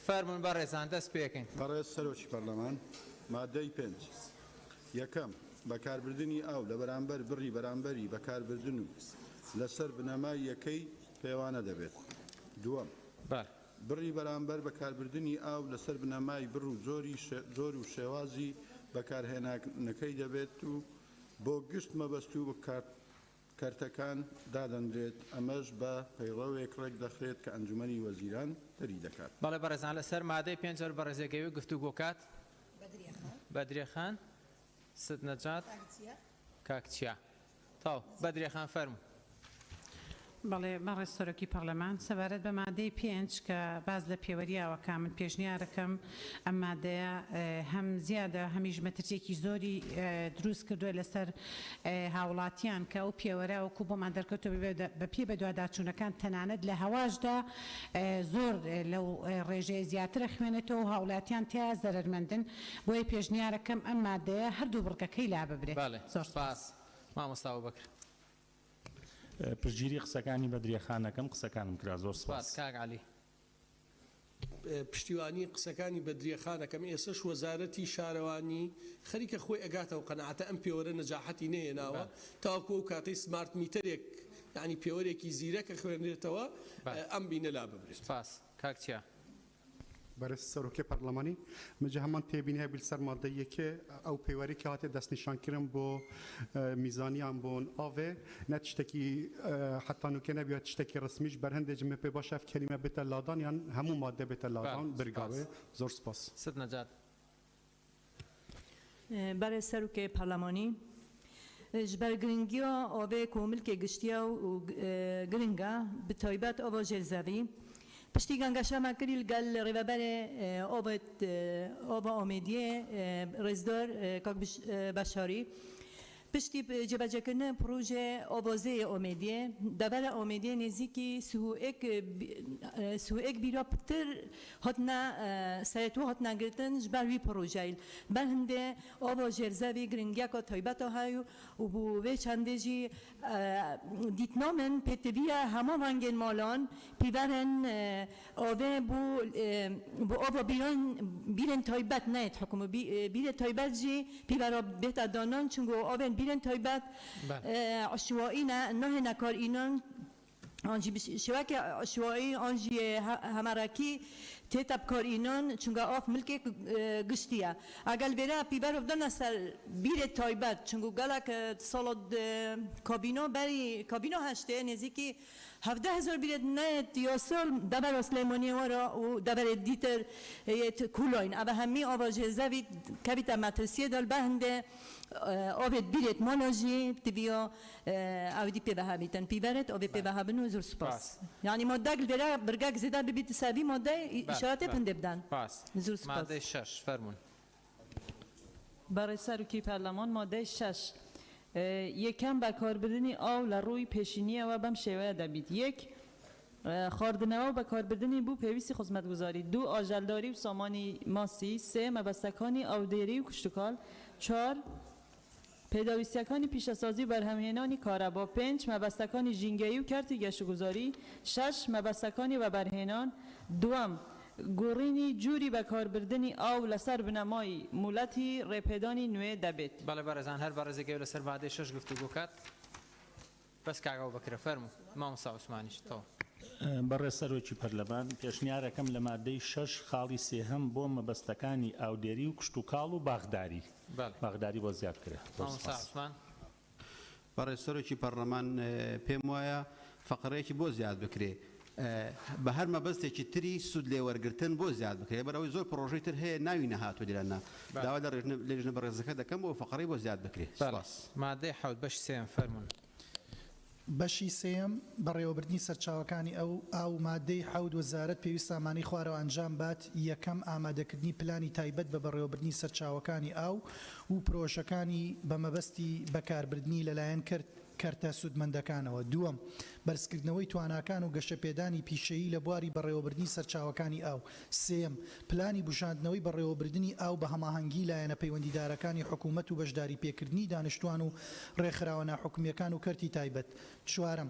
فەرمون بەڕێزان دەست پێکەین. بەڕێز سەرۆکی پەرلەمان مادەی 5 یەکەم بەکاربردنی ئاو لە بەرامبەر بڕی بەرامبەری بەکاربردن و لەسەر بنەمای یەکەی پێوانە دەبێت. دووەم بڕی بەرامبەر بەکاربردنی ئاو لەسەر بنەمای بڕ و زۆر و شێوازی بەکارهێنانەکەی دەبێت و بۆ گشت مەبەست و کارتەکان دادەنرێت. ئەمەش بە پەیڕەوێک ڕێک دەخرێت کە ئەنجومەنی وەزیران دەری دەکات. بەڵێ بەڕێزان لەسەر مادەی 5 بە ڕێزێکەوەی گفتوگۆ کات بەدرێخان سد نەجات کاکچیا تاو بەدرێخان فەرمو. بەڵێ بەڕێز سەرۆکی پەرلەمان سەبارەت بە مادەی 5 کە باز لە پێوەریاوەکە من پێشنیارەکەم ئەم مادەیە هەم زیادە هەمیش مەترسێکی زۆری دروست کردووە لەسەر هاوڵاتیان کە ئەو پێوەرە وەکو بۆمان دەرکەوتەوە بە پێ بە دوواداچوونەکان تەنانەت لە هەواشدا زۆر لەو ڕێژەیە زیاترە خوێنێتەوە و هاوڵاتیان تیا زەرمەندن بۆی پێشنیارەکەم ئەم مادەیە هەردوو بڕکەکەی لا ببرێت. زۆر سپاس مامۆستا بەکر. پشگیری قسەکانی بەدرێخانەکەم قسەکانم کرا زۆر سپاس. کاک عەلی پشتیوانی قسەکانی بەدرێخانەکەم ئێسش وەزارەتی شارەوانی خەریکە خۆی ئەگاتەوە قەنەعەتە ئەم پێوەرە نەجاحەتی نەهێناوە تاوەکو و کاتەی سمارت میتەرێک یعنی پێوەرێکی زیرەکە خوێنرێتەوە ئەم بینە لا ببرێت. سپاس کاکچیا. بەرز سەرۆکی پەرلەمانی مجە هەمان تێبینی هەبیل سەر مادەیەکێ ئەو پەیوەری کاتێ دەستنیشانکردن بۆ میزانیان بۆن ئاوێ نەت شتێکی حتانوکە نەبیێت شتێکی ڕسمیش بەرهەندێجمە پێ باشە ئەف کەلیمە بێتە لادان یان هەموو مادە بێتە لادان برگاوێ. زۆر سپاس. سد نەجات. بەرز سەرۆکی پەرلەمانی ji ber giringiya avê ku milkê giştiya û giringa bi taybet ava jêrzevî piştî gangeşema kirî li gel rêveberê ava Amêdiyê Rêzdar Kak Beşarî piştî cebecekirina proje avazeyê Amêdiyê devera Amêdiyê nêzîkî sûek bîra pitir hatina serêtû hatina girtin ji ber wî projeyê ber hindê ava jêrzevî giringiyeka taybet hayû û bû vê çandê jî dîtnamin pêtiviya hema rengên malan pîverin avê bû ava bîrên taybet neyê hikûmê bîrê taybet jî pîvera bêta danan çunku avên bîrên taybet عشوائî ne nahêne karînan an jî şewekê عشوائî an jî hemerekî tê tevkarînan çunka av milkê giştiye egel vêre pîverov dana ser bîrê taybet çunku gelek sala kabîna berî kabîna heştê nêzîkî 17,000 bîrê neyê yasal devera Slêmaniyê wara û deverê dîtir kulayên ev hemî ava jêrzevî kevîte metrisiyê dal behindê avê bîrêt mala jî tiviya ew dî pêvehebîtin pîverêt avê pêvehebin û zor spas yanî madde vêre birgek zêde bibît sevî madde îşaretê pindê bidin. Zor spas. مادەی 6 فەرمون. بەڕێز سەرۆکی پەرلەمان مادەی 6 یەکەم بەکاربردنی ئاو لە ڕووی پێشینیەوە بەم شێوەیە دەبیت. یەک خواردنەوە و بەکاربردنی بوو پێویستی خزمەتگوزاری. دوو ئاژەلداری و سامانی ماسی. سێ مەبەستەکانی ئاودێری و کشتوکاڵ. چوار پێداویستیەکانی پیشەسازی و بەرهەمهێنانی کارەبا. 5 مەبەستەکانی ژینگەیی و کارتی گەشتوگوزاری. 6 مەبەستەکانی وەبەرهێنان. دووەم گۆڕینی جووری بەکاربردنی ئاو لەسەر بنەمای مولەتی ڕێپێدانی نوێ دەبێت. بەڵێ بەڕێزان هەر بەڕێزێکەوە لەسەر مادەی 6 گفتوگۆ کات بەس کاگاو بەکرە فەرموو مامۆستا عوسمانیش تەواو. بەڕێز سەرۆکی پەرلەمان پێشنیارەکەم لە مادەی 6 خاڵی سێهەم بۆ مەبەستەکانی ئاودێری و کشتوکاڵ و باغداری باغداری بۆ زیاد کرێت. مامۆستا عوسمان. بەڕێز سەرۆکی پەرلەمان پێم وایە فەقەرەیەکی بۆ زیاد بکرێ بە هەر مەبەستێکی تری سود لێوەرگرتن بۆ زیاد بکرێت بەرەوەی زۆر پرۆژەی تر هەیە ناوی نەهاتوە دیراننا داوا لە لێژنە بەڕێزەکە دەکەم بۆ فەقەرەی بۆ زیاد بکرێت. مادەی 7 بەش سێم فەرموون. بەشی سێم بەڕێوەبردنی سەرچاوەکانی ئەو مادەی 7 وەزارەت پێویست ئامانەی خوارەوە ئەنجام بات. یەکەم ئامادەکردنی پلانی تایبەت بە بەڕێوەبردنی سەرچاوەکانی ئاو و پرۆژەکانی بە مەبەستی بەکاربردنی لەلایەن کەرتە سودمەندەکانەوە. دووەم بەرزکردنەوەی تواناکان و گەشەپێدانی پیشەیی لە بواری بەڕێوەبردنی سەرچاوەکانی ئاو. سێم پلانی بشاندنەوەی بەڕێوەبردنی ئاو بە هەماهەنگی لایەنە پەیوەندیدارەکانی حکوومەت و بەشداری پێکردنی دانیشتوان و ڕێکخراوە ناحکومیەکان و کەرتی تایبەت. چوارەم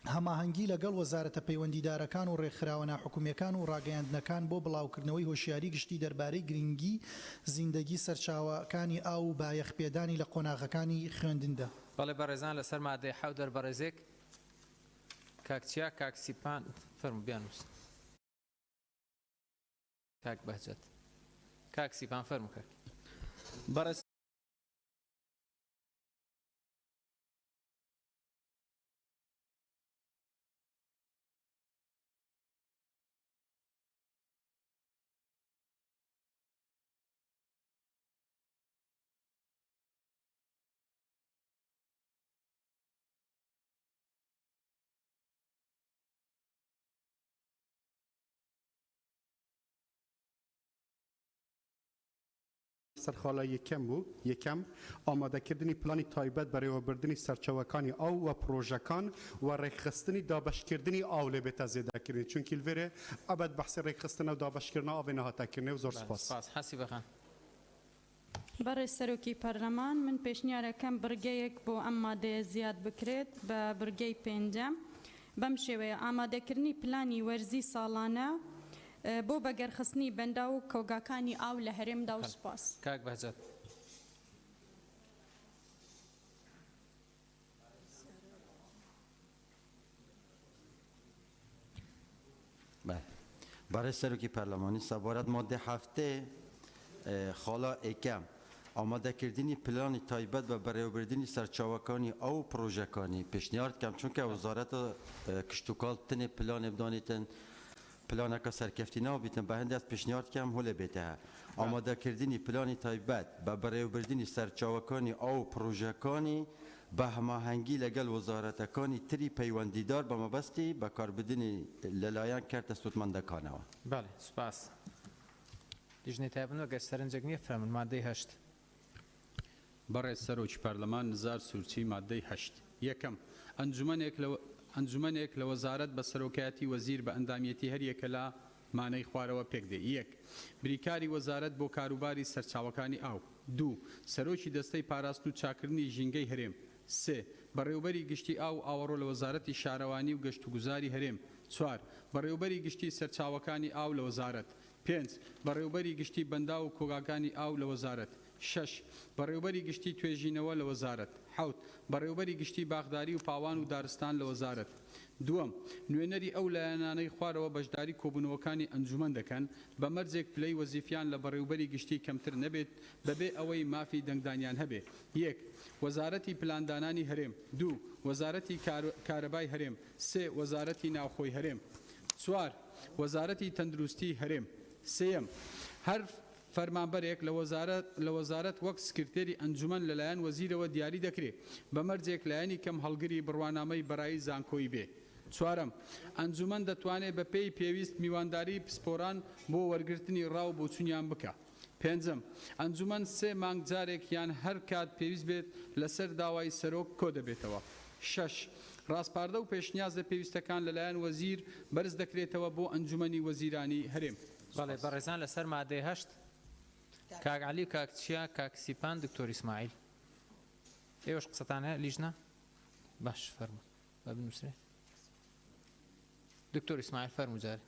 هەماهەنگی لەگەڵ وەزارەتە پەیوەندیدارەکان و ڕێکخراوە ناحکومیەکان و ڕاگەیاندنەکان بۆ بڵاوکردنەوەی هۆشیاری گشتی دەربارەی گرنگی زیندگی سەرچاوەکانی ئاو و بایەخپێدانی لە قۆناغەکانی خوێندندا. بەڵێ بەڕێزان لەسەر مادەی حەوت دەربەڕێزێک کاکچیا کاکسیپان فەرمو بیانووس کاک بەهجەت کاکسیپان فەرمو کرد بەڕێز سەرخاڵە یەکەم ئامادەکردنی پلانی تایبەت بەڕێوەبردننی سەرچەوەکانی ئاو و پرۆژەکان و ڕێکخستنی دابەشکردنی ئاو لێ بێتە زێداکردنی چونکی لێرێ ئەبەت بەحسی ڕێکخستنە و دابەشکردنەوە ئاوێ نەهاتاکردنێ و زۆر سپاس. حەسی بەخان. بەڕێز سەرۆکی پەرلەمان من پێشنیارەکەم بڕگەیەک بۆ ئەم مادەیە زیاد بکرێت بە بڕگەی پێنجەم بەم شێوەیە ئامادەکردنی پلانی وەرزی ساڵانە بۆ بەگەرخستنی بەندا و کۆگاکانی ئاو لە هەرێمدا و سپاس. کاک بەهجەت. برای سەرۆکی پەرلەمانی سەبارەت مادە هەفتێ خاڵە ئێکەم ئامادەکردنی پلانی تایبەت بە بەڕێوەبردننی سەرچاوەکانی ئەو پرۆژەکانی پێشنیار دەکەم چونکە وەزارەتە کشتتوکاڵ تنێ پلانێ بدانێتن پلانەکە سەرکەفتینەوە بیتن بە هەندێک پێشنیار دەکەم هەولێ بێتەوە ئامادەکردنی پلانی تایبەت بە بەڕێوەبردننی سەرچاوەکانی ئەو پرۆژەکانی بە هەماهەنگی لەگەڵ وەزارەتەکانی تری پەیوەندیدار بە مەبەستی بەکاربردننی لەلایەن کارتە سوودمەندەکانەوە. بەڵێ سوپاس. دیژنەی تایبەت وەگە سەرنجێک نییە فەرمون مادەی هەشت. بەڕێز سەرۆکی پەرلەمان نزار سوورچی مادەی هەشت. یەکەم ئەنجومەنێک لە وەزارەت بە سەرۆکایەتی وەزیر بە ئەندامەتی هەر یەکە لە مانەی خوارەوە پێکدێ. یەک بریکاری وەزارەت بۆ کاروباری سەرچاوەکانی ئاو. دوو سەرۆکی دەستەی پاراست و چاکردنی ژینگەی هەرێم. سێ بەڕێوەبەری گشتی ئاو ئاوەڕۆ لە وەزارەتی شارەوانی و گەشت و گوزاری هەرێم. چوار بەڕێوەبەری گشتی سەرچاوەکانی ئاو لە وەزارەت. پێنج بەڕێوەبەری گشتی بەندا و کۆگاکانی ئاو لە وەزارەت. شش بەڕێوەبەری گشتی توێژینەوە لە وەزارەت. حوت بەڕێوەبەری گشتی باغداری و پاوان و دارستان لە وەزارەت. دووەم نوێنەری ئەو لایەنانەی خوارەوە بەشداری کۆبوونەوەکانی ئەنجومەن دەکەن بە مەرجێک پلەی وەزیفیان لە بەڕێوەبەری گشتی کەمتر نەبێت بەبێ ئەوەی مافی دەنگدانیان هەبێ. یەک وەزارەتی پلاندانانی هەرێم. دوو وەزارەتی کارەبای هەرێم. سێ وەزارەتی ناوخۆی هەرێم. چوار وەزارەتی تەندروستی هەرێم. سێم هەر فەرمانبەرێک لە وەزارەت وەک سکرتێری ئەنجومەن لەلایەن وەزیرەوە دیاری دەکرێت بە مەرجێک لایەنی کەم هەڵگری بڕوانامەی بەڕایی زانکۆی بێ. چوارەم ئەنجومەن دەتوانێت بە پێی پێویست میوانداری پسپۆران بۆ وەرگرتنی ڕاو بۆ چونیان بکە. پێنجەم ئەنجومەن 3 مانگ جارێک یان هەر کات پێویست بێت لەسەر داوای سەرۆک کۆ دەبێتەوە. 6 ڕاستپاردە و پێشنیازە پێویستەکان لەلایەن وەزیر بەرز دەکرێتەوە بۆ ئەنجومەنی وەزیرانی هەرێم. بەڵێ بەڕێزان لەسەر مادەی هەشت کاک عەلی کاکچیا کاکسیپان دکتۆر ئیسماعیل ئێوەش قسەتان هەیە لیژنە؟ باش فەرموو بە بنووسێ دکتۆر ئیسماعیل فەرموو جارێ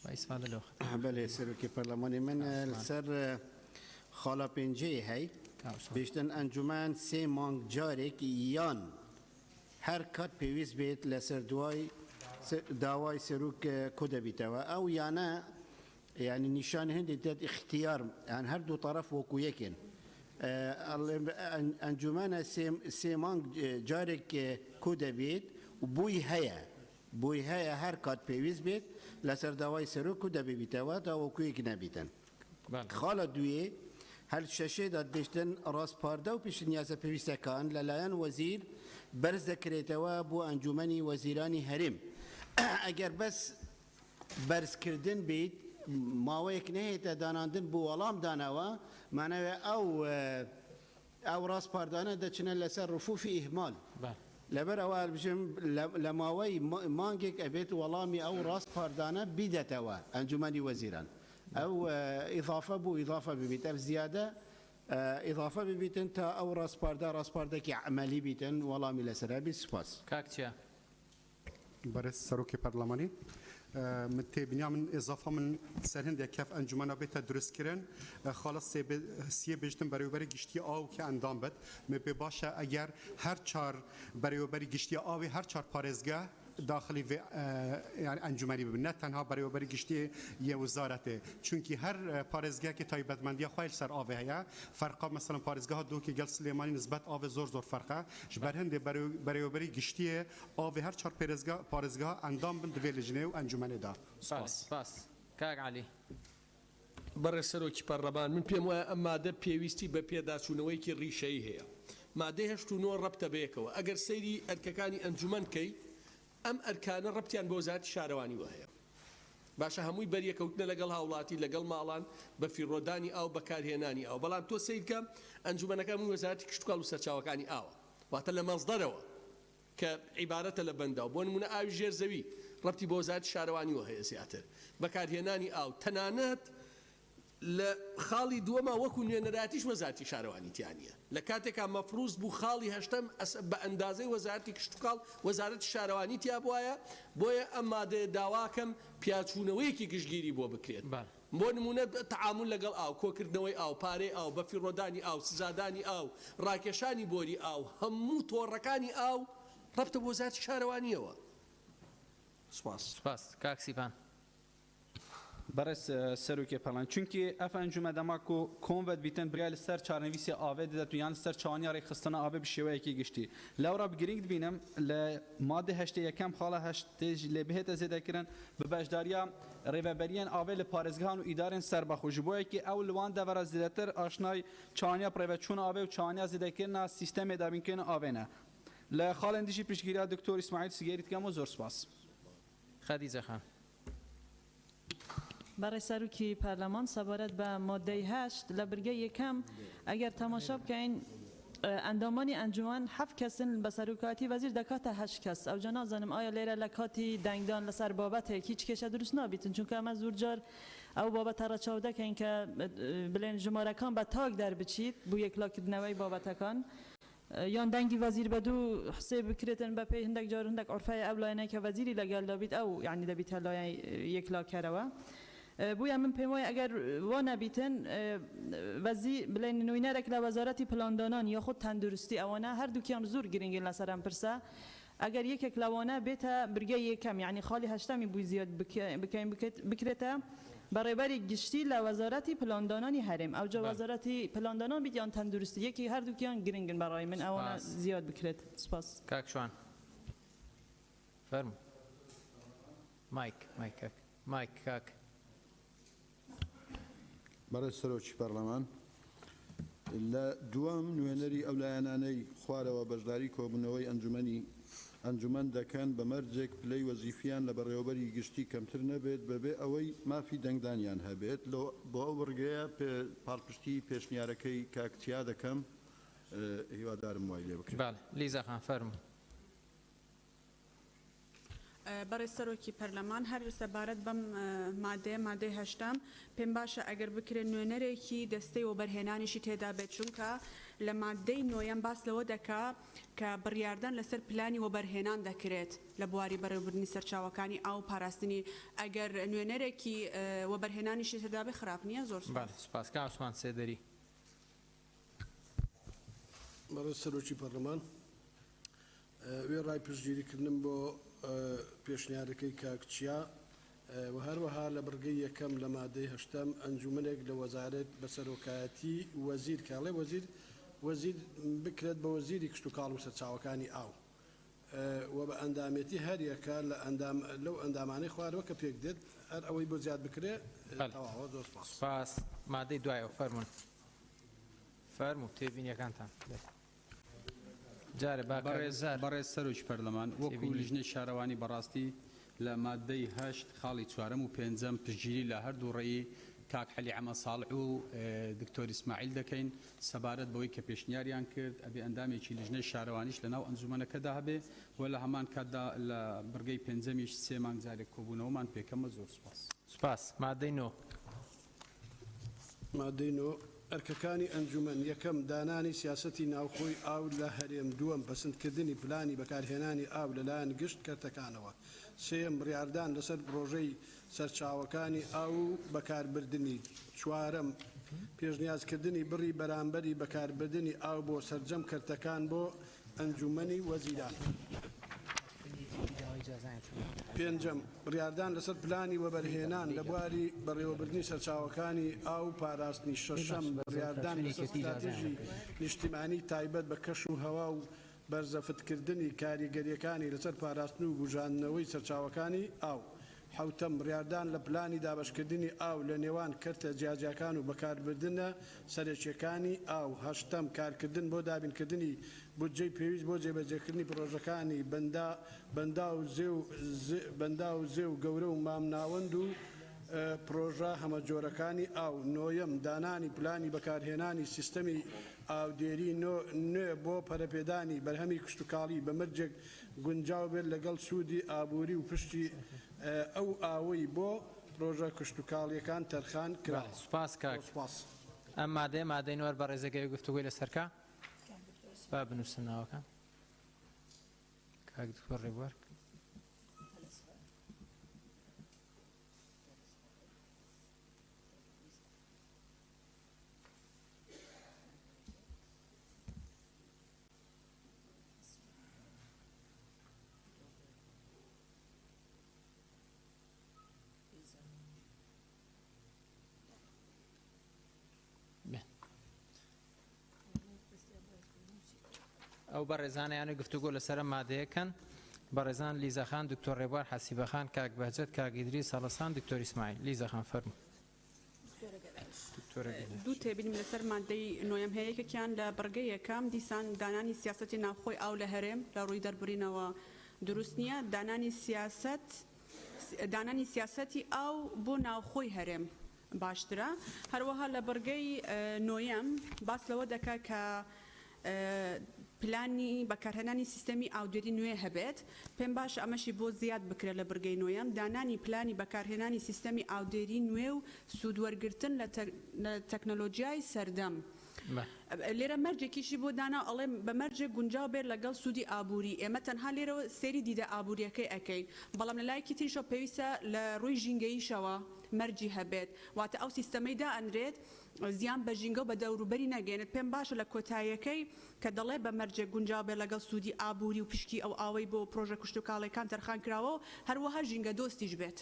با ئیسفادە لەوە بەڵێ سەرۆکی پەرلەمانی من لەسەر خاڵە پێنجەی هەی بێشتن ئەنجومەن 3 مانگ جارێک یان هەر کات پێویست بێت لەسەر داوای سەرۆک کۆ دەبیتەوە ئەو یانە يعني نشان هندي تات اختيار يعني هر دو طرف وكويكن انجمانا سيمان جارك كودا بيت وبوي هيا هر كات بيويز بيت لسر دواي سرو كودا بيتاوات او كويك نبيتن خالد دويه هل شاشه داد بيشتن راس باردا و پیش نیازه بيويستا كان للايان وزير برز ذكريتوا بو انجماني وزيراني هرم اگر بس برز كردن بيت ماوەیەک نەهێتە داناندن بۆ وەڵام داناوە مانەوێ ئەو ڕاستپاردانە دەچنە لەسەر ڕفوفی ئیهمال لەبەر ئەوە بژم لە ماوەی مانگێک ئەبێت وەڵامی ئەو ڕاستپاردانە بیدەتەوە ئەنجومەنی وەزیران ئەو ئیضافە بوو ئیضافە ببیت ئەف زیادە ئیضافە ببیتن تا ئەو ڕاستپاردەکی عملی بیتن وەڵامی لەسەر بی سوپاس کاکچیا برئیس سروکی پارلمانی من تبنیا من اضافه من سرهند کف انجمن بیت درست کردن خلاص سی بجتن برای گشتی آو که اندام بد می باشه اگر هر چهار برای گشتی آوی هر چهار پارزگاه داخلی و یعنی انجمنی ببین نه تنها برای گشتی یه وزارته چونکی هر پارزگاه که تایبەتمەندی خوایل سر آوه هیا فرقا مثلا پارزگاه دو که گل سلیمانی نسبت آوه زور فرقه جبر هنده برای گشتی آوه هر چهار پارزگاه اندام بند وی لجنه و انجمنی دا سپاس کاک علی بەڕێ سەرۆکی پەرلەمان من پێم وایە ئەم مادە پێویستی بە پێداچوونەوەیکی ڕیشەیی هەیە مادەی 89 ڕەبتە بەیەکەوە ئەگەر سەیری ئەرکەکانی ئەنجومەن کەی ئەم ئەرکانە ڕەبتیان بۆ وەزارەتی شارەوانی وهەیە باشە هەمووی بەریەکەوتنە لەگەڵ هاوڵاتی لەگەڵ ماڵان بە فیڕۆدانی ئاو بەکارهێنانی ئاو بەڵام تۆ سیرکە ئەنجومەنەکان وەزارەتی کشتتوکاڵ و سەرچاوەکانی ئاوە واتە لە مەزدەرەوە کە عیبارەتە لە بەندا بۆ نمونە ئاوی ژێرزەوی ڕەبتی بۆ وەزارەتی شارەوانی وهەیە زیاتر بەکارهێنانی ئاو تەنانەت لە خاڵی دووەما وەکو نوێنەراتیش وەزارەتی شارەوانی تیانە لە کاتێکا مەفروض بوو خاڵی هەشتم بە ئەندازەی وەزارەتی کشتتوکاڵ وەزارەتی شارەوانی تیا بواە بۆیە ئەم مادەیە داواکەم پیاچوونەوەیەکی گشتگیری بۆ بکرێت بۆ نمونە تەعامل لەگەڵ ئاو کۆکردنەوەی ئاو پارەی ئاو بە فیڕۆدانی ئاو سزادانی ئاو ڕاکێشانی بۆری ئاو هەموو تۆڕەکانی ئاو ڕەبتە بۆ وەزارەتی شارەوانیەوە سپاس کاک سیپان برس سروکی پلان چونکی اف انجام دماکو کنوت بیتن بریال سر چارنویسی آوه دیده تو یان سر چانی ری خستنا آوه بشیوه کی گشتی لورا بگرینگ بینم ل ماده هشت یکم خاله هشت لبهت زده کردن به بجداریا ریوبریان آوه لپارزگان و ادارن سر بخوجبوی کی اول وان دور از زدتر آشنای چانیا پروچون آوه و چانیا زده کردن سیستم دابین کن آوه نه ل خالندیشی پیشگیری دکتر اسماعیل سیگریت کم و زور سپاس خدیجه خان برای سروکی پارلمان سبارت به ماده 8 لبرگه یکم اگر تماشا بکنین اندامانی انجمن 7 کسن به سروکاتی وزیر دکات 8 کس او جنا زنم آیا لیره لکاتی دنگدان لسر بابت هیچ کشه درست نابیتن چون که اما زورجار او بابت را چاوده که اینکه بلین جمارکان به تاگ در بچید بو یک لاک نوی بابتکان یان دنگی وزیر بدو حساب بکرتن به پی هندک جار هندک عرفه اولاینه که وزیری لگل دابید او یعنی دبیت لای یک لاک کروا بویا من پیمای اگر وانه بیتن وزیر بلین نوینرک لوزارتی پلاندانان یا خود تندرستی اوانه هر دوکیان زور گرینگین لسرم پرسه اگر یک لوانه بیتا برگه یکم یعنی خالی هشتمی بوی زیاد بکرته برای بری گشتی لوزارتی پلاندانانی هرم او جا وزارتی پلاندانان بیان تندرستی یکی هر دوکیان گرینگین برای من اوانه زیاد بکرت سپاس کاک شوان فرم مایک کاک برای سەرۆکی پەرلەمان لە دووەم نوێنەری ئەو لایەنانەی خوارەوە بەشداری کۆبوونەوەی ئەنجومەن دەکەن بە مەرجێک پلەی وەزیفیان لە بەڕێوەبەری گشتی کەمتر نەبێت بەبێ ئەوەی مافی دەنگدانیان هەبێت بۆ ئەو وەرگەیە پاڵپشتی پێشنیارەکەی کاکتیا دەکەم هیوادارم وای لێ بکرێت. لیزا خان فەرموو. برای سەرۆکی پەرلەمان هەر سەبارەت بەم مادەی هەشتم پێم باشە ئەگەر بکرێن نوێنەرێکی دەستەی وەبەرهێنانیشی تێدا بێت چونکە لە مادەی نۆیەم باس لەوە دەکا کە بڕیاردان لەسەر پلانی وەبەرهێنان دەکرێت لە بواری بەڕێوەبردننی سەرچاوەکانی ئاو پاراستنی ئەگەر نوێنەرێکی وەبەرهێنانیشی تێدا بێ خراپ نییە زۆر سپاس کا عوسمان سێدەری بەڕێ سەرۆکی پەرلەمان وێ ڕای پشتگیریکردنم بۆ پێشنیارەکەی کاکچیا و هەروەها لە بڕگەی یەکەم لە مادەی هەشتم ئەنجومەنێک لە وەزارەت بە سەرۆکایەتی وەزیر کاڵێ وەزیر بکرێت بە وەزیری کشتتوکاڵ و سەرچاوەکانی ئاو و بە ئەندامەتی هەر یەکە لەو ئەندامانەی خوارەوە کە پێک دێت هەر ئەوەی بۆ زیاد بکرێ تەواوە زۆر سپاس مادەی دوایەوە فەرموو تێبینیەکانتان بەڕێز سەرۆکی پەرلەمان وەکو لیژنەی شارەوانی بەڕاستی لە مادەی هەشت خاڵی چوارەم و پێنجەم پشتگیری لە هەردوو ڕێی کاک حەلی عەمە ساڵح و دکتۆر ئیسماعیل دەکەین سەبارەت بەوەی کە پێشنیاریان کرد ئەبێ ئەندامێکی لیژنەی شارەوانیش لەناو ئەنجومەنەکەدا هەبێ و لە هەمان کاتدا لە بڕگەی پێنجەمیش سێ مانگ جارێک کۆبوونەوەمان پێکەمە زۆر سپاس مادەی نۆ مادەی نۆ ئەرکەکانی ئەنجومەن یەکەم دانانی سیاسەتی ناوخۆی ئاو لە هەرێم دووەم بەسندکردنی پلانی بەکارهێنانی ئاو لەلایەن گشت کەرتەکانەوە سێم بڕیاردان لەسەر پرۆژەی سەرچاوەکانی ئاو و بەکاربردنی چوارەم پێشنیازکردنی بڕی بەرامبەری بەکاربردنی ئاو بۆ سەرجەم کەرتەکان بۆ ئەنجومەنی وەزیران پێنجەم بڕیاردان لەسەر پلانی وەبەرهێنان لە بواری بەڕێوەبردننی سەرچاوەکانی ئاو پاراستنی شەشەم بڕیاردان لەسەر استراتێژی نیشتیمانی تایبەت بە کەش و هەوا و بەرزەفتکردنی کاریگەریەکانی لەسەر پاراستن و بژاندنەوەی سەرچاوەکانی ئاو حوتەم بڕیاردان لە پلانی دابشکردنی ئاو لە نێوان کەرتە جیاجیەکان و بەکاربردنە سەرچیەکانی ئاو هەشتەم کارکردن بۆ دابینکردنی بودجەی پێویست بۆ جێبەجێکردنی پرۆژەکانی بەندا و زێ و گەورە و مامناوەند و پرۆژە هەمەجۆرەکانی ئاو نۆیەم دانانی پلانی بەکارهێنانی سیستەمی ئاودێری نوێ بۆ پەرەپێدانی بەرهەمی کشتتوکاڵی بە مرجێک گونجاو بێت لەگەڵ سوودی ئابووری و پشتی ئەو ئاوەی بۆ پرۆژە کشتتوکاڵیەکان تەرخان کرا سوپاس کاک ئەم مادەی نوەر بە ڕێزەگەی گفتوگوی لەسەرکە با بنووسن ناوەکە کاک دکتۆر ڕێبوار ئەو بەڕێزانیانی گفتوگۆ لەسەر مادەیەکەن بەڕێزان لیزەخان دکتۆر ڕێبوار حەسیبەخان کاک بەهجەت کاگیدری سەڵەسان دکتۆر ئیسماعیل لیزەخان فەرمو دوو تێبین لەسەر مادەی نۆیەم هەیەکێکیان لە بڕگەی یەکەم دیسان دانانی سیاسەتی ناوخۆی ئاو لە هەرێم لە ڕووی دەربڕینەوە دروست نییە دانانی سیاسەتی ئاو بۆ ناوخۆی هەرێم باشترە هەروەها لە بڕگەی نۆیەم باس لەوە دەکا کە پلانی بەکارهێنانی سیستەمی ئاودێری نوێ هەبێت پێم باش ئەمەشی بۆ زیاد بکرێت لە بڕگەی نۆیەم دانانی پلانی بەکارهێنانی سیستەمی ئاودێری نوێ و سوودوەرگرتن لە تەکنۆلۆژیای سەردەم لێرە مەرجێکیشی بۆ دانا ئەڵێ بە مەرجێک گونجاو بێت لەگەڵ سوودی ئابووری ئێمە تەنها لێرەوە سێری دیدە ئابوووریەکەی ئەەکەین بەڵام لە لایەکی تریشە پێویستە لە ڕووی ژینگەییشەوە مەرجی هەبێت واتە ئەو سیستەمەیدا ئەنرێت زیان بە ژینگە و بە دەوروبەری نەگەێنێت پێم باشە لە کۆتاییەکەی کە دەڵێ بە مەرجێک گونجاو بێت لەگەڵ سوودی ئابووری و پشکی ئەو ئاوەی بۆ پرۆژە کشتتوکاڵەکان تەرخان کراوە و هەروەها ژینگە دۆستیش بێت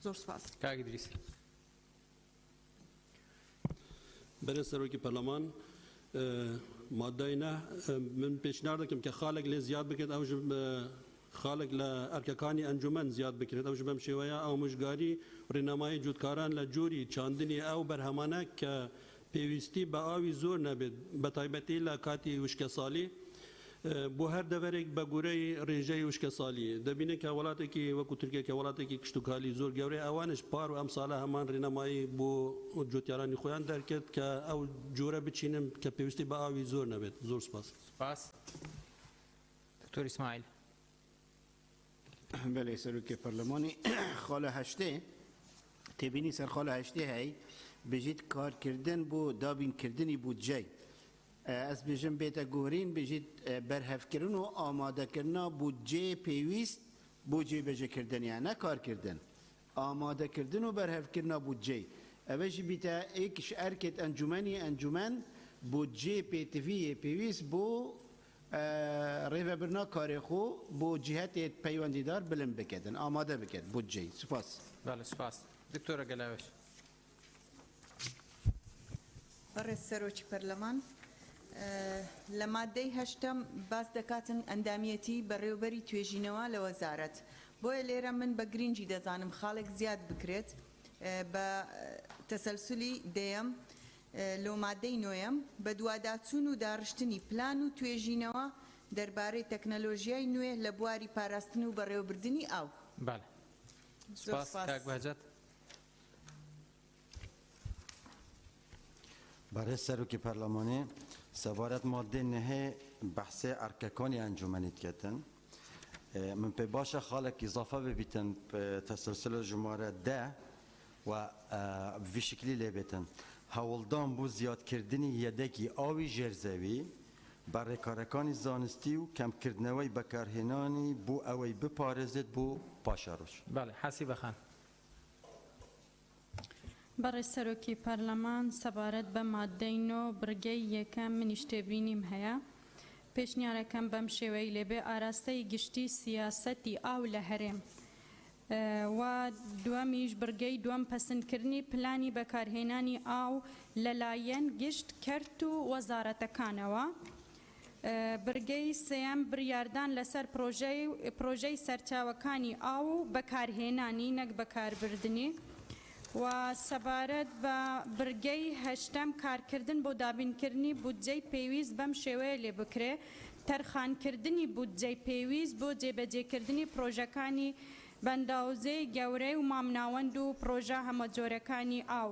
زۆر سپاس کاک ئیدریس بەرز سەرۆکی پەرلەمان مادەینە من پێشنیار دەکەم کە خاڵێک لێ زیاد بکرێت ئەو خاڵێک لە ئەرکەکانی ئەنجومەن زیاد بکرێت ئەوش بەم شێوەیە ئەو مژگاری ڕێنەمایی جوودکاران لە جۆری چاندنی ئەو بەرهەمانە کە پێویستی بە ئاوی زۆر نەبێت بە تایبەتی لە کاتی وشکە ساڵی بۆ هەر دەڤەرێک بە گورەی ڕێژەی وشکە ساڵی دەبینێت کە وڵاتێکی وەکو تورکیا کە وڵاتێکی کشتتوکالی زۆر گەورەی ئەوانش پار و ئەم ساڵە هەمان ڕێنەمایی بۆ جوتیارانی خۆیان دەرکرد کە ئەو جۆرە بچینم کە پێویستی بە ئاوی زۆر نەبێت زۆر سپاس دکتۆر ئیسماعیل بله سروکی پارلمانی خال هشته تبینی سر خال هشته هی بجید کار کردن بو دابین کردنی بودجه از بجم بیت گورین بجید برهف کردن و آماده کردن بودجه پیویست بودجه بجه کردن یعنی نه کار کردن آماده کردن و برهف کردن بودجه اوشی بیت ایکش ارکت انجمن بودجه پیتوی پیویست بو ریو برنا کاری خو بو جهت پیوندیدار بلند بکردن آماده بکرد بودجه سپاس بله سپاس دکتۆرە گەلاوێش بەڕێز سەرۆکی پەرلەمان لە مادەی هەشتم باس دەکاتن ئەندامیەتی بەڕێوەبەری توێژینەوە لە وەزارەت بۆیە لێرە من بە گرنگی دەزانم خاڵێک زیاد بکرێت بە تەسەلسولی دەیەم لە مادەی نۆیەم بە دوواداچوون و داڕشتنی پلان و توێژینەوە دەربارەی تەکنەلۆژیای نوێ لە بواری پاراستن و بەڕێوەبردننی ئاو بله سپاس کاک بەهجەت برای سەرۆکی پەرلەمانی سەبارەت مادەی نهێ بەحسێ ئەرکەکانی ئەنجومەنیت کردن من پێ باشە خاڵێک ئیزافە ببیتن تەسەلسل ژمارە 10 و وی شکلی لێ بێتن هەوڵدان بۆ زیادکردنی یەدەکی ئاوی ژێرزەوی بە ڕێکارەکانی زانستی و کەمکردنەوەی بەکارهێنانی بۆ ئەوەی بپارێزێت بۆ پاشەڕۆژ. بەڵێ حەسیبە خان. بەڕێز سەرۆکی پەرلەمان سەبارەت بە مادەی نۆ بڕگەی یەکەم منیش تێبینیم هەیە. پێشنیارەکەم بەم شێوەی لێبێ ئاراستەی گشتی سیاسەتی ئاو لە هەرێم. و دووەمیش بڕگەی دووەم پەسەندکردنی پلانی بەکارهێنانی ئاو لەلایەن گشت کرد و وەزارەتەکانەوە. بڕگەی سێەم بڕیاردان لەسەر پرۆژەی سەرچاوەکانی ئاو و بەکارهێنانی نەک بەکاربردنی. و سەبارەت بە بڕگەی هەشتەم کارکردن بۆ دابینکردنی بودجەی پێویست بەم شێوەیە لێ بکرێ تەرخانکردنی بودجەی پێویست بۆ جێبەجێکردنی پرۆژەکانی بەنداوزەی گەورەی و مامناوەند و پرۆژە هەمەجۆرەکانی ئاو.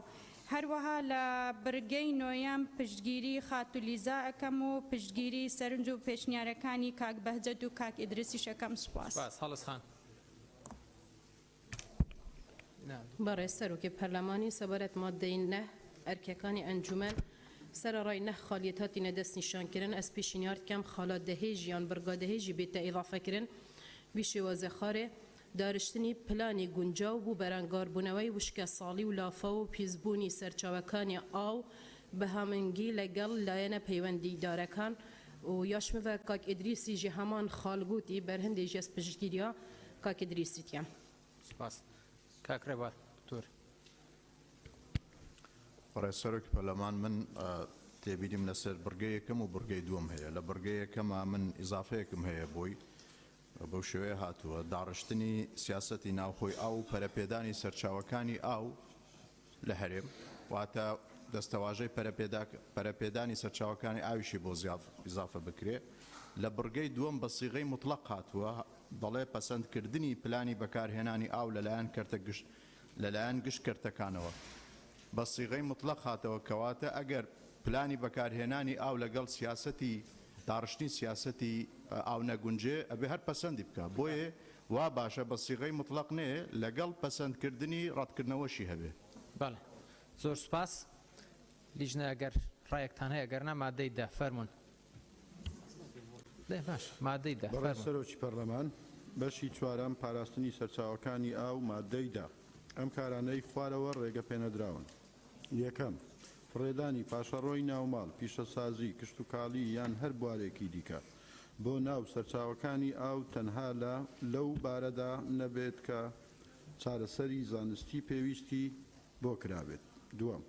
هەروەها لە بڕگەی نۆیەم پشتگیری خاتولیزا ئەەکەم و پشتگیری سەرنج و پێشنیارەکانی کاک بەهجەت و کاک ئیدریسی شەکەم سوپاس. هەڵس خان. بەڕێز سەرۆکی پەرلەمانی سەبارەت مادەی نە ئەرکەکانی ئەنجومەن سەرڕای نەخ خاڵیەتاتی نەدەست نیشانکردن ئەس پێشنیار کەم خاڵات دەهێژی یان بڕگادەهێژی بێتە ئیضافەکردن وی شێوازە خارێ دارشتنی پلانی گونجاو بوو بەرەنگاربوونەوەی وشکە ساڵی و لافە و پیسبوونی سەرچاوەکانی ئاو بە هەمەنگی لەگەڵ لایەنە پەیوەندیدارەکان و یاشمەوە کاک ئیدریسی ژی هەمان خاڵگوتی بەرهەندێک ژێست پشتگیریە کاک ئیدریسیتیە. سپاس. کاکرێبار دکتۆر. بەڕێز سەرۆکی پەرلەمان من تێبینیم لەسەر بڕگەیەکەم و بڕگەی دووەم هەیە. لە بڕگەیەکەمە من ئیزافەیەکم هەیە بۆی بەو شێوەیە هاتووە داڕشتنی سیاسەتی ناوخۆی ئاو و پەرەپێدانی سەرچاوەکانی ئاو لە هەرێم واتە دەستەواژەی پەرەپێدانی سەرچاوەکانی ئاویشی بۆ ئیزافە بکرێ. لە بڕگەی دووەم بە سیغەی مطلق هاتووە دەڵێ پەسەندکردنی پلانی بەکارهێنانی ئاو لەلایەن گشت کردەکانەوە بە سیغەی مطلق هاتەوە کەواتە ئەگەر پلانی بەکارهێنانی ئاو لەگەڵ سیاسەتی داڕشتنی سیاسەتی ئاو نەگونجێ ئەبێ هەر پەسەندی بکە بۆیە وا باشە بە سیغەی مطلق نێ لەگەڵ پەسەندکردنی ڕەتکردنەوەشی هەبێ. بەڵێ زۆر سپاس. لیژنە ئەگەر ڕایەکتان هەیە گەرنا مادەی دا فەرمونون. باش مادەی دا بەڕێز سەرۆکی پەرلەمان بەشی چوارەم پاراستنی سەرچاوەکانی ئاو مادەی دا ئەم کارانەی خوارەوە ڕێگە پێنەدراون. یەکەم فڕێدانی پاشەڕۆی ناوماڵ پیشەسازی کشت و کاڵی یان هەر بوارێکی دیکە بۆ ناو سەرچاوەکانی ئاو تەنها لەو بارەدا نەبێت کە چارەسەری زانستی پێویستی بۆ کرابێت. دووەم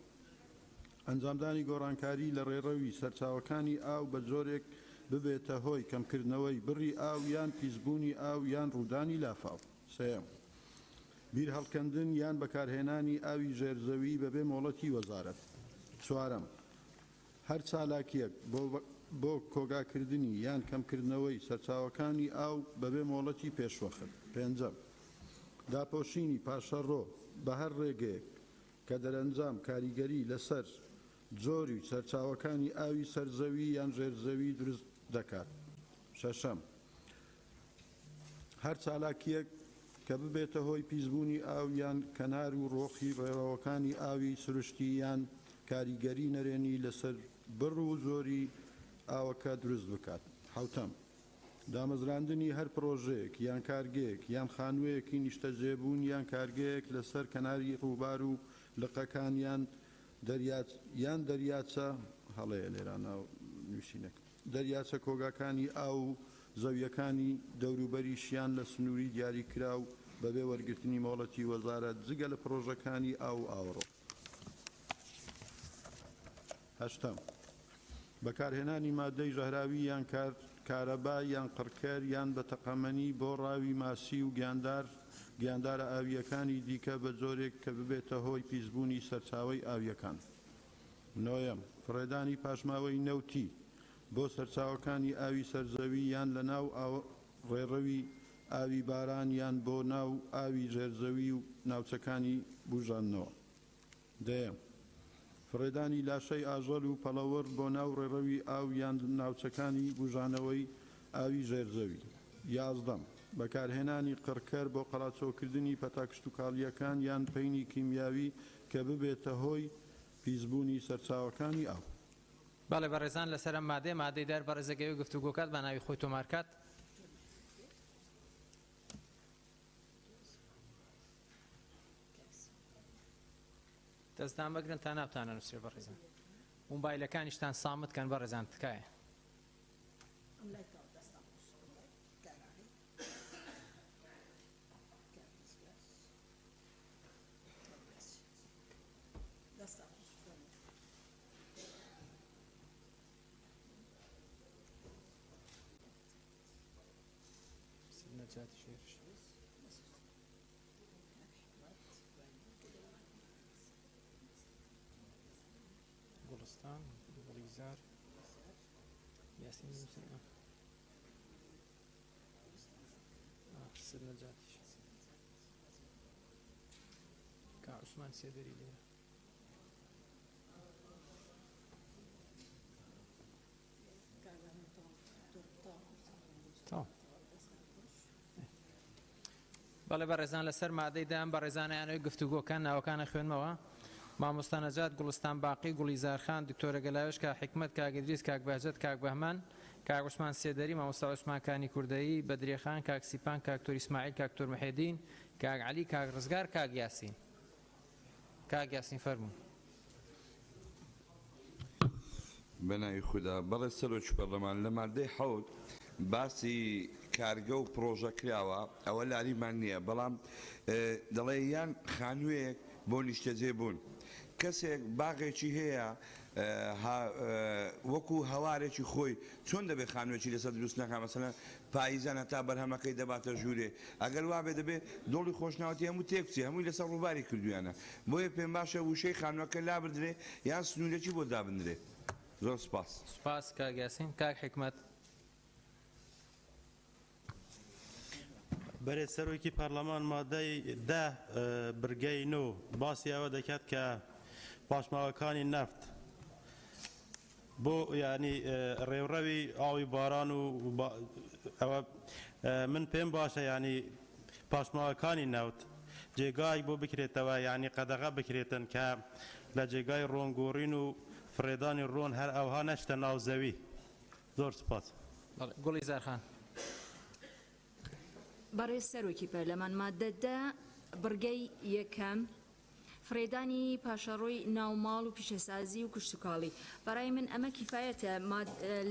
ئەنجامدانی گۆڕانکاری لە ڕێڕەوی سەرچاوەکانی ئاو بە جۆرێک ببێتە هۆی کەمکردنەوەی بڕی ئاو یان پیسبوونی ئاو یان ڕوودانی لافاو. سێم بیر هەڵکەندن یان بەکارهێنانی ئاوی ژێرزەوی بەبێ مۆڵەتی وەزارەت. چوارەم هەر چالاکیەک بۆ کۆگاکردنی یان کەمکردنەوەی سەرچاوەکانی ئاو بەبێ مۆڵەتی پێشوەخت. پێنجەم داپۆشینی پاشەڕۆ بە هەر ڕێگەیەک کە دەرەنجام کاریگەری لەسەر جۆری سەرچاوەکانی ئاوی سەرزەوی یان ژێرزەوی دروست دەکات. شەشەم هەر چالاکیەک کە ببێتە هۆی پیسبوونی ئاو یان کەنار و ڕۆخی ڕێڕەوەکانی ئاوی سروشتی یان کاریگەری نەرێنی لەسەر بڕ و زۆری ئاوەکە دروست بکات. حوتەم دامەزراندنی هەر پرۆژەیەک یان کارگەیەک یان خانوویەکی نیشتەجێبوون یان کارگەیەک لەسەر کەناری ڕووبار و لقەکان یان دەریاچە هەڵەیە لێرانە نووسینەکە دەریاچە کۆگاکانی ئاو و زەویەکانی دەوروبەریشیان لە سنووری دیاریکرا و بەبێ وەرگرتنی مۆڵەتی وەزارەت جگە لە پرۆژەکانی ئاو و ئاوڕۆ. هەشتەم بەکارهێنانی مادەی ژەهراوی یان کارەبا یان قڕکەر یان بە تەقەمەنی بۆ ڕاوی ماسی و گیاندارە ئاویەکانی دیکە بە جۆرێک کە ببێتە هۆی پیسبوونی سەرچاوەی ئاویەکان. نۆیەم فڕێدانی پاشماوەی نەوتی بۆ سەرچاوەکانی ئاوی سەرزەوی یان لە ناو ڕێڕەوی ئاوی باران یان بۆ ناو ئاوی ژێرزەوی و ناوچەکانی بژانەوە. دەیەم فڕێدانی لاشەی ئاژەڵ و پەڵەوەر بۆ ناو ڕێڕەوی ئاو یان ناوچەکانی بژانەوەی ئاوی ژێرزەوی. یازدەم بەکارهێنانی قڕکەر بۆ قەڵاچۆکردنی پەتاکشت و کاڵیەکان یان پەینی کیمیاوی کە ببێتە هۆی پیسبوونی سەرچاوەکانی ئاو. بەڵێ بەڕێزان لەسەر ئەم مادەی دار بە ڕێزەگەوی گفتوگۆکات بە ناوی خۆی تۆمارکات. دەستان بەگرن تا ناوتانە نووسێ بەڕێزان. موبایلەکانیشتان سامت کەن بەڕێزان تکایە. نجاتی شێرش گوڵستان گوڵیزار یاسین سر نجاتیش کا عوسمان سێدەری لێرە بەڵێ بەڕێزان لەسەر مادەی دایان بە ڕێزانیانەوەی گفتوگۆکان ناوەکانە خوێنمەوە. مامۆستا نەجات، گوڵستان باقی، گوڵیزارخان، دکتۆرە گەلاوێش، کاک حکمەت، کاک ئیدریس، کاک بەهجەت، کاک بەهمان، کاک عوسمان سێدەری، مامۆستا عوسمانکانی کوردەیی، بەدرێخان، کاک سیپان، کاک تۆر ئیسماعیل، کاک تۆر محێدین، کاک عەلی، کاک ڕزگار، کاک یاسین. کاک یاسین فەرموو. بەناوی خوددا. بەڵێ سەرۆکی پەرلەمان لە مادەی حەوت باسی کارگە و پرۆژە کراوە، ئەوە لاریمان نییە، بەڵام دەڵێ یان خانوویەک بۆ نیشتەجێ بوون. کەسێک باغێکی هەیە وەکو هەوارێکی خۆی چۆن دەبێت خانوێکی لەسەر دروست نەکە، مەسەلەن پاییزان هەتا بەرهەمەکەی دەباتە ژوورێ، ئەگەر وابێ دەبێت دۆڵی خۆشناوەتی هەموو تێکچی هەمووی لەسەر ڕووباری کردویانە، بۆیە پێم باشە وشەی خانووەکە لابدرێ یان سنوورێکی بۆ دابدرێ. زۆر سپاس. سپاس کاک یاسین. کاک حکمەت. بەرێ سەرۆکی پەرلەمان مادەی 10 برگەی نۆ باسی ئەوە دەکات کە پاشماوەکانی نەفت بۆ ینی ڕێوڕەوی ئاوی باران و ئەوە من پێم باشە ینی پاشماوەکانی نەوت جێگای بۆ بکرێتەوە، ینی قەدەغە بکرێتن کە لە جێگای ڕۆنگۆڕین و فرێدانی ڕۆن هەر ئەوها نەشتە ناو زەوی. زۆر سپاس. گوڵیزارخان. بەڕێز سەرۆکی پەرلەمان مادەدا بڕگەی یەکەم فرێدانی پاشەڕۆی ناوماڵ و پیشەسازی و کشتتوکاڵی بەڕای من ئەمە کیفایەتە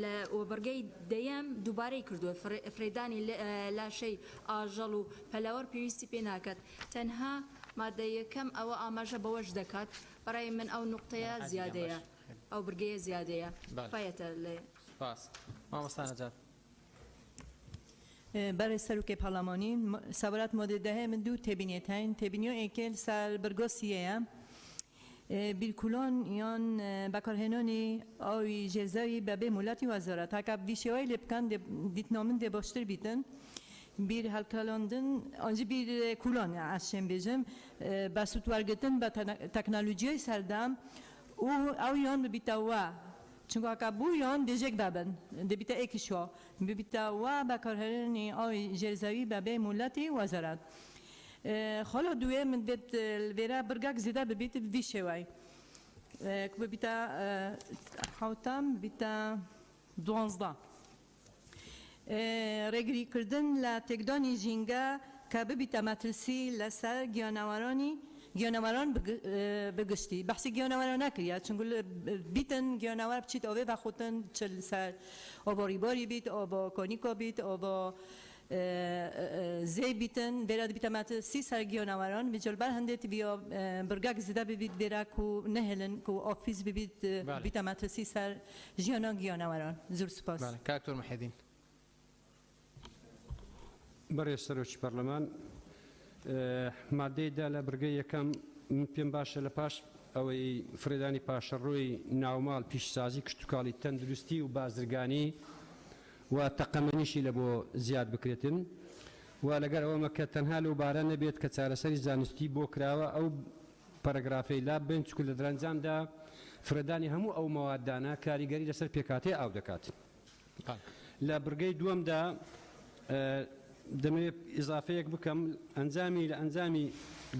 لە بەرگەی دەیەم دووبارەی کردووە فرێدانی لاشەی ئاژەڵ و پەلاوەر پێویستی پێ ناکات تەنها مادە یەکەم ئەوە ئاماژە بەوەش دەکات بەڕای من ئەو نقطەیە زیادەیە ئەو برگەیە زیادەیە کیفایەتە لێ. سپاس. مامۆستا نەجات. برای سروک پارلمانی سوالات ماده من دو تبینیت هاین تبینیو اکل سال برگوسیه بیلکولان یان بکارهنانی آوی جزایی به مولتی وزارت هک بیشوی لبکان دیت نامن دباشتر بیتن bir halkalandın ancak bir kulan aşem bizim basut vargıtın ba teknolojiye serdam o avyan bir tava çünkü akabu yan diyecek daben de bir ek şu bir tava bakarhani ay cerzavi be milleti wazarat خاله دوی من دت الورا برگاک زیده ببیت ویشوی که ببیتا حوتم ببیتا 12 رگری کردن ل تکدانی جینگا که ببیتا مترسی لسر گیانواران بگشتی بحثی گیانواران نکریا چون بیتن گیانوار بچیت آوه و خودن چل سر آباری باری بیت آبا کانیکا بیت آبا زی بیتن برای بیتامت سی سرگیانواران میجل بر هندت بیا برگاک زده ببید برای کو نهلن کو آفیس ببید بیتامت سی سر گیانواران زور سپاس. بله کاکتور محیدین. برای سروچ پارلمان ماده داله برگه یکم پیم باشه لپاش اوی فردانی پاش روی ناومال پیش سازی کشتوکالی تندرستی و بازرگانی و تقمنیشی لبو زیاد بکرێتن و لەگەر ئەوەمە کە تەنها لەو بارە نەبێت کە چارەسەری زانستی بۆ کراوە ئەو پەرەگرافەی لاب بن چکو لە درەنجامدا فرەدانی هەموو ئەو مەوادانە کاریگەری لەسەر پێکاتێ ئاو دەکات. لە برگەی دووەمدا دەمەوێت ئیزافەیەک بکەم ئەنجامی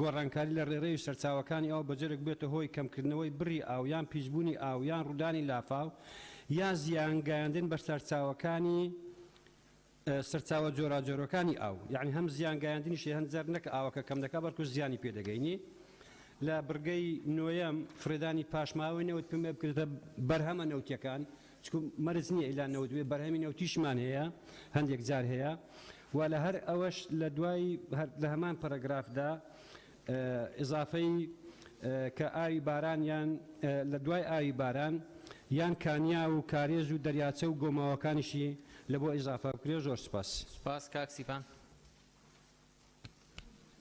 گۆڕانکاری لە ڕێڕێی سەرچاوەکانی ئەو بەجێرێک بێتە هۆی کەمکردنەوەی بڕی ئاو یان پیسبوونی ئاو یان ڕوودانی لافاو یان زیانگەیاندن بە سەرچاوەکانی سەرچاوە جۆراجۆرەکانی ئاو یعنی هەم زیانگەیاندنیشی هەنجار نەکە ئاوەکە کەم دەکات بەڵکو زیانی پێدەگەینی لە بڕگەی نوێیەم فرێدانی پاشماوەی نەوت پێم بکرێتە بەرهەمە نەوتیەکان چکو مەرج نییە ئیلا نەوتوێ بەرهەمی نەوتیشمان هەیە هەندێک جار هەیە و لە هەر ئەوەش لە دوای لە هەمان پەرەگرافدا ئضافەی کە ئاوی باران یان لە دوای ئاوی باران یان کانیا و کارێز و دەریاچە و گۆماوەکانیشی لە بۆ ئیزافە بکرێ زۆر سپاس. سپاس کاک سیپان.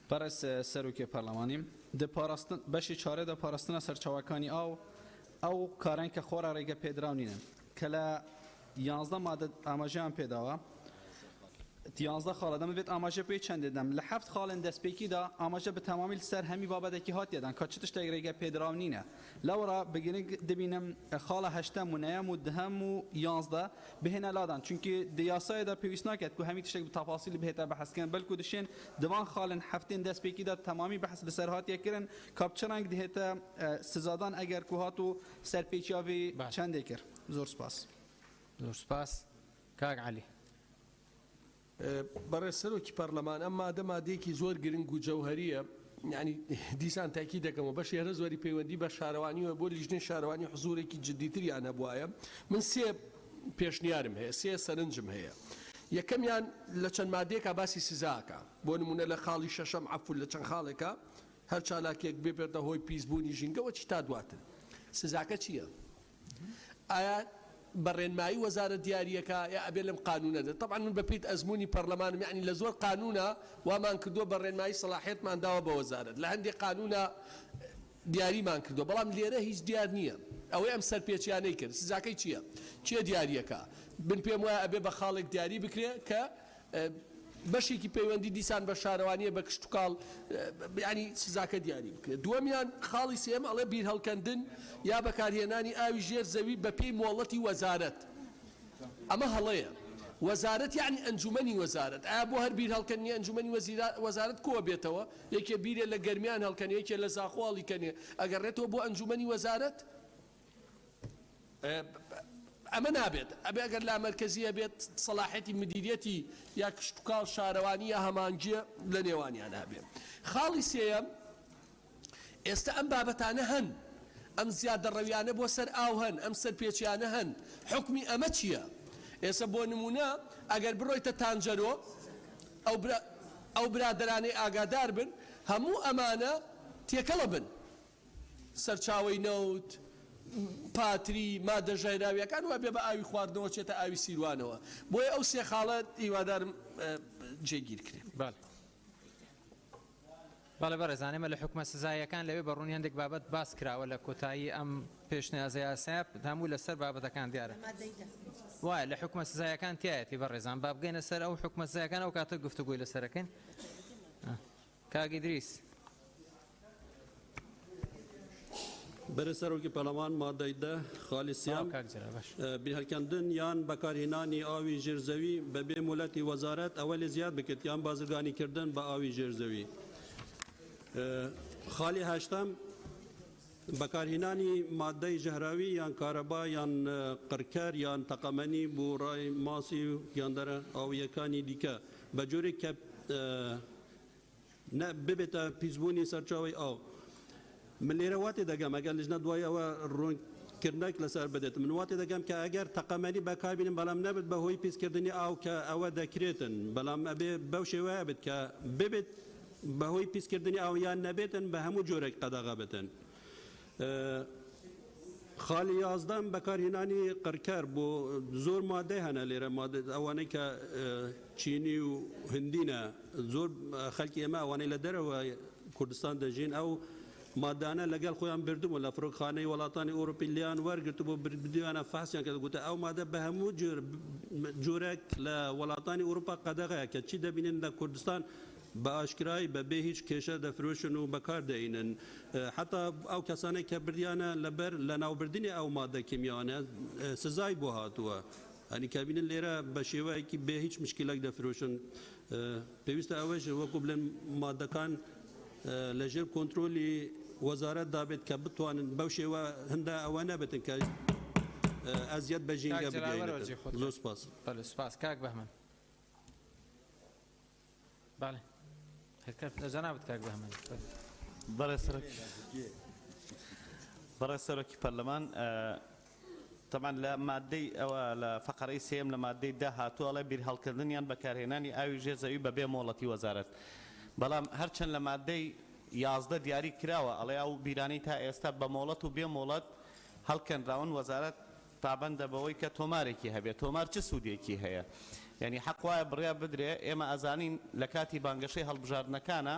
بەڕێز سەرۆکی پەرلەمانی بەشی چارە دەپاراستنە سەرچاوەکانی ئەو کاران کە خۆرا ڕێگە پێدراونینن کە لە 11 مادە ئاماژەیان پێداوە 11 خاڵە دەمە بێت ئاماژە پێی چەند دەدەم لە 7 خاڵن دەستپێکیدا ئاماژە بە تەمامیل سەر هەمی بابەتێکی هاتیێدان کە چ تشتێک ڕێگە پێدراونینە لەوەڕا بگرنگ دەبینم خاڵە هەشتە و نەیەم و دەهەم و 11 بهێنە لادان چونکی دیاسایدا پێویست ناکات کو هەمی تشتێک تەفاسیل بهێتە بەحەسکەن بەلکو دشێن دوان خاڵن هەفتێن دەستپێکیدا تەمامی بەحەس لەسەر هاتیەکردن کاپچڕنگ دهێتە سزادان ئەگەر کو هات و سەرپێچیاوی چەندێک کرد. زۆر سپاس. زۆر سپاس. کاک عەلی. بەڕێز سەرۆکی پەرلەمان ئەم مادە مادەیەکی زۆر گرنگ و جەوهەریە یعنی دیسان تاکی دەکەمەوە بەشی هەرە زۆری پەیوەندی بە شارەوانیوە بۆ لیژنەی شارەوانی حزورێکی جددیتریان هەبوایە من سێ پێشنیارم هەیە سێ سەرنجم هەیە یەکەمیان لە چەند مادەیەکە باسی سزاکە بۆ نمونە لە خاڵی شەشەم عەفو لە چەند خاڵێکە هەر چالاکێک بێبێتە هۆی پیسبوونی ژینگەوە چی تا دواتر سزاکە چییە؟ ئایا بەڕێنمایی وەزارە دیاریەکە یا ئەبێ لەم قانونەدا طبعا من بەپیت ئەزمموی پەرلەمانم یعنی لە زۆر قانونە وامان کردووە بەڕێنمایی سەلاحێتمان داوە بە وەزارەت لە هەندێک قانونە دیاریمان کردو بەڵام لێرە هیچ دیار نییە ئەوەی ئەم سەرپێچیانەی کرد سزاکەی چییە دیاریەکە بن پێم وایە ئەبێ بە خاڵێک دیاری بکرێ کە بەشێکی پەیوەندی دیسان بە شارەوانیە بە کشت و کاڵ ینی سزاکە دیاری بکرێت دووەمیان خاڵی سێم ئەڵێ بیر هەڵکەندن یا بەکارهێنانی ئاوی ژێر زەوی بە پێی مۆڵەتی وەزارەت ئەمە هەڵەیە وەزارەت یعنی ئەنجومەنی وەزارەت ئایا بۆ هەر بیر هەڵکەنی ئەنجومەنی وەزارەت کۆ بێتەوە یەکێ بیرێ لە گەرمیان هەڵکەنی یەکێ لە زاخواڵی کەنێ ئەگەڕێتەوە بۆ ئەنجومەنی وەزارەت ئەمە نابێت ئەبێ ئەگەر لا مەرکەزیە بێت سەلاحەتی مدیریەتی یا کشتتوکاڵ شارەوانی یا هەمانگیە لە نێوانیان هەبێت خاڵی سێەم ئێستا ئەم بابەتانە هەن ئەم زیادە ڕەویانە بۆ سەر ئاو هەن ئەم سەرپێچیانە هەن حکمی ئەمە چییە؟ ئێستا بۆ نمونە ئەگەر بڕۆیتە تانجەرۆ ئەو برادرانەی ئاگادار بن هەموو ئەمانە تێکەڵە بن سەرچاوی نەوت پاتری مادە ژایراویەکان وە بێ بە ئاوی خواردنەوە چێتە ئاوی سیروانەوە بۆیە ئەو سێ خاڵەت هیوادارم جێگیر کرێن. بەڵێ بەڕێزانێمە لە حکومە سزایەکان لەوێ بەڕوونی هەندێک بابەت باس کراوە لە کۆتایی ئەم پێشنیازەی یاسایە هەموو لەسەر بابەتەکان دیارە وایە لە حکومە سزایەکان تایەتی بەڕێزان با بگەینە سەر ئەو حکومە سزایەکان ئەو کاتە گفتوگوی لەسەرەکەین. کاک ئیدریس. بەرە سەرۆکی پەرلەمان مادەی دە خاڵی سیام بیرهەڵکەندن یان بەکارهێنانی ئاوی ژێرزەوی بەبێ مولەتی وەزارەت ئەوە لێ زیاد بکرد یان بازرگانیکردن بە ئاوی ژێرزەوی. خاڵی هەشتەم بەکارهێنانی مادەی ژەهراوی یان کارەبا یان قڕکەر یان تەقەمەنی بۆ ڕای ماسی یان دەرە ئاویەکانی دیکە بە جۆرێک کە ببێتە پیسبوونی سەرچاوی ئاو. من لێرە واتێ دەگەم ئەگەر لیژنە دوای ئەوە ڕوونکردنێک لەسەر بدێت من واتێ دەگەم کە ئەگەر تەقەمەنی بەکاربێنن بەڵام نەبێت بەهۆی پیسکردنی ئاو کە ئەوە دەکرێتن بەڵام ئەبێ بەو شێوەیە بێت کە ببێت بەهۆی پیسکردنی ئاویان نەبێتن بە هەموو جۆرێک قەدەغا بێتن. خاڵی یازدەم بەکارهێنانی قڕکەر بۆ زۆر مادەی هەنە لێرە ئەوانەی کە چینی و هندینە زۆر خەڵکی ئێمە ئەوانەی لە دەرەوە کوردستان دەژین ئەو مادانە لەگەڵ خۆیان بردووە لە فڕۆکخانەی وڵاتانی ئۆروپیلیان وەرگرت بۆ بدویانە فاسیان کە گوتە ئەو مادە بە هەموو جۆرێک لە وڵاتانی ئوروپا قەدەغەیە کە چی دەبینن لە کوردستان بە ئاشکرای بەبێ هیچ کێشە دەفرۆشن و بەکار دەینن حتا ئەو کەسانێک کە بردیانە لەبەر لە ناوبردنی ئەو مادە کیمیانە سزای بۆ هاتووە ئەنی کابینن لێرە بە شێوەیەکی بێ هیچ مشکلێک دەفرۆشن پێویستە ئەوەش وەکو بڵێن مادەکان لەژێر کۆنتترۆلی وەزارەت دابێت کە بتوانن بەو شێوە هەندا ئەوە نەبێتن کە ئەزیەت بە ژینگە بگەینێت. زۆر سپاس. سپاس کاک بەهمن. بەڵێ جەنابەت کاک بەهمن. بەڕێز سەرۆکی پەرلەمان طبعا لە مادەی ئەوە لە فقرەی سێم لە مادەی دا هاتووەڵێ بیر هەڵکردنیان بەکارهێنانی ئاوی ژێرزەوی بەبێ مۆڵەتی وەزارەت بەڵام هەرچەند لە مادەی 11 دیاری کراوە ئەڵێ ئەو بیرانی تا ئێستا بە مۆڵەت و بێ مۆڵەت هەڵکەنراون وەزارەت پابەندە بەوەی کە تۆمارێکی هەبێت تۆمار چ سوودێکی هەیە یعنی حەق وایە بڕیا بدرێ ئێمە ئەزانین لە کاتی بانگەشەی هەڵبژاردنەکانە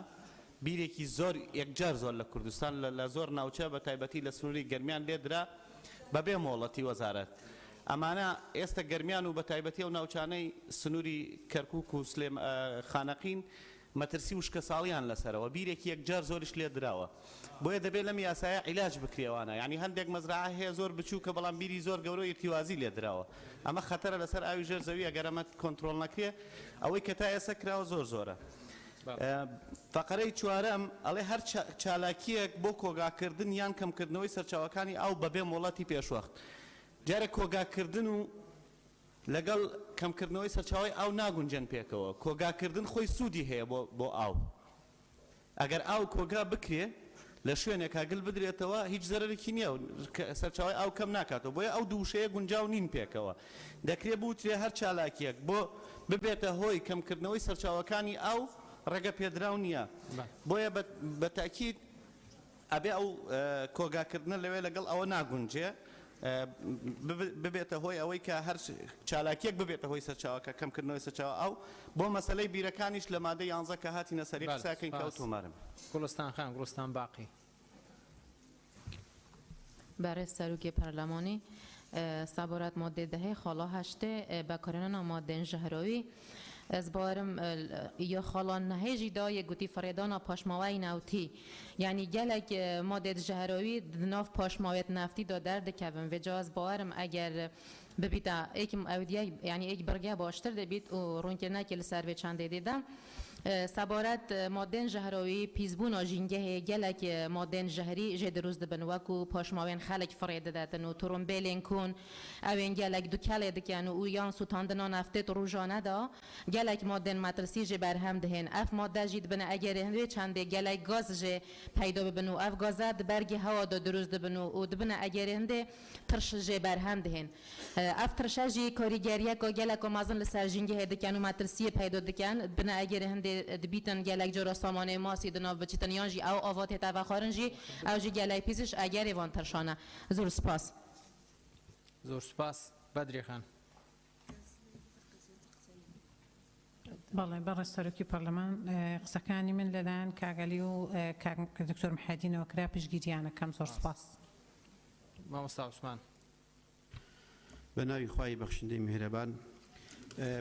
بیرێکی زۆر یەکجار زۆر لە کوردستان لە زۆر ناوچە بە تایبەتی لە سنووری گەرمیان لێدرا بەبێ مۆڵەتی وەزارەت ئەمانە ئێستا گەرمیان و بە تایبەتی و ناوچانەی سنووری کەرکووک و سلێم خانەقین مەترسی وشکە ساڵیان لەسەرەوە بیرێکی یەکجار زۆریش لێ دراوە بۆیە دەبێت لەم یاسایە عیلاج بکرێوانە یعنی هەندێک مەزرعە هەیە زۆر بچووکە بەڵام بیری زۆر گەورە ارتیوازی لێ دراوە ئەمە خەتەرە لەسەر ئاوی ژێرزەوی ئەگەر ئەمە کۆنتترۆل نەکرێ ئەوەی کە تا ئێستا کراوە زۆر زۆرە. فقرەی چوارەم ئەڵێ هەر چالاکیەک بۆ کۆگاکردن یان کەمکردنەوەی سەرچاوەکانی ئاو بەبێ مۆڵەتی پێشوەخت جارێک کۆگاکردن و لەگەڵ کەمکردنەوەی سەرچاوی ئاو ناگونجێن پێکەوە کۆگاکردن خۆی سوودی هەیە بۆ ئاو ئەگەر ئاو کۆگا بکرێ لە شوێنێک هاگل بدرێتەوە هیچ زەرێکی نییە و سەرچاوی ئاو کەم ناکاتەوە بۆیە ئەو دووشەیە گونجاو نین پێکەوە دەکرێت بوترێ هەر چالاکیەک بۆ ببێتە هۆی کەمکردنەوەی سەرچاوەکانی ئاو ڕێگە پێدراو نییە بۆیە بە تاکید ئەبێ ئەو کۆگاکردنە لەوێ لەگەڵ ئەوە ناگونجێ ببێتە هۆی ئەوەی کە هەر چالاکیەک ببێتە هۆی سەرچاوەکە کەمکردنەوەی سەرچاوە ئەو بۆ مەسەلەی بیرەکانیش لە مادەی 11 کە هاتینە سەری قساکەین کە تۆمارم گوڵستان خان گوڵستان باقی برای سروکی پارلمانی سابورات ماده دهه خالا هشته بکارنان ماده جهروی از بارم یا خالان نهیجی دا یک گوتی فریدان پاشماوی نوتی یعنی گلک ماده جهروی ناف پاشماویت نفتی دا درد کبن و جاز بارم اگر ببیتا ایک اودیه یعنی ایک برگه باشتر دبیت و رونکه نکل سر و چنده دیدم سبارت مادن جهروی پیزبون آجینگه گلک مادن جهری جد روز دبن وکو پاشماوین خلق فرید دادن و ترومبیلین کن اوین گلک دو کله دکن و یان سوتاندنا نفته روزانه دا گلک مادن مدرسی ج برهم دهن اف ماده جید بن اگر هنوی چنده گلک گاز ج پیدا ببن و اف گازات برگ هوا دا دروز دبن و دبن اگر هنده ترش ج برهم دهن اف ترش ج کاریگریه کا گلک مازن لسرجینگه دکن و مدرسی پیدا دکن بن اگر هنده دبیتن گلک جرا سامانه ماسی دنا بچیتن یانجی او آوات تا خارنجی او جی گلای پیزش اگر ایوان ترشانه زور سپاس بدری خان بەڵێ بەڕێز سەرۆکی پەرلەمان قسەکانی من لەلایەن کاگەلی و دکتۆر محەدینەوە کرا پشگیریانەکەم زۆر سپاس. مامۆستا عوسمان بە ناوی خوای بەخشندەی میهرەبان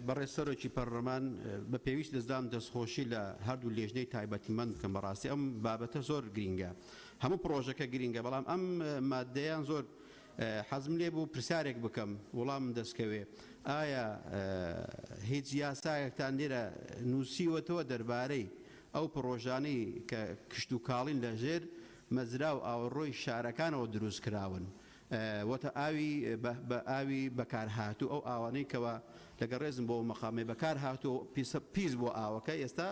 بەڕێز سەرۆکی پەرلەمان بە پێویست دەزدام دەستخۆشی لە هەردوو لێژنەی تایبەتیمەند بکەم بەڕاستی ئەم بابەتە زۆر گرینگە هەموو پرۆژەکە گرینگە بەڵام ئەم مادەیان زۆر حەزم لێ بوو پرسیارێک بکەم وەڵام دەستکەوێ ئایا هیچ یاسایەکتان لێرە نووسیوەتەوە دەربارەی ئەو پرۆژانەی کە کشت و کاڵین لەژێر مەزرا و ئاوەڕۆی شارەکانەوە دروست کراون وەتە ئاوی بەکار هاتوو ئەو ئاوانەی کەوە لەگە ڕێزم بۆ مەقامی بەکار هاتوو پیس بۆ ئاوەکە ئێستا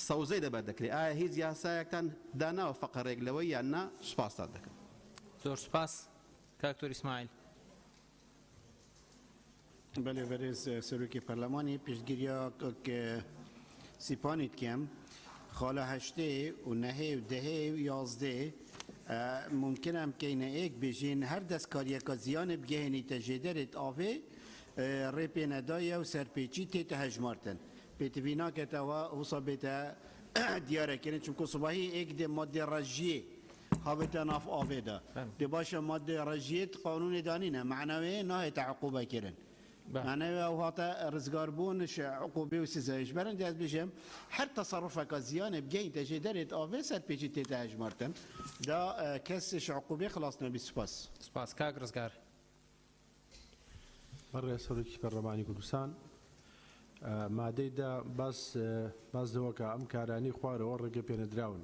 سەوزەی دەبەت دەکرێت ئایا هیچ یاسایەکتان داناوە فەقەرێک لەوەی یان نا سوپاسان دەکەم. زۆر سپاس کاکتۆر ئیسماعیل. بله بەڕێز سەرۆکی پەرلەمانی پشتگیریە سیپانیت کەم خاڵە هەشتێ و نەهێ و دەهێ و یازدێ ممکن ئەم کەینە ئێک بێژین هەر دەستکاریەکە زیانە بگەهێنیتە ژێدەرێت ئاوێ ڕێپێنەدایە و سەرپێچی تێتە هەژمارتن پێتەوی ناکەتەوە وسا بێتە دیارەکردن چونکە سوباهی ئێک دێ مادێ ڕەژیێ هاوێتە ناف ئاوێدا دێ باشە مادێ ڕەژیێت قانونی دانینە معنەوێ ناهێتە عقوبەکردن معنەوێ ئەو هاتە ڕزگاربوونش عقوبێ و سزایش بەرەن دەست بژێم هەر تەسەڕفەکە زیانە بگەینتە ژێدەرێت ئاوێ سەرپێچی تێتە هەژمارتن دا کەسش عقوبێ خلاص نەبی سوپاس. سپاس کاک ڕزگار. بەڕێز سەرۆکی پەرلەمانی کوردستان مادەیدا باس دەوەکە ئەم کارانی خوارەوە ڕێگە پێنەدراون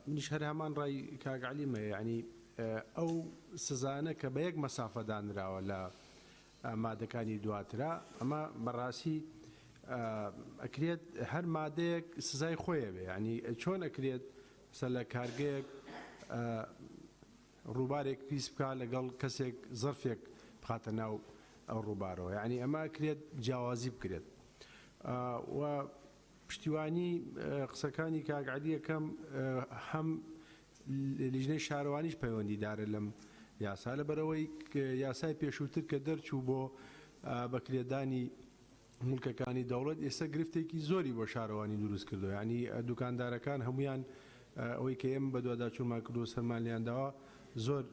منیش هەر هەمان ڕای کاگعلیمە یعنی ئەو سزانە کە بە یەک مەسافە دانراوە لە مادەکانی دواترا ئەمە بەڕاستی ئەکرێت هەر مادەیەک سزای خۆیە بێ ینی چۆن ئەکرێت لە کارگەیەک ڕووبارێک پیس بکە لەگەڵ کەسێک زەرفێک بخاتە ناو ئەو ڕووبارەوە یعنی ئەمە کرێت جیاوازی بکرێت و پشتیوانی قسەکانی کاگعلی یەکەم هەم لیژنەی شارەوانیش پەیوەندیدارە لەم یاسا لەبەرەوەی یاسای پێشووتر کە دەرچوو بۆ بەکرێدانی مولکەکانی دەوڵەت ئێستا گرفتێکی زۆری بۆ شارەوانی دروست کردو ینی دوکاندارەکان هەمویان ئەوەی کە ئێمە بە دووەدا چوونمان کردو سەرمان لیانداوە زۆر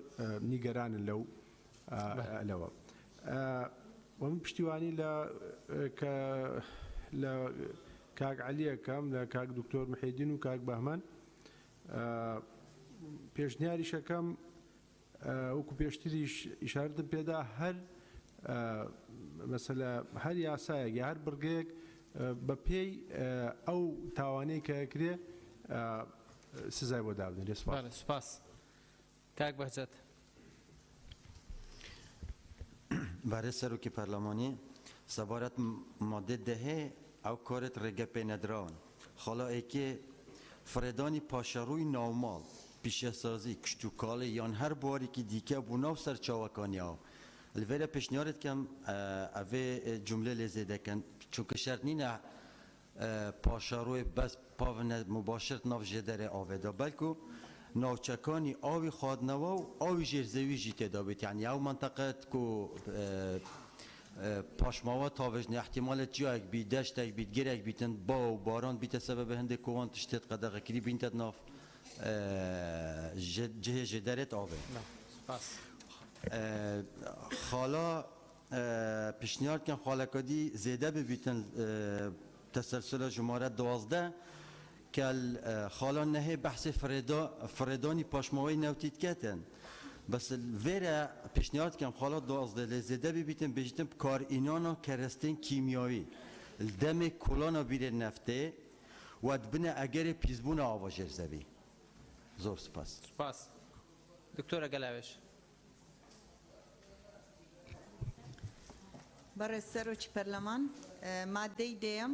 نیگەرانن لەوە ومن پشتیوانی لە کاک عەلیەکەم لە کاک دکتۆر محیدین و کاک بەهمان پێشنیاریشەکەم وەکو پێشتریش ئیشارەتم پێدا هەر مەسەلە هەر یاسایەک یا هەر بڕگەیەک بە پێی ئەو تاوانەی کە ئەکرێ سزای بۆ دابنێ. سپاس. کاک بەهجەت. برای سەرۆکی پەرلەمانی سەبارەت مادە دەهێ ئەو کارت ڕێگە پێ نەدراون خاڵایەکێ فرێدانی پاشەڕووی ناوماڵ پیشەسازی کشتتوکاڵی یان هەر بوارێکی دیکە بوو ناو سەرچاوەکانیەوە لەوێرە پێشنیارت کەم ئەvê جملە لێزێ دەکەن چونکە شەرت نینە پاشەڕووی بەس پاڤنە مباشرت ناو ژێدەرێ ئاوێدا بەلکو ناوچەکانی ئاوی خواردنەوە و ئاوی ژێرزەویژی تێدا بێت یعنی ئەو منتەقەت و پاشماوە تاڤژنی احتیمالت جیایك بی دەشتێک بیت گرێک بیتن با و باران بیتە سەبە بە هەندێک کۆوان تشتێت قەدەغەکری بینتە ناف جهێ ژێدەرێت ئاوێ. خاڵا پیشنیارکەن خاڵەکەدی زێدە ببیتن تەسەلسلە ژمارە 12 کە خاڵان نەهێ بەحسێ فرێدانی پاشماوەی نەوتیتکەتن بەس vêre pêşniyardikem xala duazde lê zêde bibîtin bêjtin karînana kerestên kîmyawî li demê kolana bîrê neftê we dibine egerê pîzbûna ava jêrzevî. Zor spas. Spas. Doktora Gelaweş. Barez Serokî Perleman maddeyê dêyem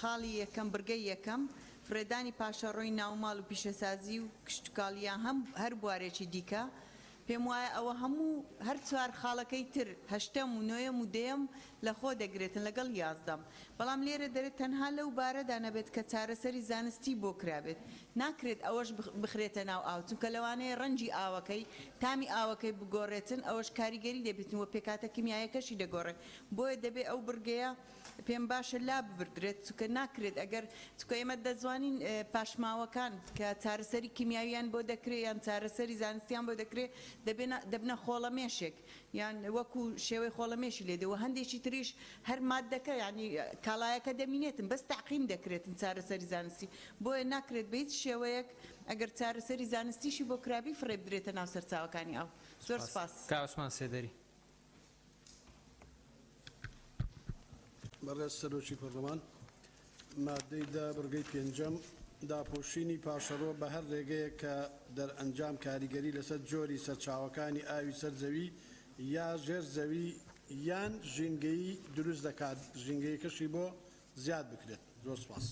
xalî yekem birgey yekem فرێدانی پاشەڕۆی ناوماڵ و پیشەسازی و کشتتوکاڵیان هەر بوارێکی دیکە پێم وایە ئەوە هەموو هەر چوار خاڵەکەی تر هەشتەم و نۆیەم و دێم لە خۆ دەگرێتن لەگەڵ یازدەم بەڵام لێرە دەرێت تەنها لەو بارەدا نەبێت کە چارەسەری زانستی بۆ کرابێت ناکرێت ئەوەش بخرێتە ناو ئاو چونکە لەوانەیە ڕەنجی ئاوەکەی تامی ئاوەکەی بگۆڕێتن ئەوەش کاریگەری دەبێتن و پێکاتە کیمیایەکەشی دەگۆڕێت بۆیە دەبێت ئەو بڕگەیە پێم باشە لا ببردرێت چونکە ناکرێت ئەگەر چونکە ئێمە دەزانین پاشماوەکان کە چارەسەری کیمیاویان بۆ دەکرێت یان چارەسەری زانستیان بۆ دەکرێت دەبنە خۆڵەمێشێک یان وەکو شێوەی خۆڵەمێشی لێدەوە هەندێکی تریش هەر مادەکە ینی کاڵایەکە دەمینێتن بەس تاقیم دەکرێتن چارەسەری زانستی بۆیە ناکرێت بە هیچ شێوەیەک ئەگەر چارەسەری زانستیشی بۆ کرابی فڕێ بدرێتە ناو سەرچاوەکانی ئەو. زۆر سپاس. کاوسمان سێدەری. بەڕێز سەرۆکی پەرلەمان مادەی دا بڕگەی پێنجەم داپۆشینی پاشەڕۆ بە هەر ڕێگەیە کە دەرئەنجام کاریگەری لەسەر جۆری سەرچاوەکانی ئاوی سەرزەوی یا ژێر زەوی یان ژینگەیی دروست دەکات ژینگەیەکەشی بۆ زیاد بکرێت. زۆر سپاس.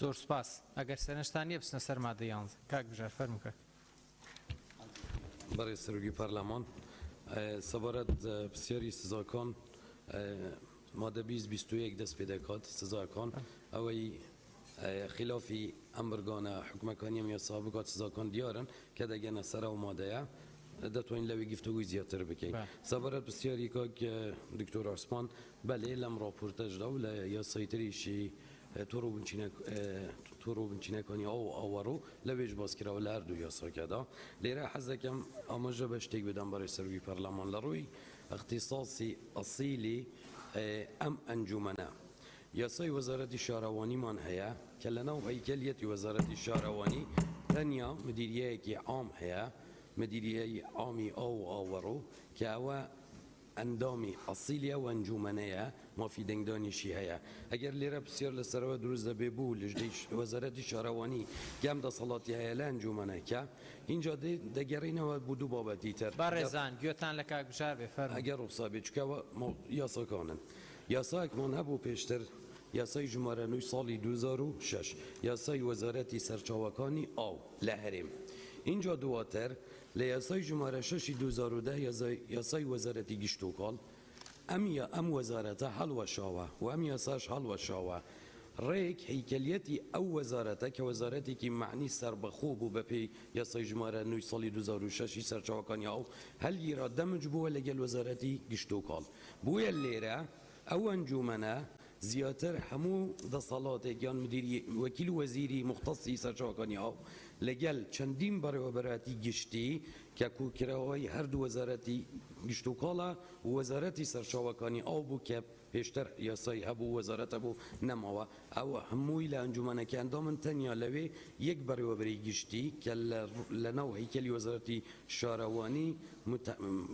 زۆر سپاس. ئەگەر سەرنجتان نییە بچنە سەر مادەی 11 کاک بژار فەرمووکە. بەڕێز سەرۆکی پەرلەمان سەبارەت پرسیاری سزاکان مادە 2021 دەست پێ دەکات سزاکان ئەوەی خلافی ئەم بەرگانە حکومەکانیم یا سابقات سزاکان دیارن کە دەگەنە سەر ئەو مادەیە دەتوانین لەوێ گفتوگوی زیاتر بکەین. سەبارەت پرسیاری کاک دکتۆر عوسمان بەلێ لەم ڕاپۆرتەشدا و لە یاسای تریشی تۆڕۆبنچینەکانی ئەو ئەوەڕۆ لەوێش باسکراوە لە هەردوو یاساکەدا لێرە حەز دەکەم ئاماژە بە شتێک بدەم بەڕێز سەرۆکی پەرلەمان لە ڕووی اختصاصی ئەسیلی ئەم ئەنجومەنە یاسای وەزارەتی شارەوانیمان هەیە کە لەناو هەیکەلیەتی وەزارەتی شارەوانی تەنیا مدیریەیەکی عام هەیە مدیریەی عامی ئەو ئاوەڕۆ کە ئەوە ئەندامی ئەسیلیە و ئەنجومەنەیە مافی دەنگدانیشی هەیە ئەگەر لێرە پرسیار لەسەرەوە دروست دەبێ بوو لەژدەی وەزارەتی شارەوانی گەم دەسەڵاتی هەیە لە ئەنجومەنەکە اینجا دەگەڕینەوە بۆ دوو بابەتی تر بەڕێزان گوێتان لە کاک بژار بێ فەرموو ئەگەر ڕوخسا بێ چکەوە یاساکانن یاسایەکمان هەبوو پێشتر یاسای ژمارە 9 ساڵی 2006 یاسای وەزارەتی سەرچاوەکانی ئاو لە هەرێم اینجا دواتر لە یاسای ژمارە 6 2010 یاسای وەزارەتی گشت و کاڵ ئەم وەزارەتە هەڵوەشاوە و ئەم یاساش هەڵوەشاوە ڕێک هەیکەلیەتی ئەو وەزارەتە کە وەزارەتێکی معنی سەربەخۆ بوو بەپێی یاسای ژمارە 9 ساڵی 2006 سەرچاوەکانی ئاو هەلگیرا دەمج بووە لەگەل وەزارەتی گشت و کاڵ بووە لێرە ئەو ئەنجومەنە زیاتر هەموو دەسەڵاتێک یان مدیری وەکیل وەزیری مختصی سەرچاوەکانی ئاو لەگەل چەندین بەڕێوەبەراتی گشتی کە کوکراوەی هەردوو وەزارەتی گشت و کاڵە و وەزارەتی سەرچاوەکانی ئاو بوو کە پێشتر یاسای هەبوو وەزارەتە بوو نەماوە ئەوە هەمووی لە ئەنجومەنەکە ئەندامن تەنیا لەوێ یەک بەڕێوەبەری گشتی کە لە ناو هەیکەلی وەزارەتی شارەوانی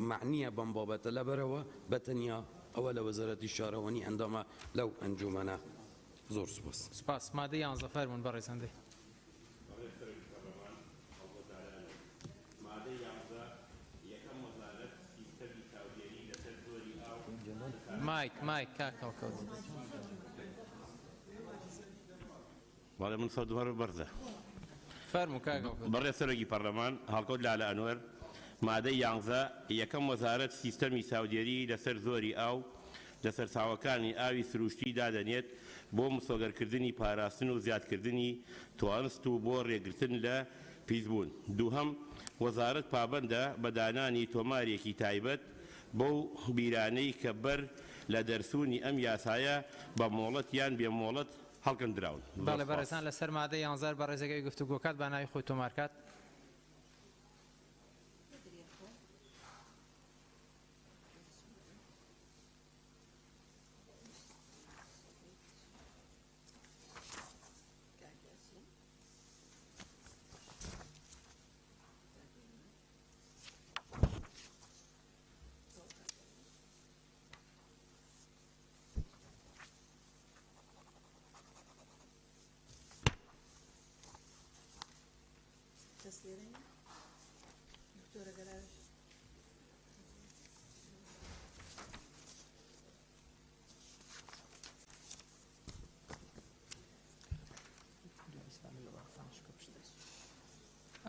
معنیە بەم بابەتە لەبەرەوە بەتەنیا ئەوە لە وەزارەتی شارەوانی ئەندامە لەو ئەنجومەنە زۆر سوپاس سپاس مادە 11 فەرموون بەڕێزەندەی مایک کاکەوت وڵێ من سەدوهەر بەرزە فەرموو کاکەوت بەڕێ سەرۆکی پەرلەمان هەڵکەوت لالە ئەنوەر مادەی 11 یەکەم وەزارەت سیستەمی چاودێری لەسەر زۆری ئاو لەسەر چاوەکانی ئاوی سروشتی دادەنێت بۆ مسۆگەرکردنی پاراستن و زیادکردنی توانست و بۆ ڕێگرتن لە پیسبوون دووهەم وەزارەت پابەندە بە دانانی تۆمارێکی تایبەت بۆ بیرانەی کە بەر لە دەرسوونی ئەم یاسایە بە مۆڵەت یان بێ مۆڵەت هەڵکەندراون بەڵێ بەڕێزان لەسەر مادە 11 بە ڕێزەگەی گفتوگۆکات بە ناوی خۆی تۆمارکات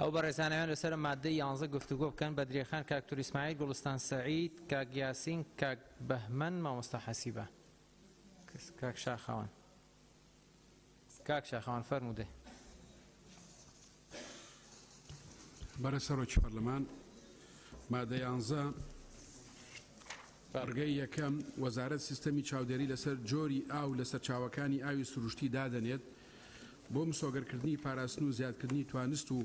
ئەو بەڕێزانەوێن لەسەر مادەی 11 گفتوگۆ بکەن بە درێخان کاک توور ئیسماعیل گوڵستان سەعید کاک یاسین کاک بەهمەن مامۆستا حەسیبە کاک شاخەوان فەرموودێ بەرە سەرۆکی پەرلەمان مادە 11 بەڕگەی یەکەم وەزارەت سیستەمی چاودێری لەسەر جۆری ئاو لەسەر چاوەکانی ئاوی سروشتی دادەنێت بۆ مسۆگەرکردنی پاراستن و زیادکردنی توانست و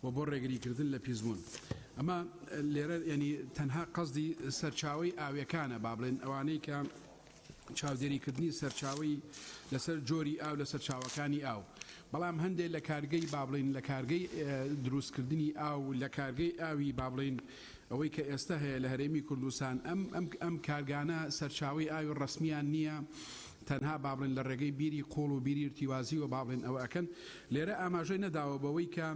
بۆ ڕێگریکردن لە پیسبوون ئەمە لێرە ینی تەنها قەزدی سەرچاوی ئاویەکانە با بڵێن ئەوانەی کە چاودێریکردنی سەرچاوی لەسەر جۆری ئاو لەسەر چاوەکانی ئاو بەڵام هەندێک لە کارگەی با بڵێن لە کارگەی دروستکردنی ئاو لە کارگەی ئاوی با بڵێن ئەوەی کە ئێستا هەیە لە هەرێمی کوردستان ئەم کارگانە سەرچاوی ئاوی ڕسمیان نییە تەنها بابڵێن لە ڕێگەی بیری قۆڵ و بیری ارتیوازی و بابڵێن ئەوە ئەکەن لێرە ئاماژەی نەداوە بەوەی کە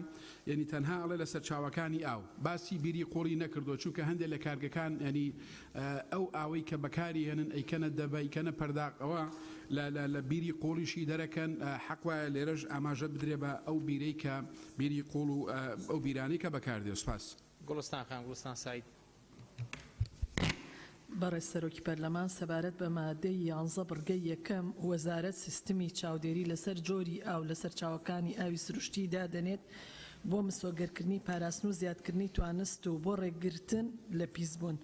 ینی تەنها ئەڵێ لە سەرچاوەکانی ئاو باسی بیری قۆڵی نەکردو چونکە هەندێک لە کارگەکان ینی ئەو ئاوەی کە بەکاری هێنن ئەیکەنە دەبە ئیکەنە پەرداق ئەوە لە بیری قۆڵیشی دەرەکەن حەقوایە لێرەش ئاماژە بدرێ بە ئەو بیرەی کە بیری قۆڵ و ئەو بیرانەی کە بەکاردێ سوپاس گوڵستان خان گوڵستان سعید بەڕێز سەرۆکی پەرلەمان سەبارەت بە مادەی 11 بڕگەی یەکەم وەزارەت سیستمی چاودێری لەسەر جۆری ئاو لەسەر چاوەکانی ئاوی سروشتی دادەنێت بۆ مسۆگەرکردنی پاراستن و زیادکردنی توانست و بۆ ڕێگرتن لە پیسبوون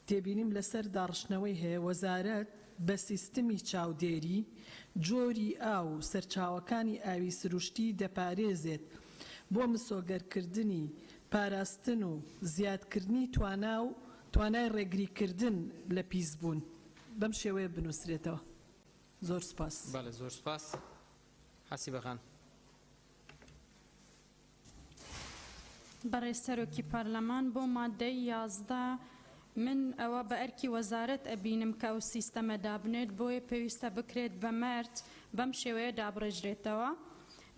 تێبینیم لەسەر داڕشتنەوەی هەیە وەزارەت بە سیستمی چاودێری جۆری ئاو و سەرچاوەکانی ئاوی سروشتی دەپارێزێت بۆ مسۆگەرکردنی پاراستن و زیادکردنی توانای ڕێگریکردن لە پیسبوون بەم شێوەیە بنووسرێتەوە زۆر سپاس بەڵێ زۆر سپاس حەسیبەخان بەڕێز سەرۆکی پەرلەمان بۆ مادەی 11 من ئەوە بە ئەرکی وەزارەت ئەبینم کە ئەو سیستەمە دابنێت بۆیە پێویستە بکرێت بە مەرج بەم شێوەیە دابڕێژرێتەوە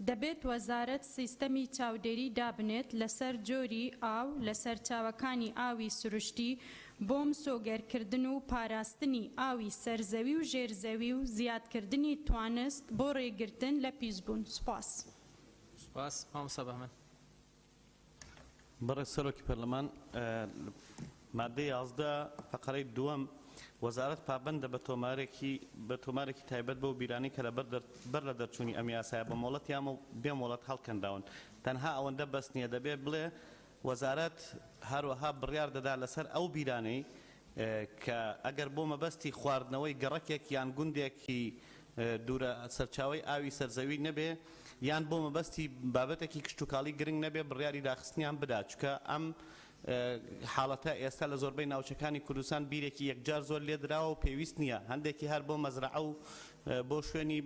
دەبێت وەزارەت سیستەمی چاودێری دابنێت لەسەر جۆری ئاو لەسەر چاوەکانی ئاوی سروشتی بۆ مسۆگەرکردن و پاراستنی ئاوی سەرزەوی و ژێرزەوی و زیادکردنی توانست بۆ ڕێگرتن لە پیسبوون. سوپاس. سپاس مامۆستا بەهمەن. بەڕێز سەرۆکی پەرلەمان مادەی 11 فەقەرەی دووەم وەزارەت پابەندە بە تۆمارێکی تایبەت بەو بیرانی کە بەر لە دەرچوونی ئەم یاسایە بە مۆڵەت یامە بێ مۆڵەت هەڵکەنداون تەنها ئەوەندە بەس نییە دەبێت بڵێ وەزارەت هەروەها بڕیار دەدا لەسەر ئەو بیرانەی کە ئەگەر بۆ مەبەستی خواردنەوەی گەڕەکێک یان گوندێکی دوورە سەرچاوی ئاوی سەرزەوی نەبێ یان بۆ مەبەستی بابەتێکی کشتتوکاڵی گرنگ نەبێ بڕیاری داخستنیان بدا چکە ئەم حاڵەتە ئێستا لە زۆربەی ناوچەکانی کوردستان بیرێکی یەکجار زۆر لێدراوە و پێویست نییە هەندێکی هەر بۆ مەزرعە و بۆ شوێنی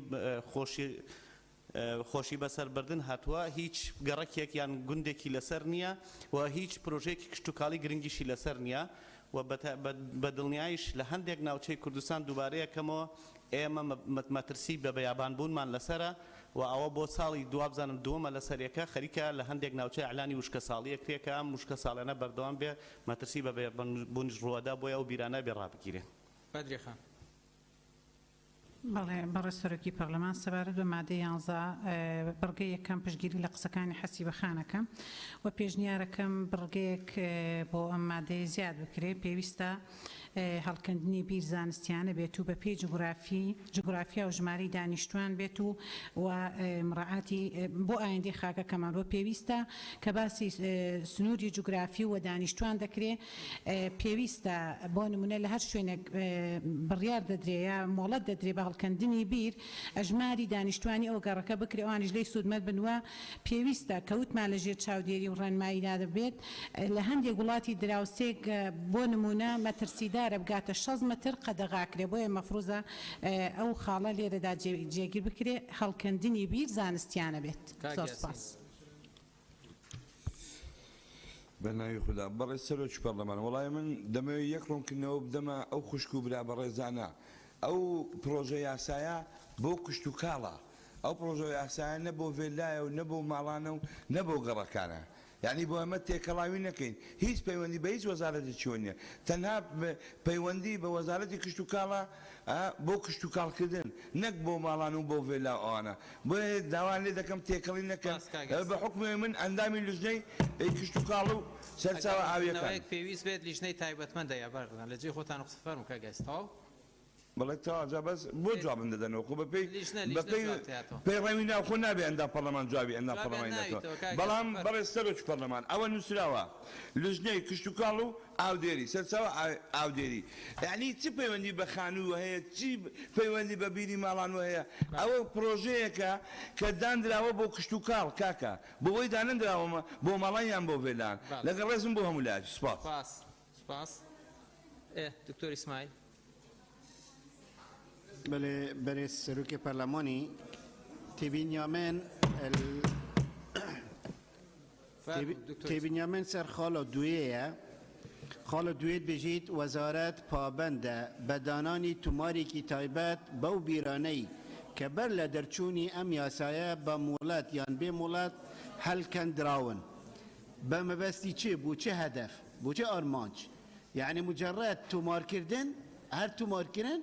خۆشی بەسەربردن هاتووە هیچ گەڕەکێک یان گوندێکی لەسەر نییە و هیچ پرۆژێکی کشتتوکاڵی گرنگیشی لەسەر نییە و بە دڵنیایش لە هەندێک ناوچەی کوردستان دووبارەیەکەمەوە ئێمە مەترسی بە بەیابانبوونمان لەسرە و ئەوە بۆ ساڵی دوابزانم دووەمە لە سەرەکە خەریکە لە هەندێک ناوچەی ئەعلانی وشکە ساڵیە کرێکە ئەم وشکە ساڵانە بەردەوام بێ مەترسی بە بەیابانبوونیش ڕووەدا بۆیە ئەو بیرانە بێ ڕابگیرێ. بەدری خان. بەڵێ بەڕێز سەرۆکی پەرلەمان سەبارەت بە مادەی 11 بڕگەی یەکەم پشتگیری لە قسەکانی حەسیبەخانەکە و پێشنیارەکەم بڕگەیەک بۆ ئەم مادەی زیاد بکرێت پێویستە هەڵکردنی بیر زانستیانە بێت و بە پێی جغرافیا و ژماری دانیشتوان بێت و مڕعاتی بۆ ئایندەی خاکەکەمان بۆ پێویستە کە باسی سنووری جوگرافی و دانیشتوان دەکرێت پێویستە بۆ نمونە لە هەر شوێنێک بڕیار دەدرێە مۆڵەت دەدرێت بە هەڵکردنی بیر ئەژماری دانیشتوانی ئەو گەڕەکە بکرێ ئەوانیش لێی سوودمەت بنوە پێویستە کەوتمان لەژێر چاودێری و ڕێنماییدا دەبێت لە هەندێک وڵاتی دراوسێک بۆ نمونە مەترسیدارە بگاتە 6 متر قەدەغاکرێ بۆیە مەفروزە ئەو خاڵە لێرەدا جێگیر بکرێ هەڵکردنی بیر زانستیانە بێت. زۆر سپاس. بەناوی خوددا بەڕێز سەرۆکی پەرلەمان وەڵای من دەمەوێت یەک ڕوونکردنەوە بدەمە ئەو خوشک و برا بەڕێزانە ئەو پرۆژە یاسایە بۆ کشت و کاڵە ئەو پرۆژە یاسایە نەبۆ ڤێلایە و نەبۆ ماڵانە و نەبۆ گەڕەکانە یعنی بۆ ئەمە تێکەڵاوی نەکەین هیچ پەیوەندی بە هیچ وەزارەتی چۆن نیە تەنها پەیوەندی بە وەزارەتی کشت و کاڵە بۆ کشت و کاڵکردن نەک بۆ ماڵان و بۆ ڤێلا ئەوانە بۆیە داوان لێ دەکەم تێکەڵی نەکەن بە حکومی من ئەندامی لیژنەی کشت و کاڵ و سەرچاوە ئاویەکان پێویست بێت لیژنەی تایبەتمەندە یا بەردان لە جێ خۆتان قسە فەرموو کە گەستەوە بەڵێ تاجا بەس بۆ جوابم دەدەنەوە خۆ بەپێی پەیڕەوی ناوخۆ نابێ ئەندا پەرلەمان جوابی ئەندا پەرلەمانی نێتەوە بەڵام بەڕێز سەرۆکی پەرلەمان ئەوە نووسراوە لیژنەی کشت و کاڵ و ئاودێری سەرچاوە ئاودێری یعنی چی پەیوەندی بە خانووە هەیە چی پەیوەندی بە بیری ماڵانوە هەیە ئەوە پرۆژەیەکە کە دانراوە بۆ کشت و کاڵ کاکە بۆی دانەندراوەمە بۆ ماڵان یان بۆ ڤێلان لەگەڵ ڕێزم بۆ هەموو لایەک سپاس. دکتۆر ئیسماعیل. برای سروک پارلمانی تبینیامن سر خال دویه خال دویت بجید وزارت پابنده بدانانی تماری کی تایبت با بیرانی که بر لدرچونی ام یاسایه با مولات یان به مولات حل کن دراون با مبستی چه بو چه هدف بو چه آرمانج یعنی مجرد تمار کردن هر تمار کردن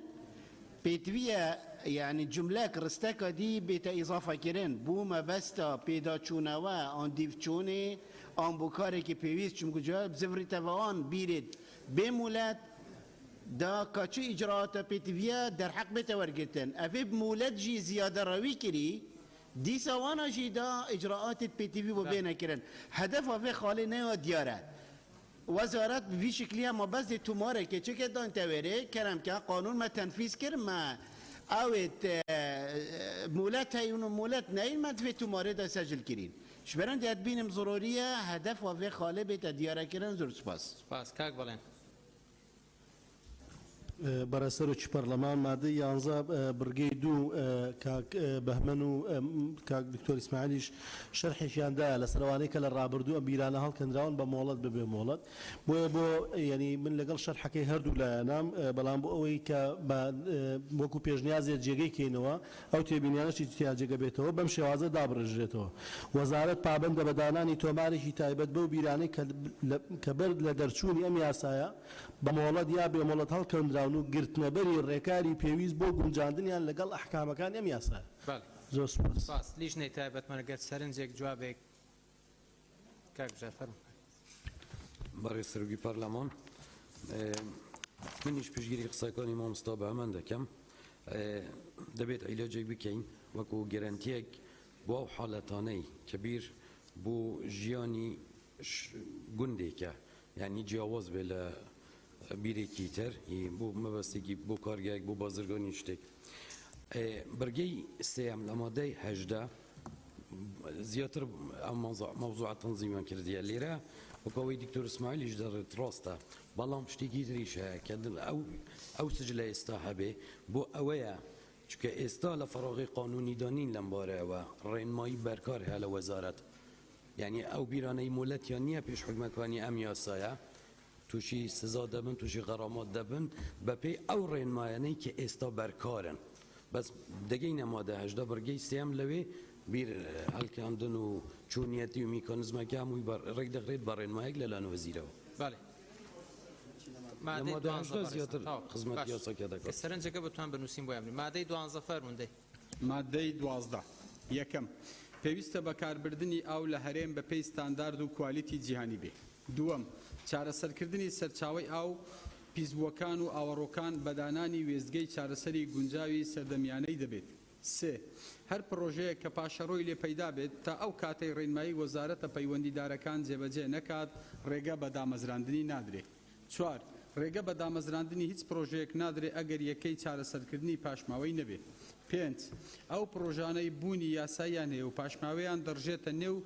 بيتوية يعني جملة رستك دي بيت إضافة كرين بوما بستا بيدا چونوا آن دیو چونه آن بکاره که پیویست چون کجا بزفری توان بیرید بمولد دا کچو اجراعات بيتوية در حق بتورگتن افي بمولد جي زيادة روي كري دي سوانا جي دا اجراعات بيتوية ببينه كرين هدف افي خالي نيو دياره وزارت به شکلیه ما بس توماره که چه که دان توره کرم که قانون ما تنفیذ کرد ما اوت مولات هیون مولات نایل ما في توماره دا سجل کرین شبران دیت بینم ضروریه هدف و في خاله بیت دیاره کردن زور سپاس کاک بلین بەرەسەرۆکی پەرلەمان مادەی 11 بڕگەی دوو کاک بەهمەن و کاک دکتۆر ئیسماعیلیش شەرحێکیاندایە لە سەروانەی کە لە ڕابردوو ئەم بیرانە هەڵکەندراون بە مۆڵەت ببێ مۆڵەت بۆیە بۆ ینی من لەگەڵ شەرحەکەی هەردوو لایەنام بەڵام بۆ ئەوەی کە وەکو پێشنیازێت جێگەی کەینەوە ئەو تێبینیانەشی جیا جێگە بێتەوە بەم شێوازە دابڕژێتەوە وەزارەت پابەندە بە دانانی تۆمارێکی تایبەت بەو بیرانەی کە بەر لە دەرچوونی ئەم یاسایە بە مۆڵەت یا بێ مۆڵەت هەڵکەندراون و گرتنەبەری ڕێکاری پێویست بۆ گونجاندنیان لەگەڵ ئەحکامەکان ئەم یاسایە زۆر سپاس لیژنەی تایبەتمەندەگەر سەرنجێک جوابێک کاک بژار فەرمووی بەڕێز سەرۆکی پەرلەمان منیش پشگیری قسەکانی مامۆستا بەهەمان دەکەم دەبێت عیلاجێک بکەین وەکو گەرانتیەک بۆ ئەو حاڵەتانەی کە بیر بۆ ژیانی گوندێکە یعنی جیاواز بێ لە بیرێکی تر بۆ مەبەستێکی بۆ کارگایەک بۆ بازرگانی شتێک بەرگەی سێم لە مادەی 18 زیاتر مەوزوع تەنزیمان کردیە لێرە وەکەوەی دکتۆر ئیسماعیلیش دەڕێت ڕاستە بەڵام شتێکی تریش هەیە کە ئەو سجلە ئێستا هەبێ بۆ ئەوەیە چکە ئێستا لە فەڕۆغی قانونی دانین لەم بارەوە ڕێنمایی بەرکار هەیە لە وەزارەت یعنی ئەو بیرانەی مولەتیان نییە پێش حکومەکانی ئەم یاسایە تووشی سزا دەبن تووشی غەرامات دەبن بەپێی ئەو ڕێنمایانەی کە ئێستا بەرکارن بەس دەگەینە مادە 18 بەرگەی سێم لەوێ بیر هەڵکاندن و چوونیەتی و میکانزمەکە هەمووی ڕێک دەخرێت بە ڕێنمایەک لەلایەن وەزیرەوە سەرنجەکە بتوان بنووسین بۆ ئەمری مادەی 12 فەرموندەی مادەی 12 یەکەم پێویستە بەکاربردنی ئاو لە هەرێم بە پێی ستاندارد و کوالیتی جیهانی بێ دووەم چارەسەرکردنی سەرچاوی ئاو پیسبووەکان و ئاوەڕۆکان بەدانانی وێزگەی چارەسەری گونجاوی سەردەمیانەی دەبێت سێ هەر پرۆژەیە کە پاشەڕۆی لێ پەیدا بێت تا ئەو کاتەی ڕێنمایی وەزارەتە پەیوەندیدارەکان جێبەجێ نەکات ڕێگە بە دامەزراندنی نادرێت چوار ڕێگە بە دامەزراندنی هیچ پرۆژەیەک نادرێت ئەگەر یەکەی چارەسەرکردنی پاشماوەی نەبێت پێنج ئەو پرۆژانەی بوونی یاساییان هەیە و پاشماوەیان دەڕژێتە نێو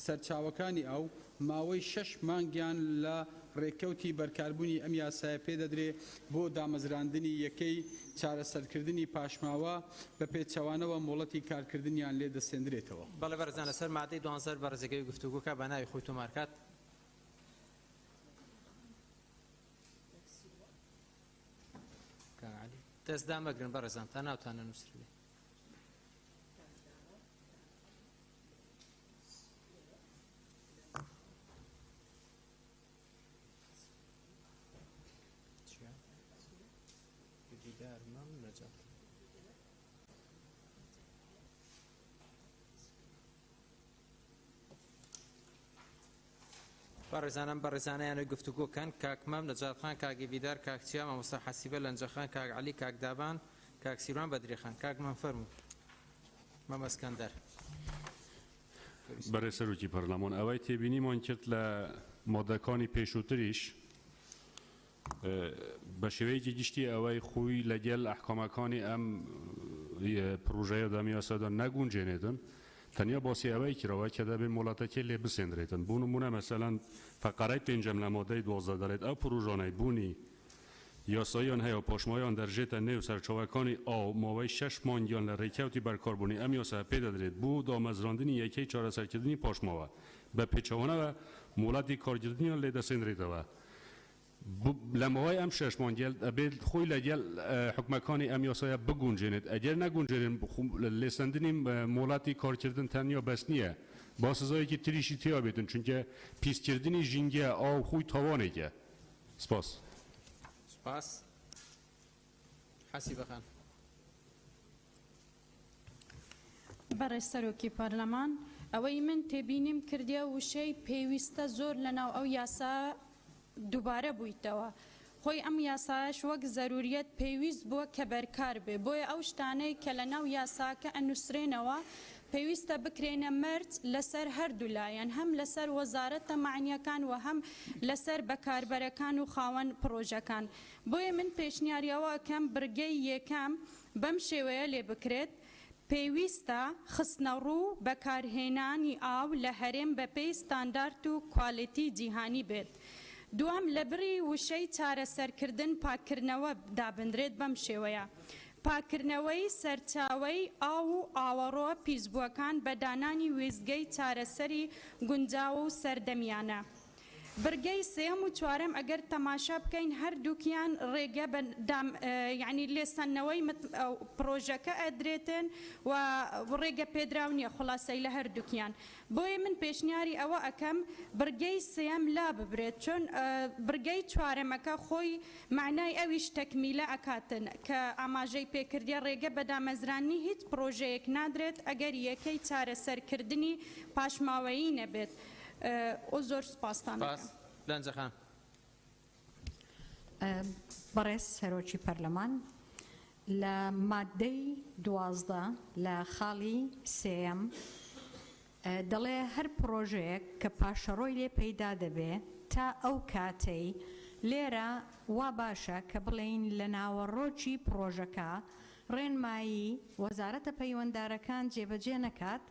سەرچاوەکانی ئەو ماوەی 6 مانگیان لە ڕێککەوتی بەرکاربوونی ئەم یاسایە پێدەدرێ بۆ دامەزراندنی یەکەی چارەسەرکردنی پاشماوە بە پێچەوانەوە مۆڵەتی کارکردنیان لێ دەسێنرێتەوە بەڵێ بەرزان لەسەر مادەی 12 بەڕێزەکەی گفتوگۆکە بە ناوی خۆی تۆمارکات دەستدا مەگرن بەڕێزان تا ناوتانە نووسری بەڕێزانم بەڕێزانەیانە گفتوگۆکەن کاکمەم نەجاتخان کاگیڤیدار کاکچیا مامۆستا حەسیبە لەنجەخان کاک عەلی کاک دابان کاک سیروان بەدرێخان کاکمەم فەرموو مەم ئەسکەندەر بەڕێز سەرۆکی پەرلەمان ئەوەی تێبینیمان کرد لە مۆدەکانی پێشووتریش بە شێوەیەکی گشتی ئەوەی خۆی لەگەڵ ئەحکامەکانی ئەم پرۆژەیە دەمیاسەدا نەگونجێنێتن تەنیا باسی ئەوەی کرەوە کە دەبێت وڵاتەکە لێ بسێنرێتن بوون نمونە مەسەلەن فەقەرەی پێنجەم لە مادەی 12 دەڵێت ئەو پرۆژانەی بوونی یاساییان هەیە و پاشماویان دەرژێتە نێو سەرچاوەکانی ئاو ماوەی 6 مانگیان لە ڕێککەوتی بەرکاربوونی ئەم یاسا پێدەدرێت بۆ دامەزراندنی یەکەی چارەسەرکردنی پاشماوە بە پێچەوانەوە مۆڵەتی کارکردنیان لێ دەسێنرێتەوە لە ماوەی ئەم 6 مانگیل ئەبێت خۆی لەگەڵ حکومەکانی ئەم یاسایە بگونجێنێت ئەگەر نەگونجێنن لێسەندنی مۆڵەتی کارکردن تەنیا بەس نییە با سزایەکی تریشی تیا بێتن چونکە پیسکردنی ژینگە ئاو خۆی تاوانێکە سپاس سپاس حەسیبەخان بەڕێز سەرۆکی پەرلەمان ئەوەی من تێبینیم کردیا وشەی پێویستە زۆر لەناو ئەو یاسا دووبارە بوویتەوە خۆی ئەم یاساش وەک زەروریەت پێویست بووە کە بەرکار بێ بۆیە ئەو شتانەی کە لە ناو یاساکە ئەنووسرێنەوە پێویستە بکرێنە مرج لەسەر هەردوو لایەن هەم لەسەر وەزارەتە معنیەکان و هەم لەسەر بەکاربەرەکان و خاوەن پرۆژەکان بۆیە من پێشنیاریەوەکەم بڕگەی یەکەم بەم شێوەیە لێ بکرێت پێویستە خستنەڕوو بەکارهێنانی ئاو لە هەرێم بەپێی ستاندارد و کوالیتی جیهانی بێت دوام لە بڕی وشەی چارەسەرکردن پاکردنەوە دابدرێت بەم شێوەیە. پاکردنەوەی سەرچاوەی ئاو و ئاوەڕۆ پیسبووەکان بە دانانی وێستگەی چارەسەری گونجاو و سەردەمیانە. برگەی سێم و چوارەم ئەگەر تەماشا بکەین هەردووکیان ڕێگە یعنی لێسەنەوەی پرۆژەکە ئەدرێتن و ڕێگە پێدراو نییە خلاصەی لە هەردووکیان. بۆیە من پێشنیاری ئەوە ئەەکەم برگەی سێم لا ببرێت چۆن برگەی چوارەمەکە خۆی معنای ئەویش تەکمیلە ئەکاتن کە ئاماژەی پێکردی ڕێگە بەدامەزرانی هیچ پرۆژەیەک نادرێت ئەگەر یەکەی چارەسەرکردنی پاشماوەیی نەبێت. زۆر سپاسان لەنجەخان بەڕێز سەرۆکی پەرلەمان لە مادەی 12 لە خاڵی سێم دەڵێ هەر پرۆژەیەک کە پاشەڕۆی لێ پەیدا دەبێت تا ئەو کاتەی لێرە وا باشە کە بڵێین لە ناوەڕۆکی پرۆژەکە ڕێنمایی وەزارەتە پەیوەنددارەکان جێبەجێ نەکات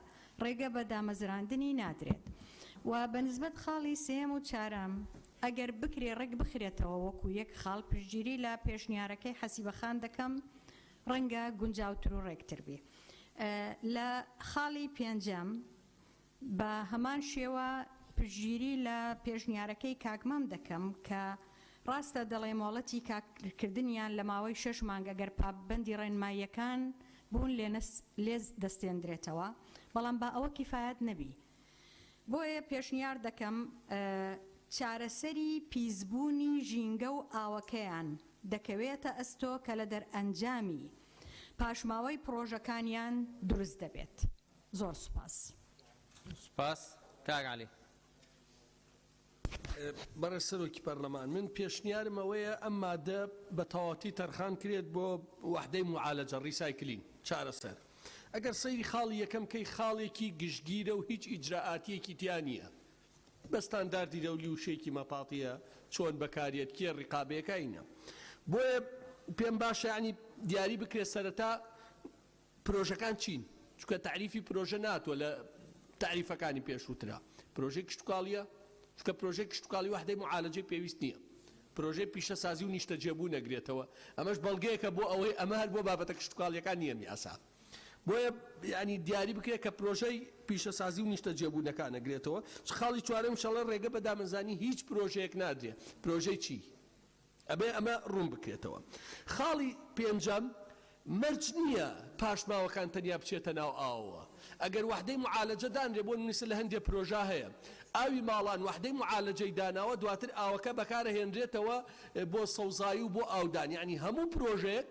ڕێگە بە دامەزراندنی نادرێت. و بەنسبەت خاڵی سێم و چارەم ئەگەر بکرێ ڕێک بخرێتەوە وەکو یەک خاڵ پشتگیری لە پێشنیارەکەی حەسیبەخان دەکەم ڕەنگە گونجاوتر و ڕێکتر بێ. لە خاڵی پێنجەم بە هەمان شێوە پشتگیری لە پێشنیارەکەی کاکمەم دەکەم کە ڕاستە دەڵێ مۆڵەتی کاکردنیان لە ماوەی 6 مانگ ئەگەر پابەندی ڕێنماییەکان بوون لێز دەستێنرێتەوە بەڵام بە ئەوە کیفایەت نەبی. بۆیە پێشنیار دەکەم چارەسەری پیسبوونی ژینگە و ئاوەکەیان دەکەوێتە ئەستۆ کە لە دەرئەنجامی پاشماوەی پرۆژەکانیان دروست دەبێت. زۆر سوپاس. سپاس کاگالی. بەڕێز سەرۆکی پەرلەمان من پێشنیارم ئەوەیە ئەم مادە بە تەواتی تەرخان کرێت بۆ وحدەی معالەجە ڕیسایکلین چارەسەر. ئەگەر سەیری خاڵی یەکەم کەی خاڵێکی گشتگیرە و هیچ ئیجراعاتیەکی تیان نییە بە ستانداردی دەولی و شێکی مەپاتیە چۆن بەکارێت کێ ڕقابەکەینە. بۆیە پێم باشە ینی دیاری بکرێت سەرەتا پرۆژەکان چین چونکە تعریفی پرۆژە ناتوە لە تعریفەکانی پێشووترا. پرۆژەی کشتتوکاڵیە چونکە پرۆژەی کشتتوکاڵی وحدەی معالەجەی پێویست نییە. پرۆژەی پیشەسازی و نیشتە جێبوو نەگرێتەوە ئەمەش بەڵگەیەکە بۆ ئەوەی ئەمە هەر بۆ بابەتە کشتتوکاڵیەکان نییە میاسا. بۆیە ینی دیاری بکرێت کە پرۆژەی پیشەسازی و نیشتە جێبوونەکان نەگرێتەوە. خاڵی چوارەم شەڵە ڕێگە بە دامەزانی هیچ پرۆژەیەک نادرێت. پرۆژەی چی؟ ئەبێ ئەمە ڕوون بکرێتەوە. خاڵی پێنجەم مەرج نییە پاشماوەکان تەنیا بچێتە ناو ئاوەوە. ئەگەر وحدەی معالەجە دانرێ بۆ نووسە لە هەندێک پرۆژە هەیە ئاوی ماڵان وحدەی معالەجەی داناوە دواتر ئاوەکە بەکارە هێنرێتەوە بۆ سەوزایی و بۆ ئاودان. یعنی هەموو پرۆژەیەک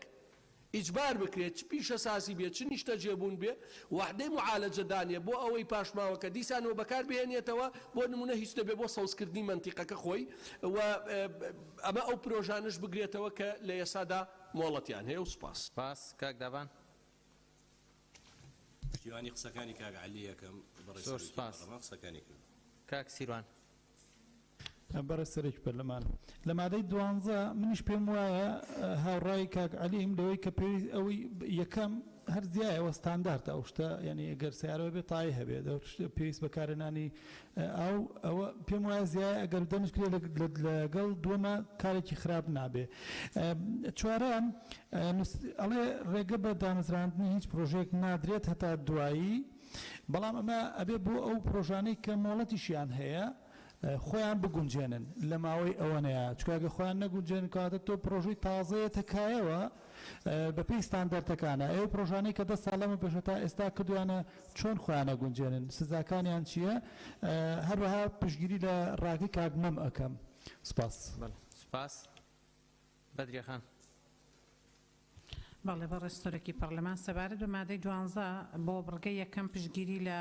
ئیجبار بکرێت چ پیشەسازی بێت چ نیشتە جێبوون بێ وحدەی معالەجە دانێ بۆ ئەوەی پاشماوەکە دیسانەوە بەکار بهێنێتەوە بۆ نمونە هیچ دەبێت بۆ سەوزکردنی منتیقەکە خۆی و ئەمە ئەو پرۆژانش بگرێتەوە کە لە ئێسادا مۆڵەتیان هەیە و سپاس. سپاس کاک دابان. پشتیوانی قسەکانی کاک عەلی یەکەم زۆر سپاس. قسەکانی کرد. کاک سیروان. بەڕێز سەرۆکی پەرلەمان لە مادەی 12 منیش پێم وایە هاوڕای کاک عەلیم لەوەی کە پێویست ئەوەی یەکەم هەر زیایەوە ستاندارد ئەو شتە یعنی ئەگەر سیارەوە بێت تای هەبێت پێویست بەکارهێنانی ئەوە پێم وایە زیایە ئەگەر دەمسکرێت لەگەڵ دووەمە کارێکی خراپ نابێ. چوارەم ئەڵێ ڕێگە بە دامەزراندنی هیچ پرۆژەیەک نادرێت هەتا دوایی بەڵام ئەمە ئەبێ بۆ ئەو پرۆژانەی کە مۆڵەتیشیان هەیە خۆیان بگونجێنن لە ماوەی ئەوەنەیە چکاگە خۆیان نەگونجێن کاتە تۆ پرۆژەی تازەیە تەکایەوە بەپێی ستاندەرتەکانە ئەو پرۆژانەی کە 10 ساڵەمە پێشە تا ئێستا کردویانە چۆن خۆیان نەگونجێنن سزاکانیان چییە؟ هەروەها پشتگیری لە ڕاگەی کاگمەم ئەەکەم. سپاس. سپاس. بەدریخان. بەڵێ بەڕێز سەرۆکی پەرلەمان سەبارەت بە مادەی 12 بۆ بڕگەی یەکەم پشتگیری لە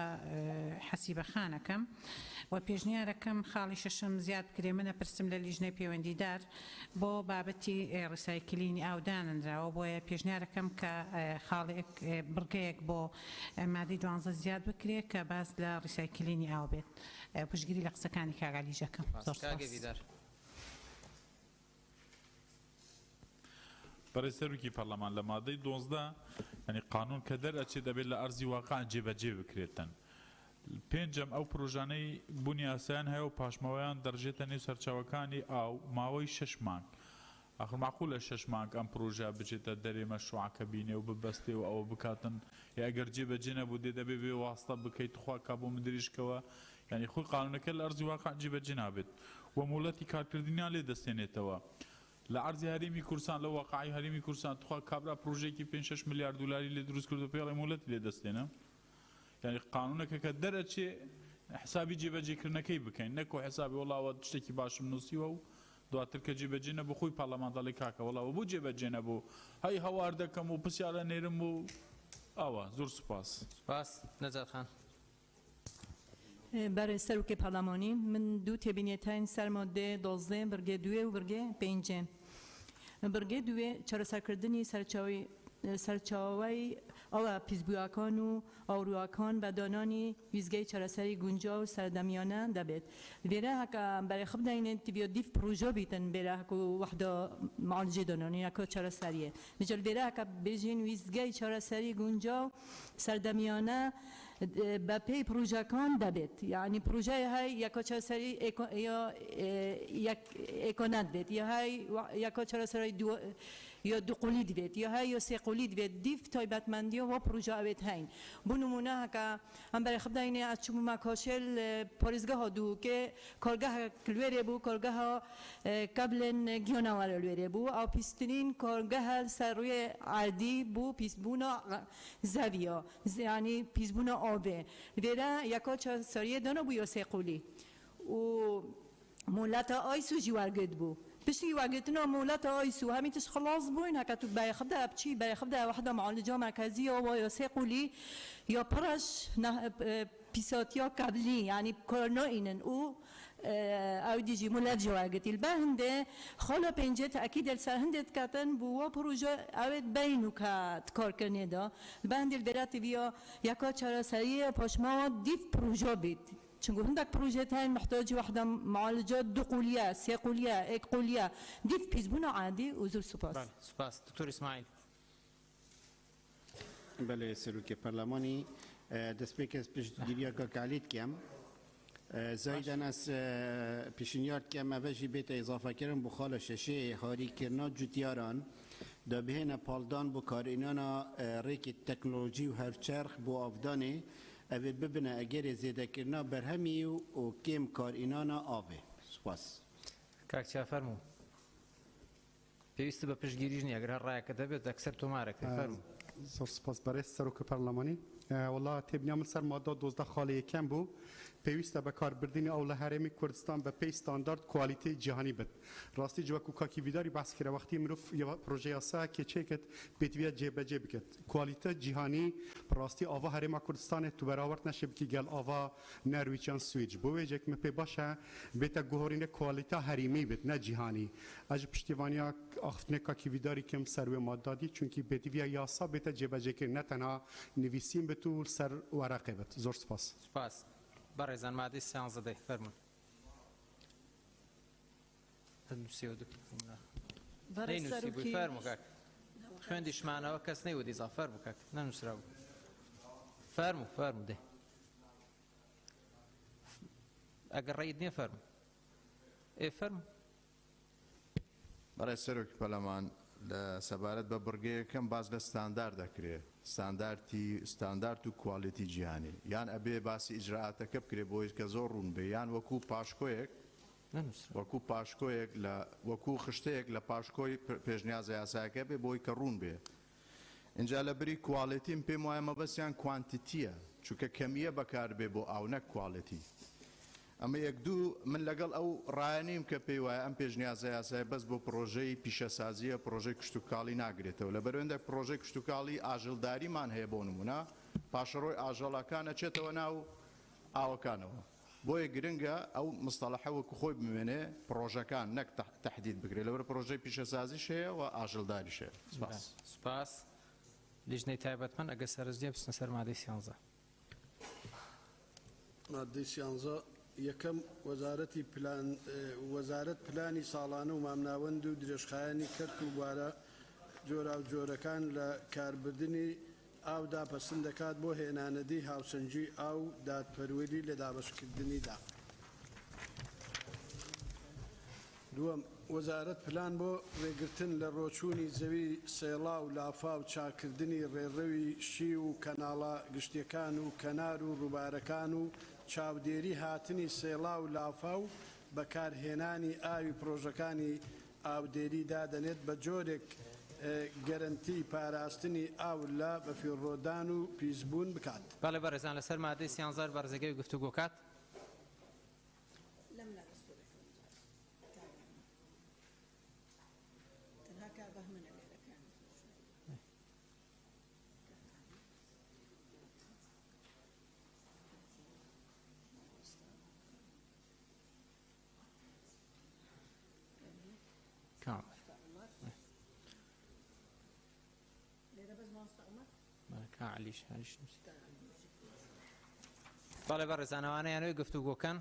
حەسیبەخانەکەم و پێشنیارەکەم خاڵی شەشم زیاد بکرێ منە پرسم لە لیژنەی پەیوەندیدار بۆ بابەتی ڕیسایکلینی ئاودانراوە بۆیە پێشنیارەکەم کە خاڵێک بڕگەیەک بۆ مادەی 12 زیاد بکرێ کە باس لە ڕیسایکلینی ئاو بێت پشتگیری لە قسەکانی کاگالیژەکەم. بەڕێز سەرۆکی پەرلەمان لە مادەی 12 ینی قانون کە دەرئەچێت دەبێت لە ئەرزی واقعان جێبەجێ بکرێتن پێنجەم ئەو پرۆژانەی بوونی ئاسایان هەیە و پاشماوەیان دەڕژێتە نێو سەرچاوەکانی ئاو ماوەی 6 مانگ آخر معقولە 6 مانگ ئەم پرۆژە بچێتە دەرێ مەشروعەکە بینێ و ببەستێ و ئەوە بکاتن ئەگەر جێبەجێ نەبوو دێ دەبێ بێ واستە بکەیت خوا کا بۆ مدریشکەوە یعنی خۆی قانونەکە لە ئەرزی واقع جێبەجێ نابێت و مۆڵەتی کارکردنیان لێ دەستێنێتەوە لە ئەرزی هەرێمی کورسان لە واقعی هەرێمی کورسان تخوا کابرا پرۆژێکی 5-6 میلیارد دلاری لێ دروست کردو پێڵی مۆڵەتی لێ دەستێنە یعنی قانونەکە کە دەرەچێ حسابی جێبەجێکردنەکەی بکەین نەکۆ حسابی وڵاوە شتێکی باشم نووسیوە و دواتر کە جێبەجێ نەبوو خۆی پەرلەمانتاڵی کاکە وڵاوە بۆ جێبەجێ نەبوو هەی هەوار دەکەم و پرسیارە نێرم و ئەوە زۆر سوپاس سپاس نەجات خان برای سەرۆکی پەرلەمانی من دوو تێبینیەتان سەر مادێ 12 بەرگێ 2 و بەرگێ 5 بەرگێ 2 چارەسەرکردنی سەرچاوەی ئەوە پیسبوویەکان و ئاورووەکان بە دانانی ویزگەی چارەسەری گونجاو و سەردەمیانە دەبێت لێرە هەکە بەرەی خەب داینێت تیڤۆ دیف پروژە بیتن بێرە هەکو وەحدە معالجێ دانانی هەکە چارەسەریە مجل لێرە هەکە بێژین ویزگەی چارەسەری گونجاو سەردەمیانە بە پێی پروژەکان دەبێت یعنی پروژەی هەی یەکە چارەسەری ئێکۆنەت بێت یەکە چارەسەری یا دو قولی دبێت یا هەیە سێ قولی دبێت دیف تایبەتمەندیەوە پروژە ئەوێت هەین بۆ نمونە هەکە ئەم بەرەی خەبداینێ ئەچوومە کۆشێل پۆلیسگەها دوو کێ کۆرگەها لوێرێ بوو کۆرگەها کەبلن گیۆناوەرە لوێرێ بوو ئەو پیسترین کۆرگەها سەروێ عادی بوو پیسبوونە زەویە یعنی پیسبوونە ئۆبێ لێرە یەکە سەریە دەنە بوو یا سێ قولی و مولەتە ئایسو جیوارگرت بوو بشي واجدنا مولات ايسو همي تش خلاص بوين هكا تبقى ياخدها بشي بياخدها واحده معالجه مركزيه ويسيقولي يا برش بيساتيا كابلي يعني كورنوينن او او ديجي مولات جواجت البهنده خلا بنجت اكيد السهندت كاتن بو بروجه اوت بينو كار كندا البهند البرات بيا ياكا چرا سريه پاشما ديف بروجه بيت چون هندك بروجيتين محتاج وحده معالجه دو قوليه سي قوليه اك قوليه ديف بيزبونا عادي وزول سوباس سپاس دکتور اسماعیل بله سروکی پارلمانی دسپیکس پیشگیری کالیت کم زایدن از پیشنیارد کم اوجی بیت اضافه کردن بخال ششه هاری کرنا جوتیاران دا بهن پالدان بو کارینانا ریک تکنولوژی و هرچرخ بو افدانه اوید ببینه اگر زیده کرنا برهمی و کم کارینانا آوه سپاس کاکچیا فەرموو پێویستە بە پشتگیریش نیە ئەگەر هەر ڕایەکە دەبێت ئەکسەر تۆمارەکە فەرموو زۆر سپاس بەڕێز سەرۆکە پەرلەمانی وڵا تێبنیا من سەر مادە 12 خاڵی یەکەم بوو پێویستە بەکاربردنی ئەو لە هەرێمی کوردستان بە پێی ستاندارد کوالیتی جیهانی بێت ڕاستی جوەک و کاکیڤیداری باس کرا وەختی مرۆڤ پرۆژەی یاسا کێچێکت بێتویە جێبەجێ بکات کوالیتە جیهانی ڕاستی ئاوا هەرێما کوردستانێت تو بەراورد نەشێ بکی گەل ئاوا نەرویچیان سویج بۆ وێجێک مە پێ باشە بێتە گوهۆرینە کوالیتا هەریمی بێت نە جیهانی ئەژ پشتیوانیا ئاختنێ کاکیڤیداری کەم سەروێ مادادی چونکی بێتویە یاسا بێتە جێبەجێکرد نە تەنها نویسین بێت و سەر وەرەقێ بێت زۆر سپاس سپاس بەڕێزان مادەی سیانزەدەی فەرموون فەرموو کاک خوێندیشمانەوە کەس نەیوە دیزا فەرموو کاک نەنووسرا بوو فەرموو دێ ئەگەر ڕێیت نییە فەرموو فەرموو بەڕێز سەرۆکی پەرلەمان لە سەبارەت بە بڕگەیەکەم باز لە ستاندارد دەکرێت ستاندارد و کوالیتی جیهانی یان ئەبێ باسی ئیجرعاتەکە بکرێت بۆی کە زۆر ڕوون بێ یان وەکو پاشکۆیەک وەکو خشتەیەک لە پاشکۆی پێشنیازە یاسایەکە بێ بۆی کە ڕوون بێ اینجا لە بری کوالیتیم پێم وایە مەبەستیان کوانتیتیە چونکە کەمیە بەکار بێ بۆ ئاو نەک کوالیتی ئەمە یەک دوو من لەگەڵ ئەو ڕایەنیم کە پێی وایە ئەم پێشنیازە یاسای بەس بۆ پرۆژەی پیشەسازیە پرۆژەی کشتتوکاڵی ناگرێتەوە لە بەرەوەندە پرۆژەی کشتتوکاڵی ئاژەڵداریمان هەیە بۆ نمونە پاشەڕۆی ئاژەڵەکان ئەچێتەوە ناو ئاوەکانەوە بۆیە گرنگە ئەو مستەڵەحە وەکو خۆی بمێنێ پرۆژەکان نەک تەحدید بکرێت لەبەر پرۆژەی پیشەسازیش هەیە و ئاژەڵداریش هەیە سپاس لیژنەی تایبەتمەند ئەگە سەرنجێ بچنە سەر مادەی سیانزە مادەی سیانزە یەکەم وەزارەت پلانی ساڵانە و مامناوەند و درێژخایانی کرد و بوارە جۆرا و جۆرەکان لە کاربردنی ئاو داپەسەند دەکات بۆ هێنانەدی هاوسەنجی ئاو دادپەروەری لە دابەشکردنیدا. دووەم، وەزارەت پلان بۆ ڕێگرتن لە ڕۆچوونی زەوی سێڵاو لافاو چاکردنی ڕێڕەوی شی و کەناڵە گشتیەکان و کەنار و ڕووبارەکان و چاودێری هاتنی سێڵاو لافاو بەکارهێنانی ئاوی پرۆژەکانی ئاودێری دادەنێت بە جۆرێک گەرنتی پاراستنی ئاو لە بەفیڕۆدان و پیسبوون بکات. بەڵێ بەڕێزان لەسەر مادەی 13 بەرزەکەی گفتوگۆکات. بەڵێ بەڕێزانەوانەیانەوەی گفتوگۆکەن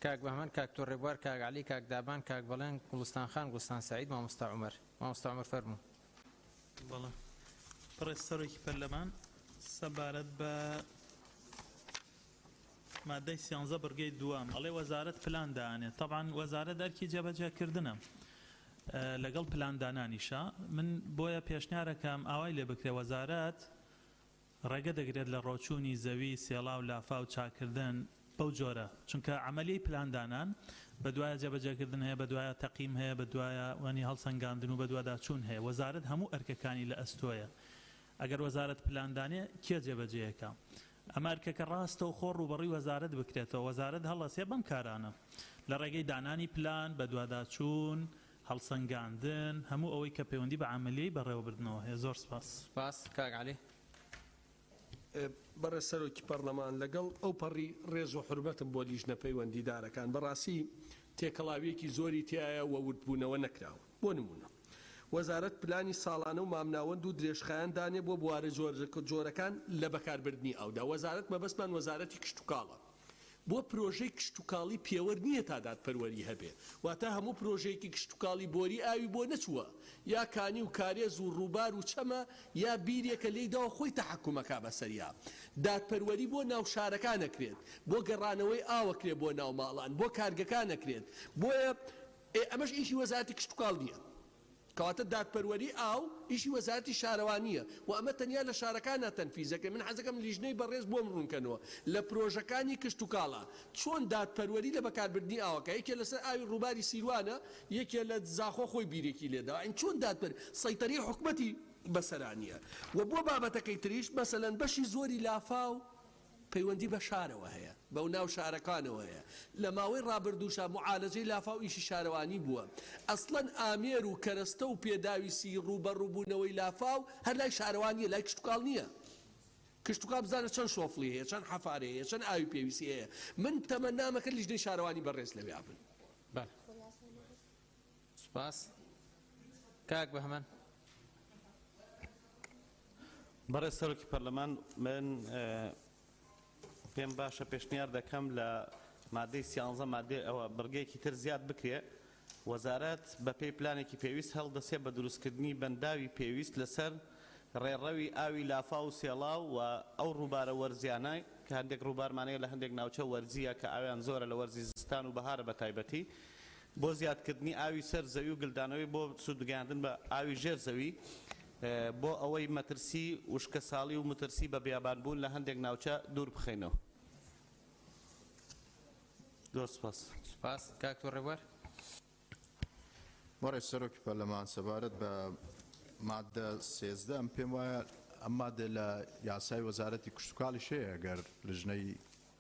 کاک بەهمەن، کاک تۆڕێبوار، کاک عەلی، کاک دابان، کاک بەڵێن، گوڵستان خان، گوڵستان سەعید، مامۆستا عومەر. مامۆستا عومەر فەرموو. بەڵێ بەڕێز سەرۆکی پەرلەمان سەبارەت بە مادەی 13 بڕگەی دووەم ئەڵێ وەزارەت پلان دانێت. طبعاً وەزارەت دەرکی جێبەجێکردنە لەگەڵ پلاندانانیشە. من بۆیە پێشنیارەکەم ئاوای لێ بکرێ وەزارەت ڕێگە دەگرێت لە ڕۆچوونی زەوی سێڵا و لافا و چاکردن بەو جۆرە، چونکە عملی پلاندانان بە دوایە جێبەجێکردن هەیە، بە دوایە تەقیم هەیە، بە دوایە وانی هەڵسەنگاندن و بە دوواداچوون هەیە. وەزارەت هەموو ئەرکەکانی لە ئەستۆیە. ئەگەر وەزارەت پلاندانێ کێ جێبەجێیەکە؟ ئەمە ئەرکەکە ڕاستە و خۆڕ ڕوبەڕی وەزارەت بکرێتەوە. وەزارەت هەڵەسێ بەم کارانە لە ڕێگەی دانانی پلان، بە دوواداچوون، هەڵسەنگاندن، هەموو ئەوەی کە پەیوەندی بە عملیەی بەڕێوەبردنەوە هەیە. زۆر سپاس. سپاس. کاک عەلی. بەڕێز سەرۆکی پەرلەمان لەگەڵ ئەو پەڕی ڕێز و حورمەتم بۆ لیژنە پەیوەندیدارەکان بەڕاستی تێکەڵاویەکی زۆری تایە و وردبوونەوە نەکراوە. بۆ نمونە وەزارەت پلانی ساڵانە و مامناوەند و درێژخایان دانێ بۆ بوارە جۆرەکان لە بەکاربردنی ئەودا. وەزارەت مەبەستمان وەزارەتی کشت و کاڵە. بۆ پرۆژەی کشت و کاڵی پێوە نییە تا دادپەروەری هەبێ، واتە هەموو پرۆژەیەکی کشت و کاڵی بۆری ئاوی بۆ نەچووە، یا کانی و کارێز و ڕووبار و چەمە یا بیرێکە لێیداوە خۆی تەحکومەکە بەسەریا. دادپەروەری بۆ ناو شارەکان نەکرێت، بۆ گەڕانەوەی ئاوەکرێت بۆ ناو ماڵان، بۆ کارگەکان نەکرێت. بۆیە ئەمەش ئیشی وەزارەتی کشت و کاڵ نییە، کەواتە دادپەروەری ئاو ئیشی وەزارەتی شارەوانیە و ئەمە تەنیا لە شارەکانە تەنفیزەکە. من حەزەکەم لیژنەی بەڕێز بۆم ڕوونکەنەوە لە پرۆژەکانی کشت و کاڵە چۆن دادپەروەری لە بەکاربردنی ئاوەکە. یەکێ لەسەر ئاوی ڕووباری سیروانە، یەکێ لە زاخۆ خۆی بیرێکی لێدا. ئەین چۆن دادپەر سەیطەری حکومەتی بەسەرانیە. و بۆ بابەتەکەی تریش مەسەلەن بەشی زۆری لافاو پەیوەندی بە شارەوە هەیە، بەو ناو شارەکانەوە هەیە. لە ماوەی ڕابردووشە معالەجەی لافاو ئیشی شارەوانی بووە. ئەسڵەن ئامێر و کەرەستە و پێداویسی ڕوبەڕووبوونەوەی لافاو هەر لای شارەوانیە، لای کشت و کاڵ نییە. کشت و کاڵ بزانە چەند شۆفڵی هەیە، چەند حەفارە هەیە، چەند ئاوی پێویستی هەیە. من تەمەنامەکە لیژنەی شارەوانی بەڕێز لەوێ بن. سپاس. کاک بەهمەن. بەڕێز سەرۆکی پەرلەمان من پێم باشە پێشنیار دەکەم لە مادەی 13 مادەی ئەوە بڕگەیەکی تر زیاد بکرێ. وەزارەت بە پێی پلانێکی پێویست هەڵدەسێ بە دروستکردنی بەنداوی پێویست لەسەر ڕێڕەوی ئاوی لافا و سێڵاو و ئەو ڕووبارە وەرزیانای کە هەندێک ڕووبارمانەیە لە هەندێک ناوچە وەرزیە کە ئاویان زۆرە لە وەرزی زستان و بەهارە بە تایبەتی، بۆ زیادکردنی ئاوی سەر زەوی و گلدانەوەی بۆ سوودگەیاندن بە ئاوی ژێر زەوی، بۆ ئەوەی مەترسی وشکە ساڵی و مترسی بە بیابانبوون لە هەندێک ناوچە دوور بخەینەوە. زۆر سپاس. سپاس. کاک تۆڕێبوار. بەڕێز سەرۆکی پەرلەمان سەبارەت بە مادە 13 ئەم پێم وایە ئەم مادە لە یاسای وەزارەتی کشت و کاڵی شەیە ئەگەر لژنەی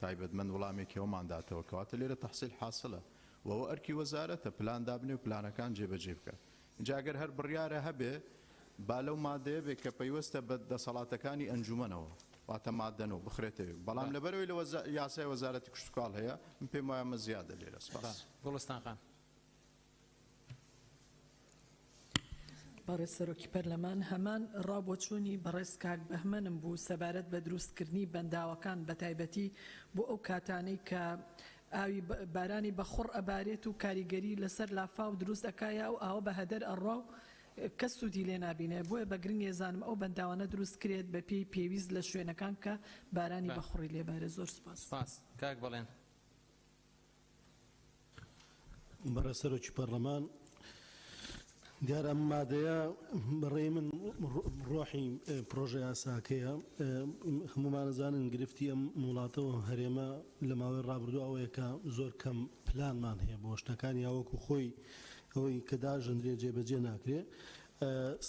تایبەتمەند وەڵامێکیەوە ماداتەوە، کەواتە لێرە تەحسیل حاصلە و ئەوە ئەرکی وەزارەتە پلان دابنێ و پلانەکان جێبەجێ بکات. اینجا ئەگەر هەر بڕیارە هەبێ با لەو مادەیە بێت کە پەیوەستە بە دەسەڵاتەکانی ئەنجومەنەوە واتە مادەنەوە بخرێتەوە، بەڵام لەبەرەوەی لە یاسای وەزارەتی کشت و کاڵ هەیە من پێم وایە ئەمە زیادە لێرە. سپاس. گوڵستان خان. بەڕێز سەرۆکی پەرلەمان هەمان ڕابۆچوونی بەڕێز کاک بەهمەنم بوو سەبارەت بە دروستکردنی بەنداوەکان بە تایبەتی بۆ ئەو کاتانەی کە ئاوی بارانی بە خوڕ ئەبارێت و کاریگەری لەسەر لافاو دروست ئەکایە و ئاوە بە هەدەر ئەڕوا و کەس سوودی لێ نابینێ بۆیە بە گرنگی زانم ئەو بەنداوانە دروست کرێت بە پێی پێویست لە شوێنەکان کە بارانی بەخڕی لێبارێ. زۆر سپاس. کاک بەڵێن. بەڕێ سەرۆکی پەرلەمان دیارە ئەم مادەیە بەڕێی من ڕۆحی پرۆژە یاساکەیە. هەمومان نەزانن گرفتی ئەم وڵاتەوە هەرێمە لە ماوەی ڕابردوو ئەوەیە کە زۆر کەم پلانمان هەیە بۆ شتەکانی یاوەکو خۆی ئەوەی کە داژەندرێ جێبەجێ ناکرێ.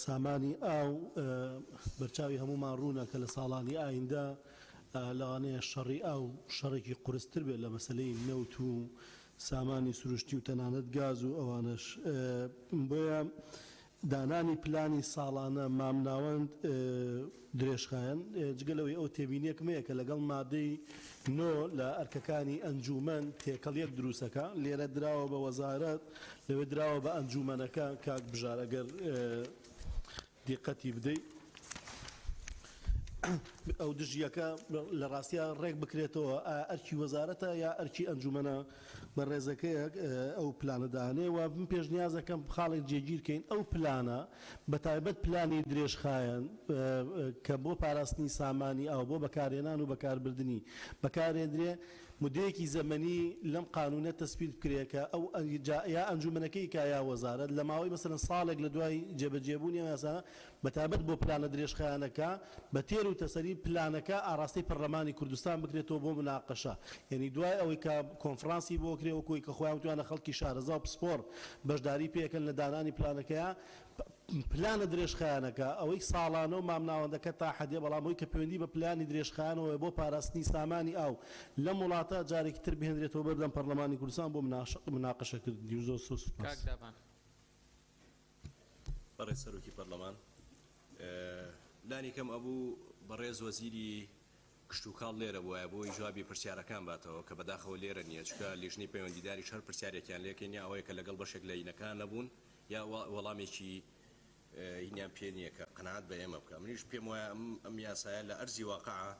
سامانی ئاو بەرچاوی هەمومان ڕوونە کە لە ساڵانی ئایندا لەوانەیە شەڕی ئاو شەڕێکی قورستر بێت لە مەسلەی نەوت و سامانی سروشتی و تەنانەت گاز و ئەوانش. بۆیە دانانی پلانی ساڵانە مامناوەند درێژخایەن جگەلەوەی ئەو تێبینیەکمەیە کە لەگەڵ مادەی نۆ لە ئەرکەکانی ئەنجومەن تێکەڵیەک دروستەکە لێرە دراوە بە وەزارەت لەوێ دراوە بە ئەنجومەنەکە کاک بژار ئەگەر دیقەتی بدەیت ئەو دژیەکە لە ڕاستیە ڕێک بکرێتەوە ئەرکی وەزارەتە یا ئەرکی ئەنجومەنە بە ڕێزەکەیەک ئەو پلانەدانێ و من پێشنیازەکەم خاڵێک جێگیرکەین ئەو پلانە بە تایبەت پلانی درێژخایەن کە بۆ پاراستنی سامانی ئەو بۆ بەکارهێنان و بەکاربردننی بەکارهێنرێ مدەیەکی زەمەنی لەم قانونە تەسبیت بکرێکە ئەو یا ئەنجومەنەکەی کا یا وەزارەت لە ماوەی مەسەلەن ساڵێک لە دوای جێبەجێبوونی یاسانە بەتابەت بۆ پلانە درێژخایەنەکە بە تێر و تەسەری پلانەکە ئاڕاستی پەرلەمانی کوردستان بکرێتەوە بۆ مناقەشە. یعنی دوای ئەوەی کە کۆنفرانسی بۆ کرێ وەکوی کە خۆیان توانە خەڵکی شارەزا و پسپۆر بەشداری پێکەن لە دانانی پلانەکەیە پلانە درێژخایەنەکە ئەوەی ساڵانە و مامناوەندەکە تا حەدێ بەڵام ئەوەی کە پەیوەندی بە پلانی درێژخایەنەوە بۆ پاراستنی سامانی ئاو لەم وڵاتە جارێکی تر بهێنرێتەوە بەردەم پەرلەمانی کوردستان بۆ مناقەشەکردنی و زۆر سوپاس. بەڕێز سەرۆکی پەرلەمان لانی کەم ئەبوو بەڕێز وەزیری کشتتوکاڵ لێرە بووە بۆی جوابی پرسیارەکان باتەوە کە بەداخەوە لێرە نییە چکە لیژنەی پەیوەندیداری شەر پرسیارێکیان لێکێنیا ئەوەیە کە لەگەڵ بەشێک لە یینەکان نەبوون یا وەڵامێکی هینیان پێ نییە کە قەنەعات بە ئێمە بکە. منیش پێم وایە ئەم یاسایە لە ئەرزی واقعە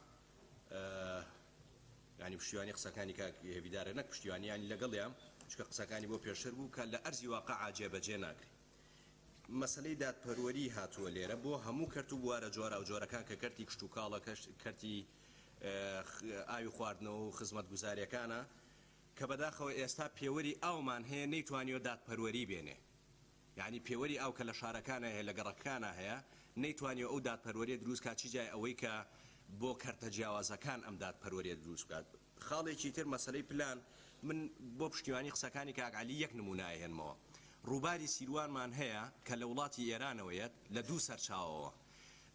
ینی پشتیوانی قسەکانی هێویدارە نەک پشتیوانیانی لەگەڵیان چکە قسەکانی بۆ پێشتر بوو کە لە ئەرزی واقعە جێبەجێ ناکرێت. مەسلەی دادپەروەری هاتووە لێرە بۆ هەموو کەرت و بوارە جۆرە و جۆرەکان کە کەرتی کشتتوکاڵە کەرتی ئاوی خواردنەوە و خزمەت گوزاریەکانە کە بەداخەوە ئێستا پێوەری ئاومان هەیە نەیتوانیەوە دادپەروەری بێنێ. یعنی پێوەری ئاو کە لە شارەکانە هەیە لە گەڕەکانە هەیە نەیتوانیەوە ئەو دادپەروەریە دروست کات چی جای ئەوەی کە بۆ کەرتە جیاوازەکان ئەم دادپەروەریە دروست بکات. خاڵێکی تر مەسلەی پلان من بۆ پشتیوانی قسەکانی کاک عەلی یەک نمونای هێنمەوە. ڕووباری سیروانمان هەیە کە لە وڵاتی ئێرانەوەیەت لە دوو سەرچاوەوە.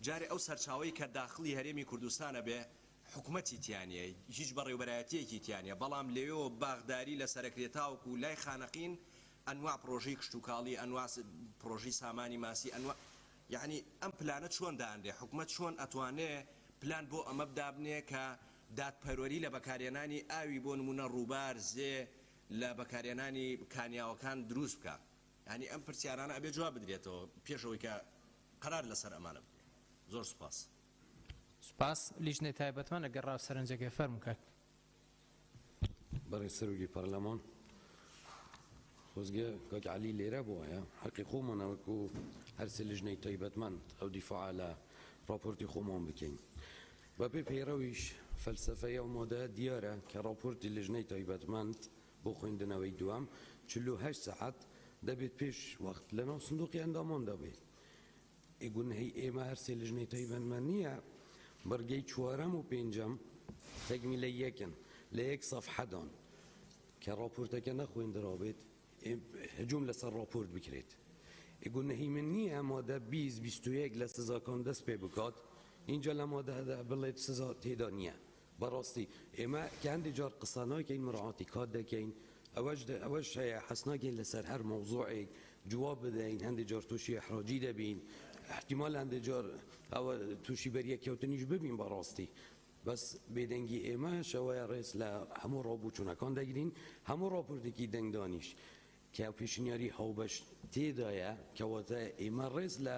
جارێ ئەو سەرچاوەی کە داخلی هەرێمی کوردستانە بێ حکوومەتی تیانە هیچ بەڕێوەبەرایەتیەکی تیانە بەڵام لێەوە باغداری لە سەرکرێتاوەکو لای خانەقین ئەنواع پرۆژەی کشتتوکاڵی ئەنواع پرۆژی سامانی ماسی ئەنواع یعنی ئەم پلانە چۆن داندێ حکوومەت چۆن ئەتوانێ پلان بۆ ئەمە بدابنێ کە دادپەروەری لە بەکارهێنانی ئاوی بۆ نمونە ڕووبار زێ لە بەکارهێنانی کانیاوەکان دروست بکە. ینی ئەم پرسیارانە ئەبێ جواب بدرێتەوە پێشەوەی کە قەرار لەسەر ئەمانە بدرێت. زۆر سوپاس. سپاس لیژنەی تایبەتمە ئەگەر ڕاو سەرنجەکەی فەرم کات. بەڕێز سەرۆکی پەرلەمان خۆزگە کاک عەلی لێرە بووە حەقی خۆمانەوەکو هەرسێ لیژنەی تایبەتمەند ئەو دیفاع لە راپۆرتی خۆمان بکەین. بەپێ پەیڕەویش فەلسەفەیە و مۆدە دیارە کە راپۆرتی لیژنەی تایبەتمەند بۆ خوێندنەوەی دوام 48 سەعات دەبێت پێش وەخت لەناو سندوقی ئەندامان دەبێت. ئێگونهەی ئێمە هەرسێ لیژنەی تایبەتمەند نییە بەرگەی چوارەم و پێنجەم تەکمیلە یەکن لە یەک سەفحەدان کە راپۆرتەکە نەخوێندرابێت هجوم لەسەر راپۆرت بکرێت. ئێگونهەی من نییە مادە 20-21 لە سزاکان دەست پێ بکات اینجا لە مادەدا بڵێت سزا تێدا نییە. بەڕاستی ئێمە کە هەندێک جار قساناکەین مراعاتی کات دەکەین ئەوەش هەیە حەسناکەین لەسەر هەر مەوزوعێک جواب بدەین هەندێک جار تووشی ئەحراجی دەبین احتیمال هەندێک جار ئەوە تووشی بەریەکەوتنیش ببین بەڕاستی. بەس بێدەنگی ئێمە شەوەیە ڕێز لە هەموو ڕابووچوونەکان دەگرین هەموو راپۆرتێکی دەنگدانیش کە پێشنیاری هەوبەش تێدایە کەواتە ئێمە ڕێز لە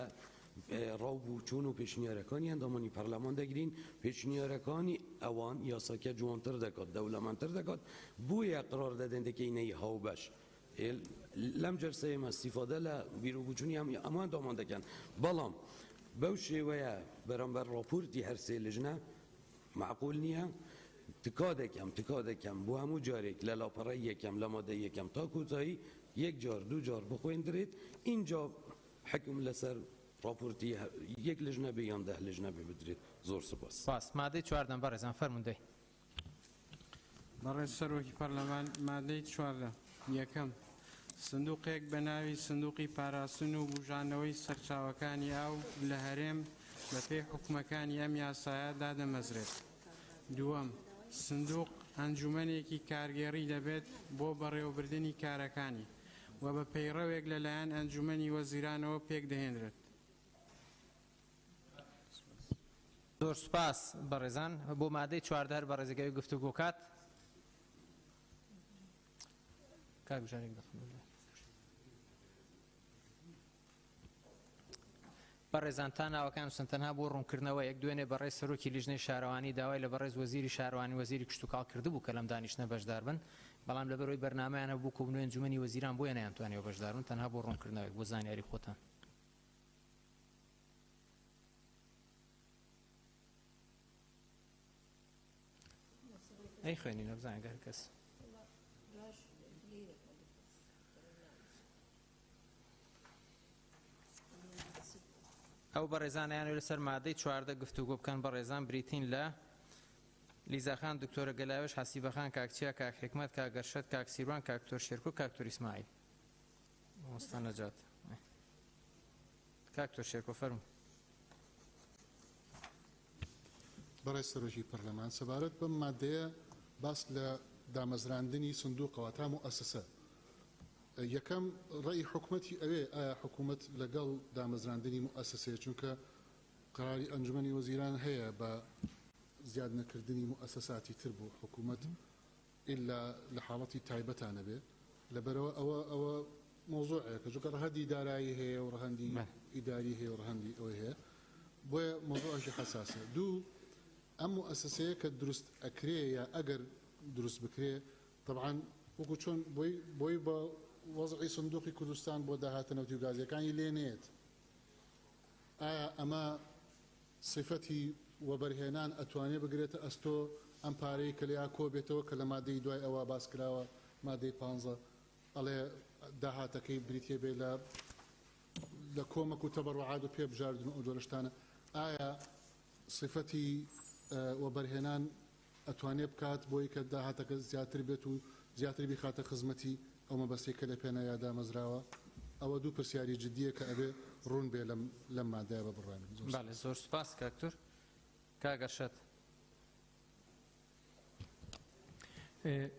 ڕابووچوون و پێشنیارەکانی ئەندامانی پەرلەمان دەگرین پێشنیارەکانی ئەوان یاساکە جوانتر دەکات دەوڵەمەندتر دەکات بۆیە قرار دەدەن دەکەینەی هەوبەش لەم جەرسەیەمە استیفادە لە بیرۆبووچوونی ئەمان دامان دەکەن بەڵام بەو شێوەیە بەرامبەر ڕاپۆرتی هەرسێ لەژنە معقول نییە تکا دەکەم بۆ هەموو جارێک لە لاپەڕی یەکەم لە مادەی یەکەم تا کۆتایی یەک جار دوو جار بخوێندرێت اینجا حکم لەسەر راپۆرتی یەک لەژنە بێ یان 10 لەژنە بێ بدرێت زۆر سپاس مادەی 14 بەڕێزان فەرموندەی بەڕێز سەرۆکی پەرلەمان مادەی 14 یەکەم سندوقێک بە ناوی سندوقی پاراستن و بژانەوەی سەرچاوەکانی ئاو لە هەرێم بە پێی حکومەکانی ئەم یاسایە دادەمەزرێت. دووەم سندوق ئەنجومەنێکی کارگێڕی دەبێت بۆ بەڕێوەبردننی کارەکانی و بە پەیڕەوێک لەلایەن ئەنجومەنی وەزیرانەوە پێک دەهێنرێت. زۆر سپاس بەڕێزان بۆ مادەی 14 بە ڕێزگای گفتوگۆ کات کاکژانێک دەخۆن بەڕێزان تا ناوەکان سنتەنها بۆ ڕوونکردنەوە یەک دوێنێ بەڕێز سەرۆکی لیژنەی شارەوانی داوای لە بەڕێز وەزیری شارەوانی وەزیری کشتتوکاڵ کرده بوو کە لەم دانیشتە بەشدار بن بەڵام لەبەرەوەی بەرنامەیانە بوو کۆبنەوەی ئەنجومەنی وەزیران بۆیە نەیانتوانێەوە بەشدار بن تەنها بۆ ڕوونکردنەوەیەک بۆ زانیاری خۆتان. ئەی خوێنی نەبزانگەر کەس ئەو بەڕێزانیان لەسەر مادەی 14 گفتوگۆ بکەن بەڕێزان بریتین لە لیزاخان دکتۆرە گەلاوێش حەسیبەخان کاکچیا کاک حکمەت کاک گەرشەت کاک سیروان کاکتۆر شێرکۆ کاکتۆر ئیسماعیل مامۆستا نەجات کاکتۆر شێرکۆ فەرموو. بەڕێز سەرۆکی پەرلەمان سەبارەت بەم مادەیە باس لە دامەزراندنی سندوقەوە تا موئەسسە یەکەم ڕێی حکوومەتی ئەوێ ئایا حکوومەت لەگەڵ دامەزراندنی موئەسسەیە چونکە قەراری ئەنجومەنی وەزیران هەیە بە زیاد نەکردنی موئەسساتی تر بوو حکوومەت ئیلا لە حاڵەتی تایبەتانە بێ لەبەرەوە ئەوە مۆزوعەیە کە چونکە ڕەهەندی دارایی هەیە و ڕەهەندی ئیداری هەیە و ڕەهەندی ئەوە هەیە بۆیە مۆزوعەشی حەساسە. دوو ئەم موئەسسەیە کە دروست ئەکرێ یا ئەگەر دروست بکرێ طبعاً وەکو چۆن بۆی بە وەزعی سندوقی کوردستان بۆ داهاتنەوتی و گازیەکانی لێنێت ئایا ئەمە صفەتی وەبەرهێنان ئەتوانێ بگرێتە ئەستۆ ئەم پارەی کە لیا کۆ بێتەوە کە لە مادەی دوای ئەوە باس کراوە مادەی 15 ئەڵێ داهاتەکەی بریتێ بێ لە کۆمەک و تەبەڕوعات و پێبژاردن و جۆرەشتانە ئایا صفەتی وەبەرهێنان ئەتوانێ بکات بۆی کە داهاتەکە زیاتر بێت و زیاتر بیخاتە خزمەتی ئەو مەبەستەی کە لە پێنە یادامەزراوە ئەوە دوو پرسیاری جددیە کە ئەبێ ڕوون بێ لەم مادەیە بە بڕانێت. زۆر سپاس کاکتۆر کاگەرشەت.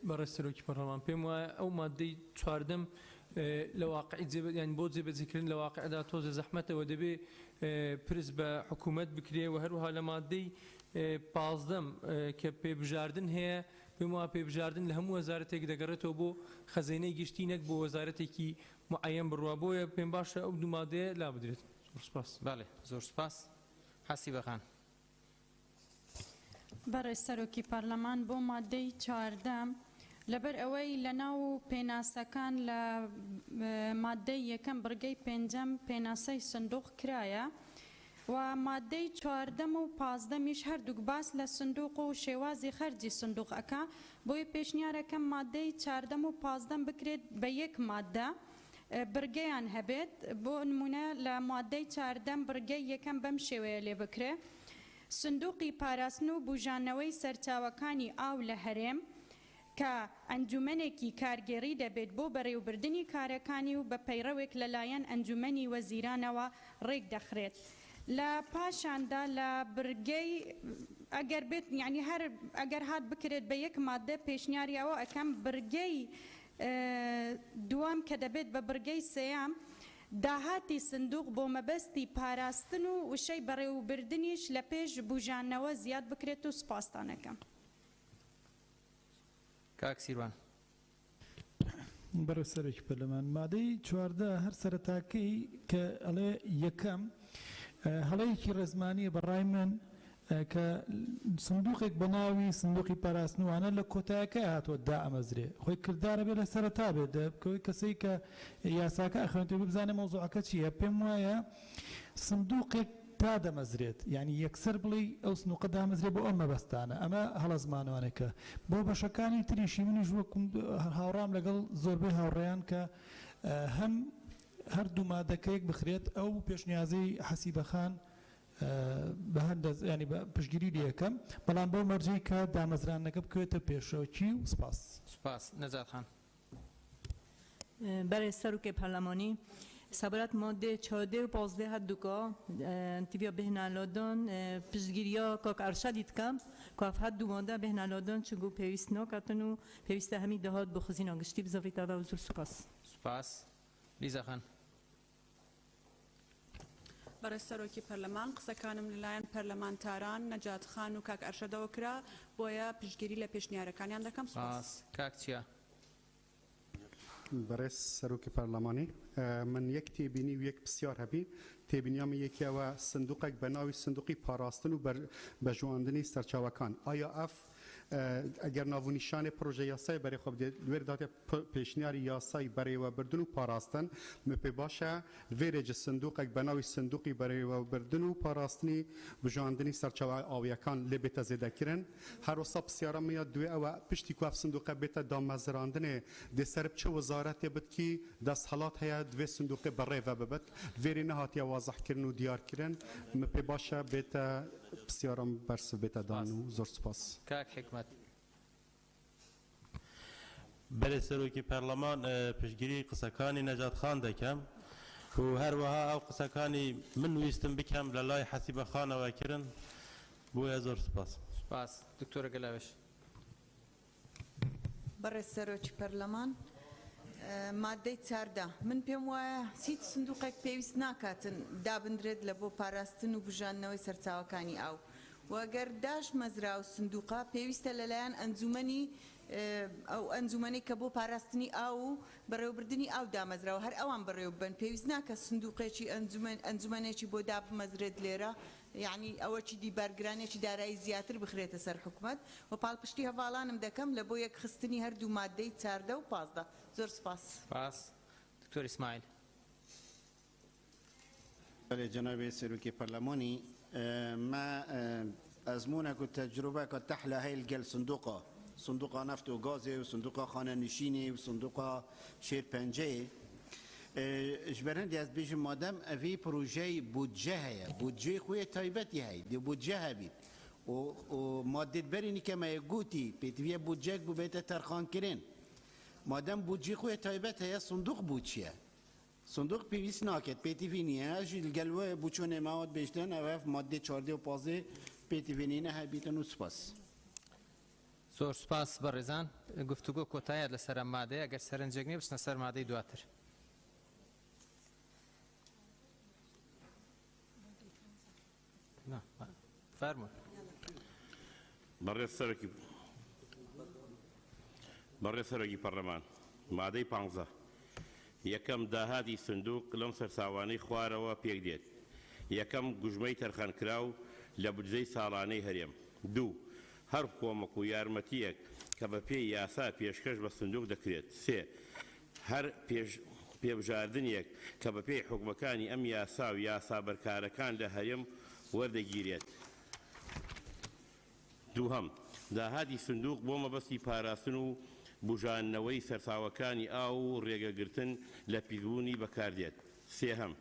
بەڕێز سەرۆکی پەرلەمان پێم وایە ئەو مادەی 14 لە واقعی یان بۆ جێبەجێکردن لە واقعدا تۆزە زەحمەتەوە دەبێ پرس بە حکوومەت بکرێ و هەروەها لە مادەی 15 کە پێبژاردن هەیە پێم وایە پێبژاردن لە هەموو وەزارەتێک دەگەڕێتەوە بۆ خەزینەی گشتی نەک بۆ وەزارەتێکی معەیەن بڕوا بۆیە پێم باشە ئەو دوو مادەیە لا بدرێت. زۆر سپاس. بەڵێ زۆر سپاس. حەسیبەخان. بەڕێز سەرۆکی پەرلەمان بۆ مادەی 14 لەبەر ئەوەی لە ناو پێناسەکان لە مادەی یەکەم بڕگەی پێنجەم پێناسەی سندوق کرایە و مادەی 14 و 15 هەردووک باس لە سندوق و شێوازی خەرجی سندوق ئەکا بۆی پێشنیارەکەم مادەی 14 و 15 بکرێت بە یەک مادە برگەیان هەبێت بۆ نمونە لە مادەی 14 برگەی یەکەم بەم شێوەیە لێ بکرێ سندوقی پاراستن و بژانەوەی سەرچاوەکانی ئاو لە هەرێم کە ئەنجومەنێکی کارگێڕی دەبێت بۆ بەڕێوەبردننی کارەکانی و بە پەیڕەوێک لەلایەن ئەنجومەنی وەزیرانەوە ڕێک دەخرێت. لە پاشاندا لە برگەی ئەگەر بێت یعنی هەر ئەگەر هات بکرێت بە یەک مادە پێشنیاریەوە ئەەکەم برگەی دووەم کە دەبێت بە برگەی سێیام داهاتی سندوق بۆ مەبەستی پاراستن و وشەی بەڕێوەبردننیش لە پێش بژانەوە زیاد بکرێت و سپاسدانەکەم. کاک سیروان. بەڕێز سەرۆکی پەرلەمان مادەی 14 هەر سەرەتاکەی کە ئەڵێ یەکەم هەڵەیەکی ڕێزمانیە بەڕای من کە سندوقێک بەناوی سندوقی پاراستنوانە لە کۆتایەکە هاتووە دا ئەمەزرێ خۆی کردارە بێ لە سەرەتا بێت بکەوەی کەسەی کە یاساکە ئەخوێنێت ببزانێ مۆزوعەکە چییە پێم وایە سندوقێک تا دەمەزرێت یعنی یەکسەر بڵێ ئەو سنووقە دامەزرێت بۆ ئەم مەبەستانە ئەمە هەڵە زمانوانێکە بۆ بەشەکانی تریشی منیش وەکم هاوڕام لەگەڵ زۆربەی هاوڕێیان کە هەم هەردوو مادەکەیەک بخرێت ئەو پێشنیازەی حەسیبەخان بە هەندە ینی بە پشتگیری لەکەم بەڵام بەو مەرجەی کە دامەزرانەکە بکوێتە پێشەوەکی و سپاس سپاس نەجات خان برای سروک پارلمانی سبارت ماده 14 و 15 هدوکا تیویا بهنالادان پشتگیریا کاک ارشدید کم کاف هدو ماده بهنالادان چگو پیوست ناکتن و پیوست همی دهات بخزین آگشتی بزاوی تادا و زور سپاس سپاس لیزا خان برای سروکی پارلمان قسەکانم لەلایەن پەرلەمانتاران نەجات خان و کاک ئەرشەدەوە کرا بۆیە پشتگیری لە پێشنیارەکانیان دەکەم سپاس کاک چییە؟ برای سروکی پارلمانی من یک تێبینی و یک پرسیار هەبی تێبینیامە یەکیەوە سندوقێک بە ناوی سندوقی پاراستن و بەژواندنی سەرچاوەکان ئایا ئەف ئەگەر ناونیشانی پرۆژە یاسای بەرێ خۆ بدێت لێرە داتێ پێشنیاری یاسای بەرێوەبردن و پاراستن پێ باشە لێرێجە سندوقێک بە ناوی سندوقی بەرێوەبردن و پاراستنی بژواندنی سەرچاوە ئاویەکان لێ بێتە زێدەکردن هەروەسا پرسیارەمە دوێ ئەوە پشتی کو ئەف سندوقە بێتە دامەزراندنێ دێسەر بچە وەزارەتێ بتکی دەستهەڵات هەیە دوێ سندوقی بەڕێڤە ببێت لێرێ نەهاتیە وازەحکردن و دیارکردن پێ باشە بێتە پرسیارم بەرس بێتە دان و زۆر سپاس کاک حکمت بەرێ سەرۆکی پەرلەمان پشتگیری قسەکانی نەجات خان دەکەم و هەروەها ئەو قسەکانی من ویستم بکەم لە لای حەسیبەخانەوە کردن بۆیە زۆر سپاس سپاس دکتۆرە گەلاوێش بەڕێز سەرۆکی پەرلەمان مادەی چاردا من پێم وایە هیچ سندوقێک پێویست ناکاتن دابدرێت لە بۆ پاراستن و بژاندنەوەی سەرچاوەکانی ئاو وەگەر داش مەزرا و سندوقا پێویستە لەلایەن ئەنجومەنی ئەو ئەنجومەنی کە بۆ پاراستنی ئاو و بەڕێوەبردننی ئاو دامەزراوە هەر ئەوان بەڕێوە بن پێویست ناکە سندوقێکی ئەنجومەنێکی بۆ دابمەزرێت لێرە یعنی ئەوەی دیبارگرانێکی دارایی زیاتر بخرێتە سەر حکوومەت و پاڵپشتی هەواڵانم دەکەم لە بۆ یەک خستنی هەردوو مادەی چاردە و پازدە زۆر سپاس سپاس دکتۆر ئیسماعیل جناب سروكي برلماني ما أزمونك والتجربة قد تحلى هاي الجل صندوق نفط وغازي وصندوق خانة نشيني وصندوق شير بنجي اجبرن دي از بيجي مادام افي بروجي بودجه هي بودجي خويا تايبتي هي دي بودجه هبيت ومادة بريني كما يقولتي بيتفيا بودجاك ببيت ترخان كرين مادام بودجي خويا تايبت هي صندوق بودجيه صندوق پیویست ناکد پیتیفینیه اجل گلوه بچونه مواد بیشتن اوف ماده 14 و 15 پیتیفینینه هبیتن و سپاس زۆر سپاس بەڕێزان گفتوگۆ کۆتایە لەسەر ئەم مادەیە ئەگەر سەرنجێک نیە بچنە سەر مادەی دواتر فەرمووی بەڕێز سەرۆکی پەرلەمان مادەی 15 یەکەم داهاتی سندوق لەم سەرچاوانەی خوارەوە پێک دێت یەکەم گوژمەی تەرخانکراو لە بودجەی ساڵانەی هەرێم دوو هەر کۆمەک و یارمەتیەک کە بە پێی یاسا پێشکەش بە سندوق دەکرێت سێ هەر پێبژاردنێک کە بە پێی حکومەکانی ئەم یاسا و یاسا بەرکارەکان لە هەرێم وەردەگیرێت دووهەم داهاتی سندوق بۆ مەبەستی پاراستن و بژانەوەی سەرچاوەکانی ئاو و ڕێگەگرتن لە پیربوونی بەکاردێت سێهەم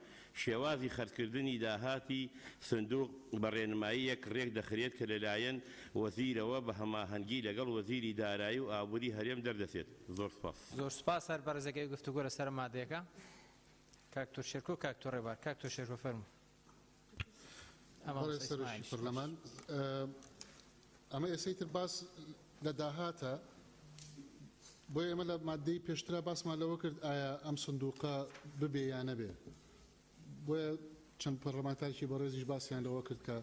شێوازی خەرجکردنی داهاتی سندوق بە ڕێنماییەک ڕێک دەخرێت کە لەلایەن وەزیرەوە بە هەماهەنگی لەگەڵ وەزیری دارایی و ئابووری هەرێم دەردەچێت زۆر سپاس زۆر سپاس هەر بەڕێزەکەی گفتوگۆ لەسەر مادەیەکە کاکتۆر شێرکۆ کاکتۆر ڕێبار کاکتۆر شێرکۆ فەرموو پەرلەمان ئەمە ئێسەیتر باس لە داهاتە بۆ ئێمە لە مادەی پێشترا باسمان لەوە کرد ئایا ئەم سندوقە ببێ یان نەبێ بۆیە چەند پەرلەمانتارێکی بەڕێزیش باسییان لەوە کرد کە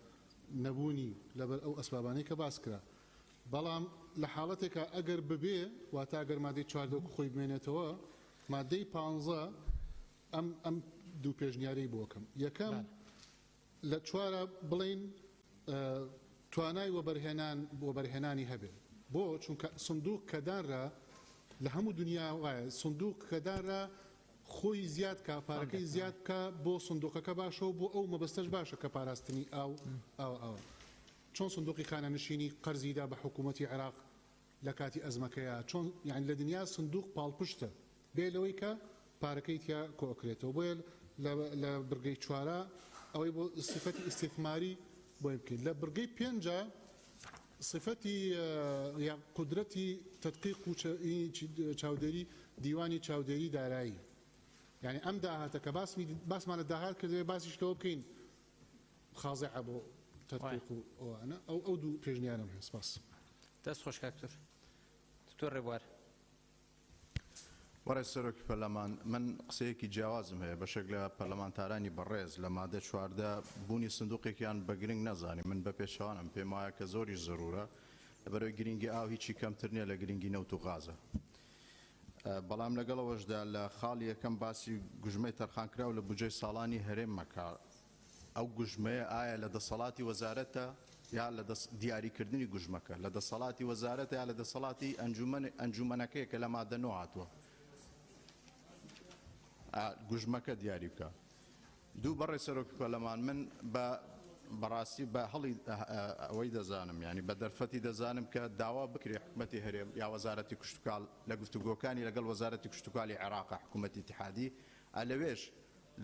نەبوونی لەبەر ئەو ئەسبابانەی کە باس کرا بەڵام لە حاڵەتێکە ئەگەر ببێ واتە ئەگەر مادەی 14 خۆی بمێنێتەوە مادەی 15 ئەم دوو پێشنیارەی بۆکەم یەکەم لە چوارە بڵین توانای وەبەرهێنانی هەبێت بۆ چونکە سندوق کەدانرا لە هەموو دنیا وایە سندوق کەدانرا خۆی زیاد کا پارەکەی زیاد بکە بۆ سندوقەکە باشەوە بۆ ئەو مەبەستەش باشە کە پاراستنی ئەو چۆن سندوقی خانەنشینی قەرزیدا بە حکوومەتی عێراق لە کاتی ئەزمەکەیە چۆن یعنی لە دنیا سندوق پاڵپشتە بێ لەوەی کە پارەکەی تیا کۆکرێتەوە بۆیە لە بڕگەی چوارە ئەوەی بۆ صفەتی ئیستیثماری بۆی بکەین لە بڕگەی پێنجە صفەتی یا قدرەتی تدقیق و چاودێری دیوانی چاودێری دارایی یعنی ئەم داهاتە کە باسمان لە داهات کردوێ باسیشتەوە بکەین خازعە بۆ تدقیق و ئەوانە ئەو دوو پێشنیارم هەیە سپاس دەست خۆش کاکتۆر دکتۆر ڕێبوار وەرە سەرۆکی پەرلەمان من قسەیەکی جیاوازم هەیە بەشێک لە پەرلەمانتارانی بەڕێز لە مادە چواردە بوونی سندوقێکیان بە گرنگ نەزانی من بە پێشەوانم پێم وایە کە زۆری زەرورە لەبەرەوەی گرنگی ئاو هیچی کەمتر نییە لە گرنگی نەوت و غازە بەڵام لەگەڵەوەشدا لە خاڵی یەکەم باسی گوژمەی تەرخانکراو لە بودجەی ساڵانی هەرێمەکە ئەو گوژمەیە ئایا لە دەسەڵاتی وەزارەتە یا لە دیاریکردنی گوژمەکە لە دەسەڵاتی وەزارەتە یا لە دەسەڵاتی ئەنجومەنەکەیە کە لە مادە نۆ هاتووە گوژمەکە دیاری بکە دوو بەڕێ سەرۆکی پەرلەمان من بەڕاستی بە هەڵی ئەوەی دەزانم ینی بە دەرفەتی دەزانم کە داوا بکرێ حکومەتی هەرێم یا وەزارەتی کشتتوکال لە گفتوگۆکانی لەگەڵ وەزارەتی کشتتوکالی عێراق حکوومەتی اتحادی ئەلەوێش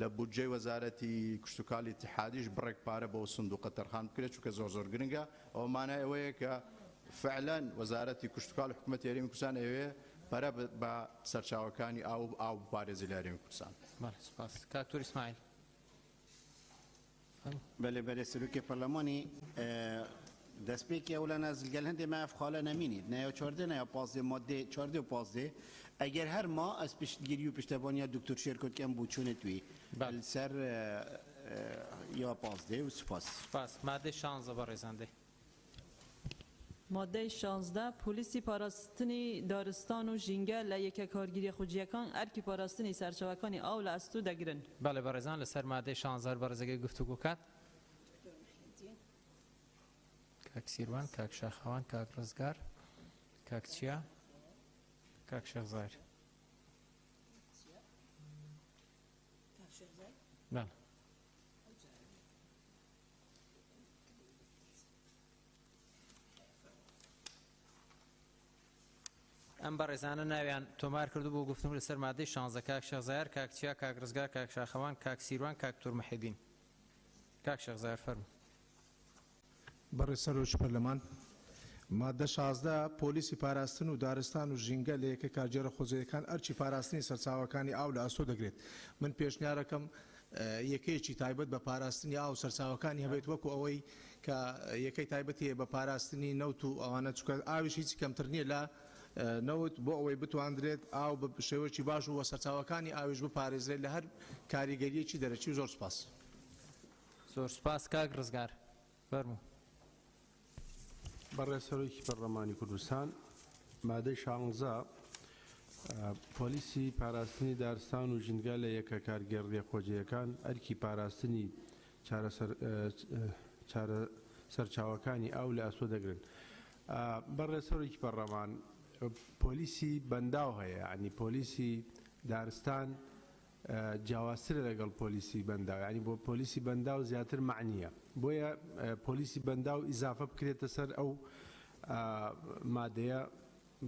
لە بودجەی وەزارەتی کشتتوکالی اتحادیش بڕێک پارە بۆ سندوقە تەرخان بکرێت چونکە زۆر گرنگە ئەو مانای ئەوەیە کە فعلەن وەزارەتی کشتتوکال و حکوومەتی هەرێمی کوردستان ئەوێ پەرە بە سەرچاوەکانی ئاو پارێزی لە هەرێمی کوردستان سپاس کاکتۆر ئیسماعیل بله بله سلوک پارلمانی دەستپێکی ئەو لە نازلگەل هەندێک ماف خاڵە نەمینید نایە چواردە نایە پازدێ مادێ چواردێ و پازدێ ئەگەر هەر ما ئەس پشتگیری و پشتەوانیا دکتۆر شێرکۆتکەم بوو چوونە توی سەر یا پازدێ و سپاس مادەی 16 بەڕێزاندەی ماده 16 پلیسی پاراستنی دارستان و ژینگە لە یەکە کارگیری خوجیەکان ئەرکی پاراستنی سەرچاوەکانی ئاو لە ئەستو دەگرن بەڵێ بەڕێزان لەسەر مادەی 16 بەڕێزەکەی گفتوگۆ کات کاک سیروان کاک شاخەوان کاک ڕزگار کاک چیا کاک شێخزایر بەڵێ ئەم بەڕێزانە ناویان تۆمار کردو بۆ گفتم لەسەر مادەی 16 کاک شێخزایر کاک چیا کاک ڕزگار کاک شاخەوان کاک سیروان کاک تورمەحیدین کاک شێخزایر فەرموو بەڕێز سەرۆکی پەرلەمان مادە 16 پۆلیسی پاراستن و دارستان و ژینگە لە یەکە کارگێرە خۆزیەکان ئەرچی پاراستنی سەرچاوەکانی ئاو لە ئەستۆ دەگرێت من پێشنیارەکەم یەکەیەکی تایبەت بە پاراستنی ئاو سەرچاوەکانی هەبێت وەکو ئەوەی کە یەکەی تایبەتی بە پاراستنی نەوت و ئەوانە چکە ئاویش هیچ کەمتر نییە لە نەوت بۆ ئەوەی بتواندرێت ئاو بە شێوەیەکی باش و سەرچاوەکانی ئاویش بپارێزرێت لە هەر کاریگەریەکی دەرەچی و زۆر سپاس زۆر سپاس کاک ڕزگار فەرموو بەڕێز سەرۆکی پەرلەمانی کوردستان مادەی 16 پۆلیسی پاراستنی دارستان و ژینگە لە یەکە کارگێڕیە خۆجیەکان ئەرکی پاراستنی سەرچاوەکانی ئاو لە ئەسۆ دەگرن بەڕێز سەرۆکی پەرلەمان پۆلیسی بەنداو هەیە ینی پۆلیسی دارستان جیاوازترە لەگەڵ پۆلیسی بەنداو ینی بۆ پۆلیسی بەنداو زیاتر معنیە بۆیە پۆلیسی بەنداو ئیزافە بکرێتە سەر ئەو مادەیە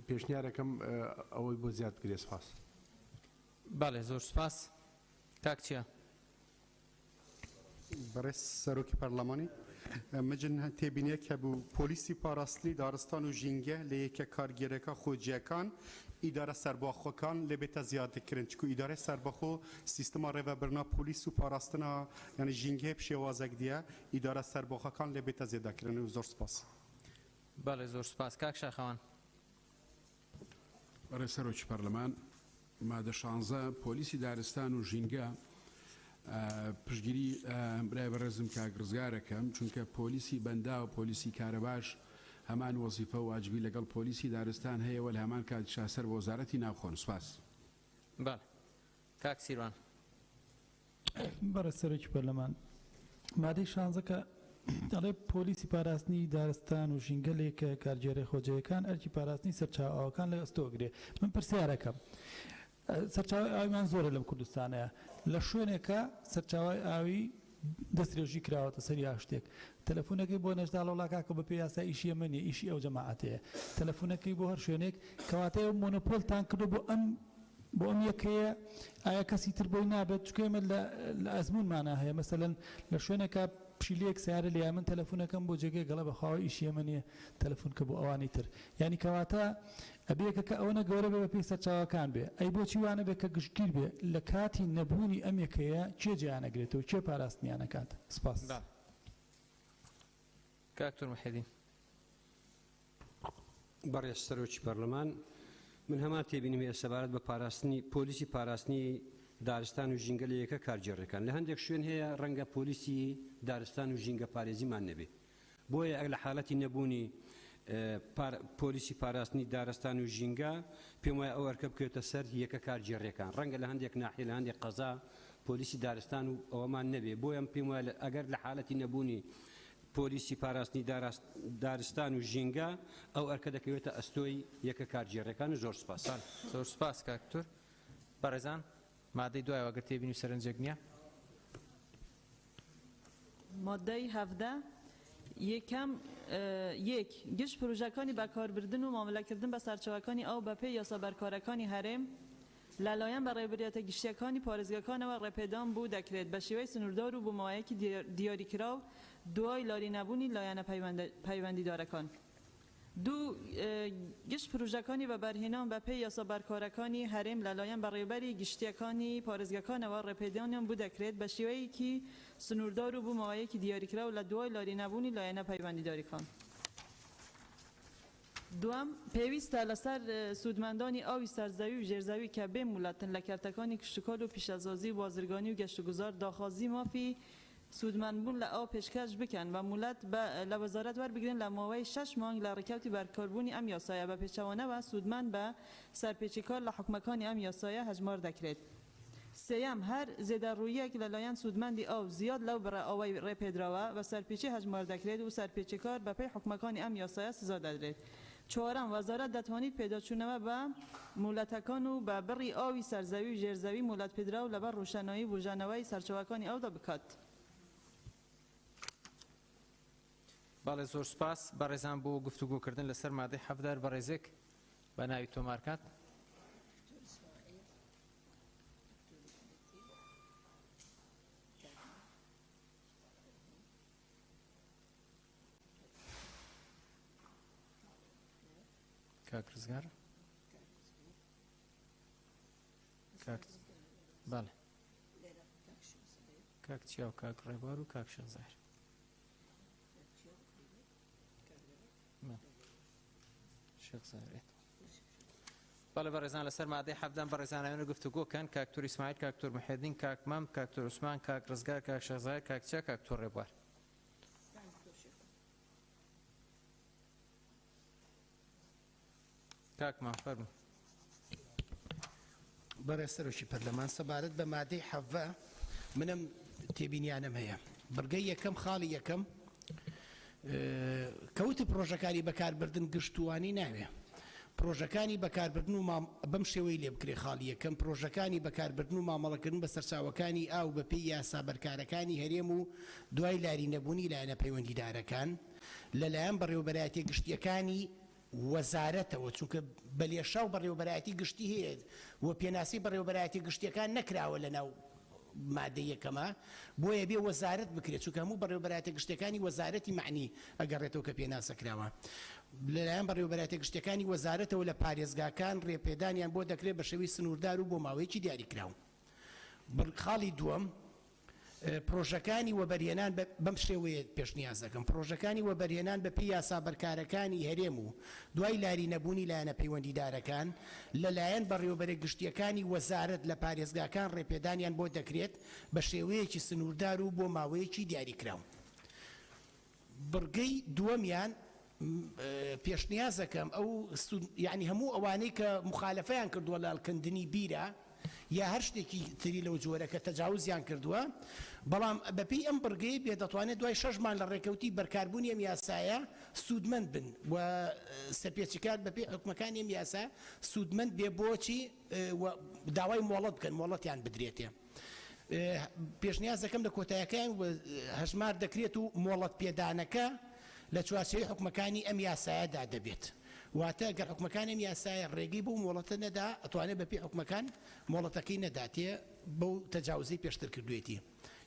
پێشنیارەکەم ئەوەی بۆ زیاد بکرێت سپاس بەڵێ زۆر سپاس کاک چیە بەڕێز سەرۆکی پەرلەمانی مجن تێبینیەک هەبوو پۆلیسی پاراستنی دارستان و ژینگە لە یەکە کارگێرەکە خۆجیەکان ئیدارە سەرباخۆکان لەبێتە زیادەکردن چکو ئیدارە سەرباخۆ سیستما ڕێڤەبرنا پۆلیس و پاراستنا یعنی ژینگە پشێوازێک دیە ئیدارە سەرباخەکان لەبێتە زیادەکردن و زۆر سپاس بەڵێ زۆر سپاس کاک شاخەوان بەڕێز سەرۆکی پەرلەمان مادە 16 پۆلیسی دارستان و ژینگە پشتگیری برای بەڕێزم کاک ڕزگارەکەم چونکە پۆلیسی بەندا و پۆلیسی کارەباش هەمان وەزیفە و واجبی لەگەڵ پۆلیسی دارستان هەیەوە لە هەمان کات شاسەر بۆ وەزارەتی ناوخۆن سپاس بەڵێ کاک سیروان بەڕێز سەرۆکی پەرلەمان مادەی 16 کە دەڵێ پۆلیسی پاراستنی دارستان و ژینگەلێک کە کارگێڕی خۆجەیەکان ئەرکی پاراستنی سەرچاوەکان لە ئەستۆگرێ من پرسیارەکەم سەرچاوی ئاویمان زۆرە لەم کوردستانەیە لە شوێنێکە سەرچاوی ئاوی دەستێژی کراوەتە سەری شتێک تەلەفۆنەکەی بۆ نەشدا لەوڵاکاکە بە پێی یاسا ئیشی ئەمەنیە ئیشی ئەو جەماعەتەیە تەلەفۆنەکەی بۆ هەر شوێنێک کەواتەیە مۆنۆپۆلتان کردو بۆ ئەم یەکەیە ئایا کەسی تر بۆی نابێت چکە ئێمە لە ئەزمونمانە هەیە مەسەلەن لە شوێنێکە پشیلەیەک سیارە لێ من تەلەفۆنەکەم بۆ جێگەی گەڵە بەخواوە ئیشی ئەمەنیە تەلەفۆن کە بۆ ئەوانی تر یعنی کەواتە ئەبێکە کە ئەوەنە گەورە بێ بە پێی سەرچاوەکان بێ ئەی بۆچی وانە بێت کە گشتگیر بێ لە کاتی نەبوونی ئەم یەکەیە چێ جیانەگرێتەوە چێ پاراستنیانەکات سپاس کاکتۆر محەدین بەڕێز سەرۆکی پەرلەمان من هەمان تێبینیم ئێستا سەبارەت بە پاراستنی پۆلیسی پاراستنی دارستان و ژینگەلەیەکە کارگێڕەکان لە هەندێک شوێن هەیە ڕەنگە پۆلیسی دارستان و ژینگە پارێزیمان نەبێ بۆیە ئەگە لە حاڵەتی نەبوونی پۆلیسی پاراستنی دارستان و ژینگە پێم وایە ئەو ئەرکە بکەوێتە سەر یەکە کارگێڕیەکان ڕەنگە لە هەندێک ناحیە لە هەندێک قەزا پۆلیسی دارستان و ئەوەمان نەبێ بۆیە پێم وایە ئەگەر لە حاڵەتی نەبوونی پۆلیسی پاراستنی دارستان و ژینگە ئەو ئەرکە دەکەوێتە ئەستۆی یەکە کارگێڕەکان و زۆر سپاس زۆر سپاس کاکتۆر بەڕێزان مادەی دوایەوە ئەگەر تێبینی و سەرنجێک نییە مادەی هەفدە یەکەم یەک گشت پرۆژەکانی بەکاربردن و مامەلەکردن بە سەرچاوەکانی ئەو بە پێی یاسابەرکارەکانی هەرێم لەلایەن بە ڕێبەرێتە گشتیەکانی پارێزگاکانەوە ڕێپێدان بوو دەکرێت بە شێوەی سنووردار و بۆماوەیەکی دیاریکراو دوای لاری نەبوونی لایەنە پەیوەندیدارەکان دوو گشت پرۆژەکانی بە بەرهێنان بە پێی یاسابەرکارەکانی هەرێم لەلایەن بە ڕێبەری گشتیەکانی پارێزگاکانەوە ڕێپێدانیان بوو دەکرێت بە شێوەیەکی سنووردار و بووماوەیەکی دیاریکراو لە دوای لاری نەبوونی لایەنە پەیوەندیداریەکان دوام پێویستە لەسەر سوودمەندانی ئاوی سەرزەوی و ژێرزەوی کە بێ مولەتن لە کەرتەکانی کشتکۆل و پیشەسازی و بازرگانی و گەشتوگوزار داخوازی مافی سوودمەندبوون لە ئەو پێشکەش بکەن و مولەت لە وەزارەت وەربگرن لە ماوەی 6 مانگ لە ڕێکەوتی بەرکاربوونی ئەم یاسایە بە پێچەوانەوە سوودمەند بە سەرپێچیکار لە حکومەکانی ئەم یاسایە هەژمار دەکرێت سێەم هەر زێدەڕوویەک لەلایەن سوودمەندی ئەو زیاد لەو بەرە ئەوەی ڕێپێدراوە بە سەرپێچی هەژمار دەکرێت و سەرپێچیکار بە پێی حکومەکانی ئەم یاسایە سزا دەدرێت چوارم وەزارەت دەتوانێت پێداچوونەوە بە مولەتەکان و بە بڕی ئاوی سەرزەوی و ژێرزەوی مولەت پێدراو لەبەر ڕوشەنایی بژانەوەی سەرچاوەکانی ئەودا بکات باڵێ زۆر سپاس بەڕێزان بۆ گفتوگۆکردن لەسەر مادەی حەفدار بەڕێزێک بە ناوی تۆمارکات کاک ڕزگار باڵێ کاک چیا و کاک ڕێبوار و کاک شەزار بالا بەڕێزان لەسەر مادەی حەفدان بەڕێزانەوەی گفتوگۆکەن کاکتۆر ئیسماعیل کاکتۆر محەدین کاک مەم کاکتۆر عوسمان کاک ڕزگار کاک شەزار کاک چیا کاکتۆر ڕێبوار کاک مام فەرموو بەڕێز سەرۆکی پەرلەمان سەبارەت بە مادەی حەڤە منم تێبینیانم هەیە بڕگەی یەکەم خاڵی یەکەم کەوتە پرۆژەکانی بەکاربردن گشتوانی ناوێ پرۆژەکانی بەکاربردن و بەم شێوەی لێ بکرێ خاڵی یەکەم پرۆژەکانی بەکاربردن و مامەڵەکردن بە سەرچاوەکانی ئاو بە پێی یاسابەرکارەکانی هەرێم و دوای لاری نەبوونی لایەنە پەیوەندیدارەکان لەلایەن بەڕێوەبەرایەتی گشتیەکانی وەزارەتەوە چونکە بەلێشاو بەڕێوەبەرایەتی گشتی هەیە و پێناسی بەڕێوەبەرایەتی گشتیەکان نەکراوە لەناو مادەی یەکەمە بۆیە بێ وەزارەت بکرێت چونکە هەموو بەڕێوەبەرایەتە گشتەکانی وەزارەتی معنی ئەگەڕێتەوە کە پێناسەکراوە لەلایەن بەڕێوەبەرایەتە گشتەکانی وەزارەتەوە لە پارێزگاکان ڕێپێدانیان بۆ دەکرێت بە شێوەی سنووردار و بۆ ماوەیەکی دیاریکراو خاڵی دووەم پرۆژەکانی وەبەرهێنان بەم شێوەیە پێشنیاز دەکەم پرۆژەکانی وەبەرهێنان بە پێی یاسابەرکارەکانی هەرێم و دوای لاری نەبوونی لایەنە پەیوەندیدارەکان لەلایەن بەڕێوەبەرە گشتیەکانی وەزارەت لە پارێزگاکان ڕێپێدانیان بۆ دەکرێت بە شێوەیەکی سنووردار و بۆ ماوەیەکی دیاریکراو بڕگەی دووەمیان پێشنیاز دەکەم ئەو یعنی هەموو ئەوانەی کە مخالەفەیان کردووە لە هەڵکردنی بیرە یا هەر شتێکی تری لەو جۆرە کە تەجاوزیان کردووە بەڵام بەپی ئەم بڕگەی بێ دەتوانێت دوای 6 مان لە ڕێکەوتی بەرکاربوونی ئەم یاسایە سوودمەند بن و سەرپێچیکار بەپی حکومەکانی ئەم یاسا سوودمەند بێ بۆچی داوای مۆڵەت بکەن مۆڵەتیان بدرێتێ پێشنیازەکەم لە کۆتاییەکان هەژمار دەکرێت و مۆڵەت پێدانەکە لە چوارچێوەی حکومەکانی ئەم یاسایەدا دەبێت واتە گەر حکومەکانی ئەم یاسایە ڕێگەی بۆ مۆڵەتە نەدا ئەتوانێت بەپی حکومەکان مۆڵەتەکەی نەداتێ بەو تەجاوزەی پێشتر کردوێتی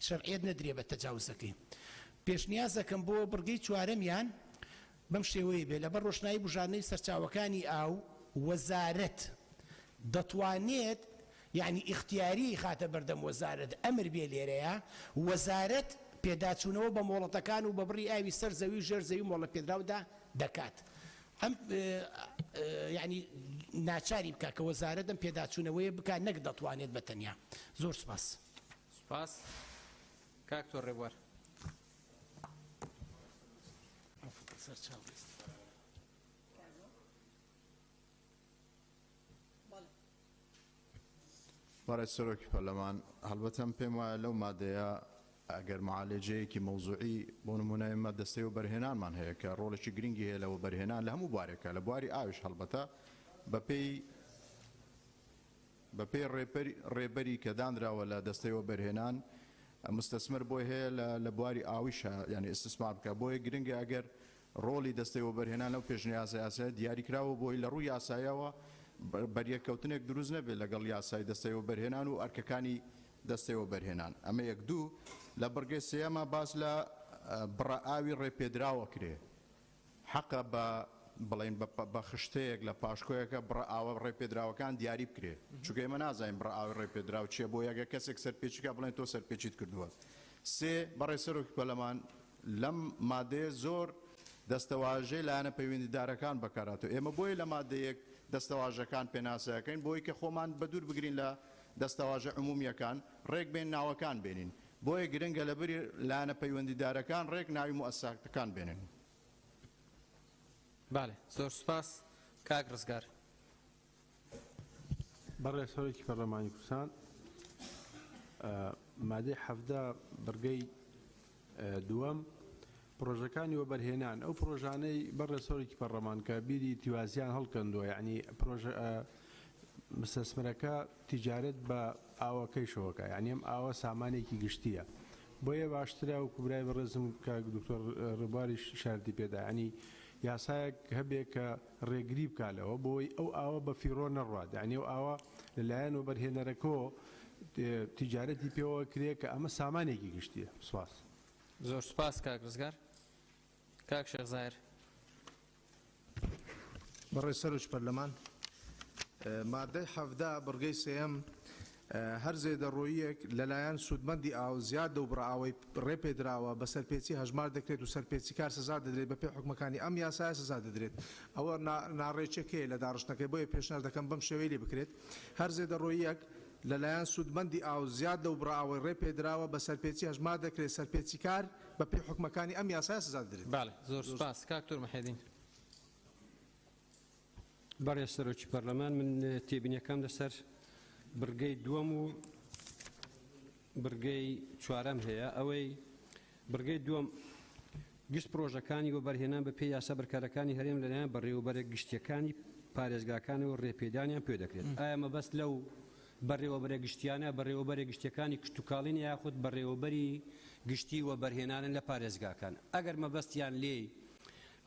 شەرعیت نەدرێ بە تەجاوزەکەی پێشنیازەکەم بۆ بڕگەی چوارەمیان بەم شێوەیە بێ لەبەر ڕۆشنایی بژاردنەی سەرچاوەکانی ئاو وەزارەت دەتوانێت یعنی اختیاری خاتە بەردەم وەزارەت ئەمر بێ لێرەیە وەزارەت پێداچوونەوە بە مۆڵەتەکان و بە بڕی ئاوی سەر زەوی و ژێر زەوی مۆڵەت پێدراودا دەکات ئەم یعنی ناچاری بکە کە وەزارەت ئەم پێداچوونەوەی بکات نەک دەتوانێت بەتەنیا زۆر سپاس سپاس کاک تۆ ڕێبوار بەڕێز سەرۆکی پەرلەمان هەڵبەتەم پێم وایە لەو مادەیە ئەگەر معالێجەیەکی مەوزوعی بۆ نمونای ئێمە دەستەی و بەرهێنانمان هەیە کە ڕۆڵێکی گرنگی هەیە لەوە بەرهێنان لە هەموو بوارێکە لە بواری ئاویش هەڵبەتە بەپێی ڕێبەری کە دانراوە لە دەستەیەوە بەرهێنان مستەسمر بۆی هەیە لە بواری ئاویشە یعنی ئستثمار بکە بۆیە گرنگە ئەگەر ڕۆڵی دەستەیەوە بەرهێنان لەو پێشنیازە یاسایە دیاریکراوە بۆی لە ڕووی یاسایەوە بەریەکەوتنێک دروست نەبێت لەگەڵ یاسای دەستەیەوە بەرهێنان و ئەرکەکانی دەستەیەوە بەرهێنان ئەمە یەک دوو لە بەرگەی سێەمە باس لە بڕائاوی ڕێپێدراوە کرێ حەقە بڵێن بە خشتەیەک لە پاشکۆیەکە بڕائاوە ڕێپێدراوەکان دیاری بکرێ چونکە ئێمە نازانین بڕائاوی ڕێپێدراو چیە بۆ یەکە کەسێک سەرپێچیکە بڵێن تۆ سەرپێچیت کردووە سێ بەڕێز سەرۆکی پەرلەمان لەم مادەیە زۆر دەستەواژەی لایەنە پەیوەندیدارەکان بەکارهاتوو ئێمە بۆی لە مادەیەک دەستەواژەکان پێناسەکەین بۆی کە خۆمان بەدوور بگرین لە دەستەواژە عمومیەکان ڕێک بێن ناوەکان بێنین بۆیە گرنگە لەبەری لایەنە پەیوەندیدارەکان ڕێک ناوی موەسساسەکان بێنن باڵێ زۆر سوپاس کاک ڕزگار بەڕێز سەرۆکی پەرلەمانی کوردستان مادەی حەفدە بەرگەی دووەم پرۆژەکانی وەبەرهێنان ئەو پرۆژانەی بەڕێز سەرۆکی پەرلەمان کە بیری تیوازیان هەڵکەندووە یعنی مستەسمرەکە تیجارەت بە ئاوەکەیشەوەکە یعنی ئەم ئاوە سامانێکی گشتیە بۆیە باشترە و کوبرای بەڕێزم کە دکتۆر ڕێبواری شاردی پێدا ینی یاسایەک هەبێت کە ڕێگری بکالەوە بۆی ئەو ئاوە بە فیڕۆ نەڕوات یعنی ئەو ئاوە لەلایەن وەبەرهێنەرەکەەوە تیجارەتی پێوە کرێ کە ئەمە سامانێکی گشتیە سواس زۆر سپاس کاک ڕزگار کاک شێخزایر بەڕێز سەرۆکی پەرلەمان مادەی حەفدا بڕگەی سێەم هەر زێدەڕۆیەک لەلایەن سوودمەندی ئاو زیادە و بڕئاوەی ڕێپێدراوە بە سەرپێچی هەژمار دەکرێت و سەرپێچی کار سزا دەدرێت بەپێی حکومەکانی ئەم یاسایە سزا دەدرێت ئەوە ناڕێچەکەی لە داڕشتەکەی بۆیە پێشنهاد دەکەم بەم شێوەی لێ بکرێت هەر زێدەڕۆیەک لەلایەن سوودمەندی ئاو زیادە و بڕئاوەی ڕێپێدراوە بە سەرپێچی هەژمار دەکرێت سەرپێچی کار بەپێی حکومەکانی ئەم یاسایە سزا دەدرێت باڵێ زۆر سپاس کاک تۆر مەحێدین بەڕێز سەرۆکی پەرلەمان من تێبینیەکەم لەسەر بڕگەی دووەم و بڕگەی چوارەم هەیە ئەوەی بڕگەی دووەم گشت پرۆژەکانی و بەرهێنان بە پێی یاسا بەرکارەکانی هەرێم لەلایەن بەڕێوەبەرە گشتیەکانی پارێزگاکان و ڕێپێدانیان پێ دەکرێت ئایا مەبەست لەو بەڕێوەبەرە گشتیانە بەڕێوەبەرە گشتیەکانی کشتتوکاڵین یاخود بەڕێوەبەری گشتی و بەرهێنانن لە پارێزگاکان ئەگەر مەبەستیان لێ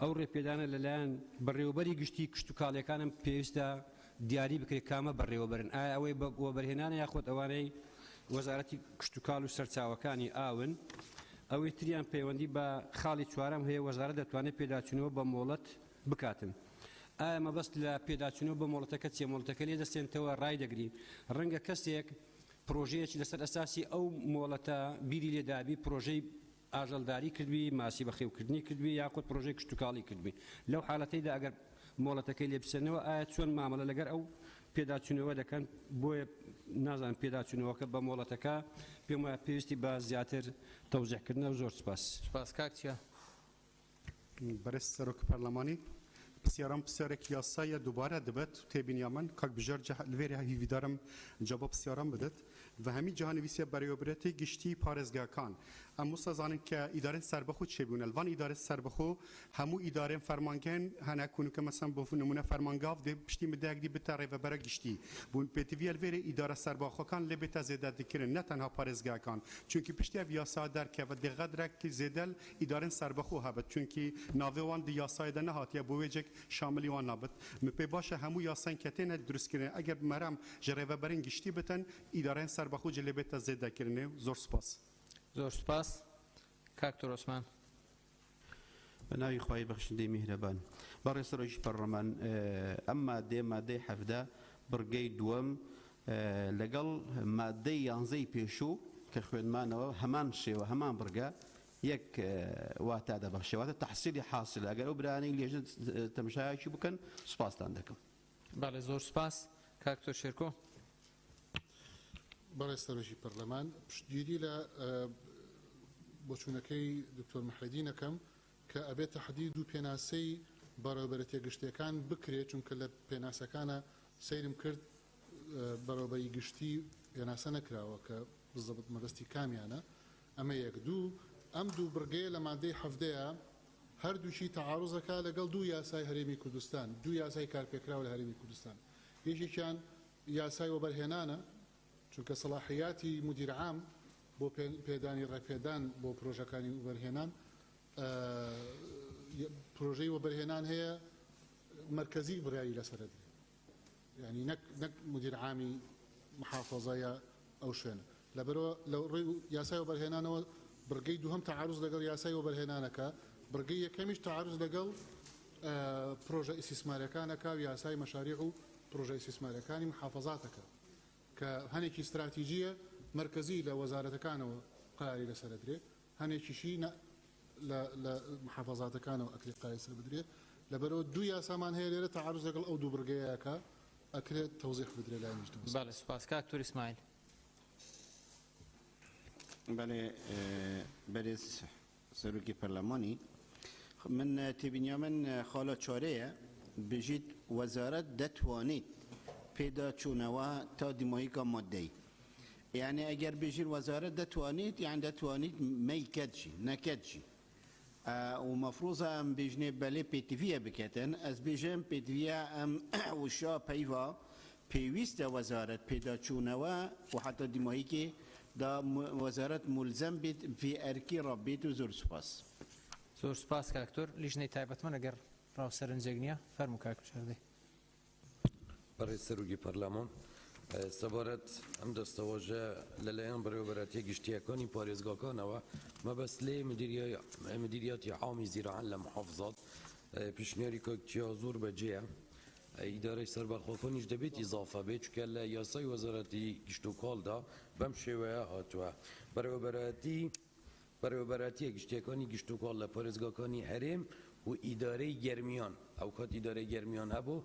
ئەو ڕێپێدانە لەلایەن بەڕێوەبەری گشتی کشتتوکاڵەکانم پێویستە دیاری بکرێت کامە بەڕێوەبەرن ئایا ئەوەی بەرهێنانە یاخۆت ئەوانەی وەزارەتی کشتتوکاڵ و سەرچاوەکانی ئاون ئەوەی تریان پەیوەندی بە خاڵی چوارەم هەیە وەزارەت دەتوانێت پێداچوونەوە بە مۆڵەت بکاتن ئایا مەبەست لە پێداچوونەوە بە مۆڵەتەکە چێ مۆڵەتەکە لێ دەستێنتەوە ڕای دەگرین ڕەنگە کەسێک پرۆژەیەکی لەسەر ئەساسی ئەو مۆڵەتە بیری لێدابی پرۆژەی ئاژەڵداری کردوی ماسی بەخێوکردنی کردوی یاخود پرۆژەی کشتتوکاڵی کردوی لەو حالەتەیدا ئەگەر مۆڵەتەکەی لێبسێنەوە ئایا چۆن مامەڵە لەگەر ئەو پێداچوونەوە دەکەن بۆیە نازان پێداچوونەوەکە بە مۆڵەتەکە پێم وایە پێویستی بە زیاتر تەوزیحکردنە و زۆر سپاس سپاس کاک چیە بەڕێز سەرۆکی پەرلەمانی پرسیارم پرسیارێک یاسایە دووبارە دەبێت و تێبینیا من کاک بژار لێرە هیویدارم جواب پرسیارم بدەت و هەمی جیهانویسیە بەڕێوەبرێتی گشتی پارێزگاکان ئەم وسە زانن کە ئیدارەن سەربەخۆ چێبوونە لەوان ئیدارە سەربەخۆ هەموو ئیدارێن فەرمانگەن هەناکوونکە مەسەن بۆ نمونە فەرمانگاو دێ پشتی مدەیەکدی بتە ڕێڤەبەرە گشتی بوون پێتیڤە لێرە ئیدارە سەربەخۆکان لێ بێتە زێدەتیکردن نە تەنها پارێزگاکان چونکی پشتیا یاسا دەرکەوە دێغەدرێکی زێدەل ئیدارەن سەربەخۆ هەبێت چونکی ناوێوان دی یاسایدا نەهاتیە بۆ وێجێک شاملی وان نابێت مپێ باشە هەموو یاسان کەتێنە دروستکردن ئەگەر مەرەم ژە ڕێڤەبەرین گشتی بتەن ئیدارەن سەربەخۆ جلێ بێتە زێدەکردنێ زۆر سپاس زۆر سپاس کاکتۆر عوسمان بناوی خواهی بەخشندەی میهرەبان بەڕێ سەرۆکی پەرلەمان ئەم مادەی حەفدا بڕگەی دووەم لەگەڵ مادەی یانزەی پێشوو کە خوێنمانەوە هەمان شێوە هەمان بڕگە یەک واتا دەبەخشێواتە تەحسیلی حاصل ئەگەر ئەو برانەی لێژە تەماشایەکی بکەن سوپاستان دەکەم. بەڵێ زۆر سپاس کاکتۆر شێرکۆ. بەڕێ سەرۆکی پەرلەمان پشتگیری لە بۆچوونەکەی دکتۆر محەدینەکەم کە ئەبێت تەحدید و پێناسەی بەڕێوەبەرەتیە گشتیەکان بکرێت چونکە لە پێناسەکانە سەیرم کرد بەڕێوەبەری گشتی پێناسە نەکراوە کە بزەبت مەبەستی کامیانە ئەمە یەک دوو ئەم دوو بڕگەیە لە مادەی حەفدەیە هەردووشی تەعاڕوزەکە لەگەڵ دوو یاسای هەرێمی کوردستان دوو یاسای کارپێکراو لە هەرێمی کوردستان یەکێکیان یاسای وەبەرهێنانە چونکە سەلاحیاتی مدیر عام بۆ پێدانی ڕێپێدان بۆ پرۆژەکانی وەبەرهێنان پرۆژەی وەبەرهێنان هەیە مرکزی بڕیایی لەسەرەدرێ یعنی نەک مدیر عامی محافظەیە ئەو شوێنە لەبەرەوە لەو ڕێی یاسای وەبەرهێنانەوە بڕگەی دووهەم تەعاڕوز لەگەڵ یاسای وەبەرهێنانەکە بڕگەی یەکەمیش تەعاڕوز لەگەڵ پرۆژە ئیسیسماریەکانەکە و یاسای مەشاریع و پرۆژە ئیسیسماریەکانی محافظاتەکە کە هەنێکی استراتیژیە مرکزی لە وەزارەتەکانەوە قراری لەسەرەدرێ هەنێکیشی لە محافظاتەکانەوە ئەکرێت قراری سەر بدرێت لەبەرەوە دوو یاسامان هەیە لێرە تەعاڕوز لەگەڵ ئەو دوو بڕگەیەکە ئەکرێت تەوزیح بدرێ لای نیشتەوە. بەڵێ سوپاس کاکتۆر ئیسماعیل. بەڵێ بەرز سەرۆکی پەرلەمانی من تێبینیا من خاڵە چارەیە بژیت وەزارەت دەتوانێت پێدا چوونەوە تا دیماییکە مادەی یعنی ئەگەر بژیر وەزارەت دەتوانێت یان دەتوانیت مەیکەتجی نەکەتجی و مەفروضە ئەم بژنێ بەلێ پێتیڤە بکەتن ئەس بێژم پێتیڤە ئەم وشا پەیوا پێویستە وەزارەت پێدا چوونەوە و حتا دیماییکێ دا وەزارەت مولزەم بێت في ئەرکی ڕابێت و زۆر سوپاس. زۆر سوپاس کاکتۆر لیژنەی تایبەتمەند ئەگەر ڕاوسەرنجێک نییە فەرموو کاک شاردەی. بەڕێ سەرۆکی پەرلەمان سەبارەت ئەم دەستەواژە لەلایەن بەڕێوەبەرەتیە گشتیەکانی پارێزگاکانەوە مەبەست لێ مدیریاتی عامی زیراعەن لە محافظات پیشنیاری کاکتیا زۆر بەجێیە ئیدارەی سەربەخۆکانیش دەبێت ئیزافە بێت چونکە لە یاسای وەزارەتی گشت و کاڵدا بەم شێوەیە هاتووە بەڕێوەبەرەتیە گشتیەکانی گشت و کاڵ لە پارێزگاکانی هەرێم و ئیدارەی گەرمیان ئەو کات ئیدارەی گەرمیان هەبوو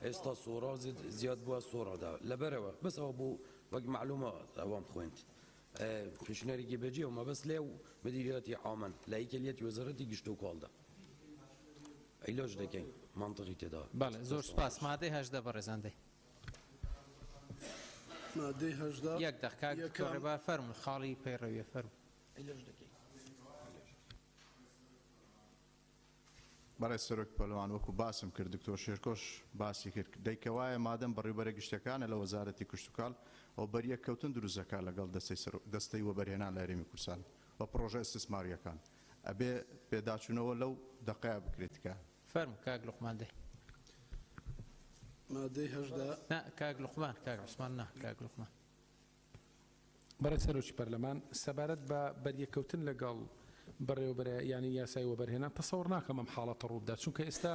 ئێستا سۆڕا زیاد بووە سۆڕادا لەبەرەوە بەس ئەوە بوو وەک معلومە ئەوام خوێند پیشنەرێکی بەجێ و مەبەست لێ و مدیریاتی عامەن لە یەکێلیەتی وەزارەتی گشت و کاڵدا عیلاج دەکەین منطقی تێدا. بەڵێ زۆر سپاس مادەی هەژدە بەڕێزاندەی مادەی هەژدە یەک دەقیقە ڕێبار فەرموو خاڵی پەیڕەویە فەرموو عیلاج دەکەین. بەڕێز سەرۆکی پەرلەمان وەکو باسم کرد دکتۆر شێرکۆش باسی کرد دەیکەوایە مادەم بەڕێوەبەرە گشتەکانە لە وەزارەتی کشتوکاڵ ئەو بەریەککەوتن دروستەکە لەگەڵ دەستەی وەبەرهێنان لە هەرێمی کوردستان بە پرۆژە ئیستثماریەکان ئەبێ پێداچوونەوە لەو دەقەیە بکرێتکە. فەرموو کاک لوقماندەی. مادەی هەژدە کاک لوقمان کاک عوسمان نا کاک لوقمان. بەڕێ سەرۆکی پەرلەمان سەبارەت بە بەریەککەوتن لەگەڵ بەڕێوەبەرە یانی یاسای وەبەرهێنان تەسەوڕ ناکەم ئەم حاڵەتە ڕووبدا چونکە ئێستا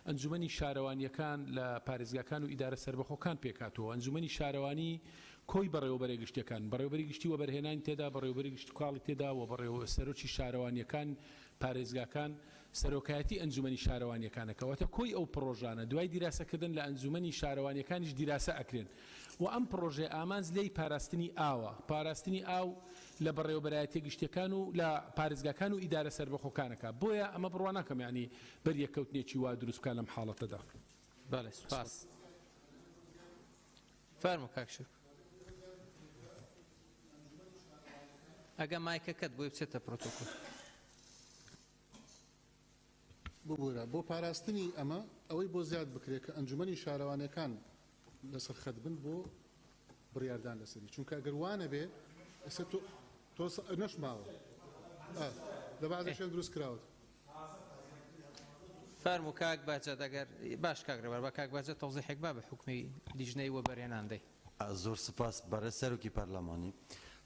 ئەنجومەنی شارەوانیەکان لە پارێزگاکان و ئیدارە سەربەخۆکان پێکاتەوە ئەنجومەنی شارەوانی کۆی بەڕێوەبەرە گشتیەکان بەڕێوەبەری گشتی وەبەرهێنانی تێدا بەڕێوەبەری گشت و کاڵی تێدا و بەڕێوە سەرۆکی شارەوانیەکان پارێزگاکان سەرۆکایەتی ئەنجومەنی شارەوانیەکانەکەواتە کۆی ئەو پرۆژانە دوای دیراسەکردن لە ئەنجومەنی شارەوانیەکانیش دیراسە ئەکرێن و ئەم پرۆژێ ئامانز لێی پاراستنی ئاوە پاراستنی ئاو لە بەڕێوەبەرایەتی گشتەکان و لە پارێزگاکان و ئیدارە سەربەخۆکانەکە بۆیە ئەمە بڕوا ناکەم یعنی بەریەکەوتنێکی وا دروستکە لەم حاڵەتەدا. بەڵێ سوپاس. فەرمو کاکشر. ئەگە مایکەکەت بۆی بچێتە پرۆتۆکۆل. ببوورە بۆ پاراستنی ئەمە ئەوەی بۆ زیاد بکرێت کە ئەنجومەنی شارەوانەکان لەسەر خەت بن بۆ بڕیاردان لەسەری چونکە ئەگەر وانە بێ ئێستا تۆ نەشماوە لە بەعزێکیان دروست کراوە. فەرمو کاک باجەت ئەگەر باش کاکرێوەر بە کاک باجەت تەوزیحێک با بە حکمی لیژنەی وەبەرهێناندەی. زۆر سپاس بەڕێز سەرۆکی پەرلەمانی.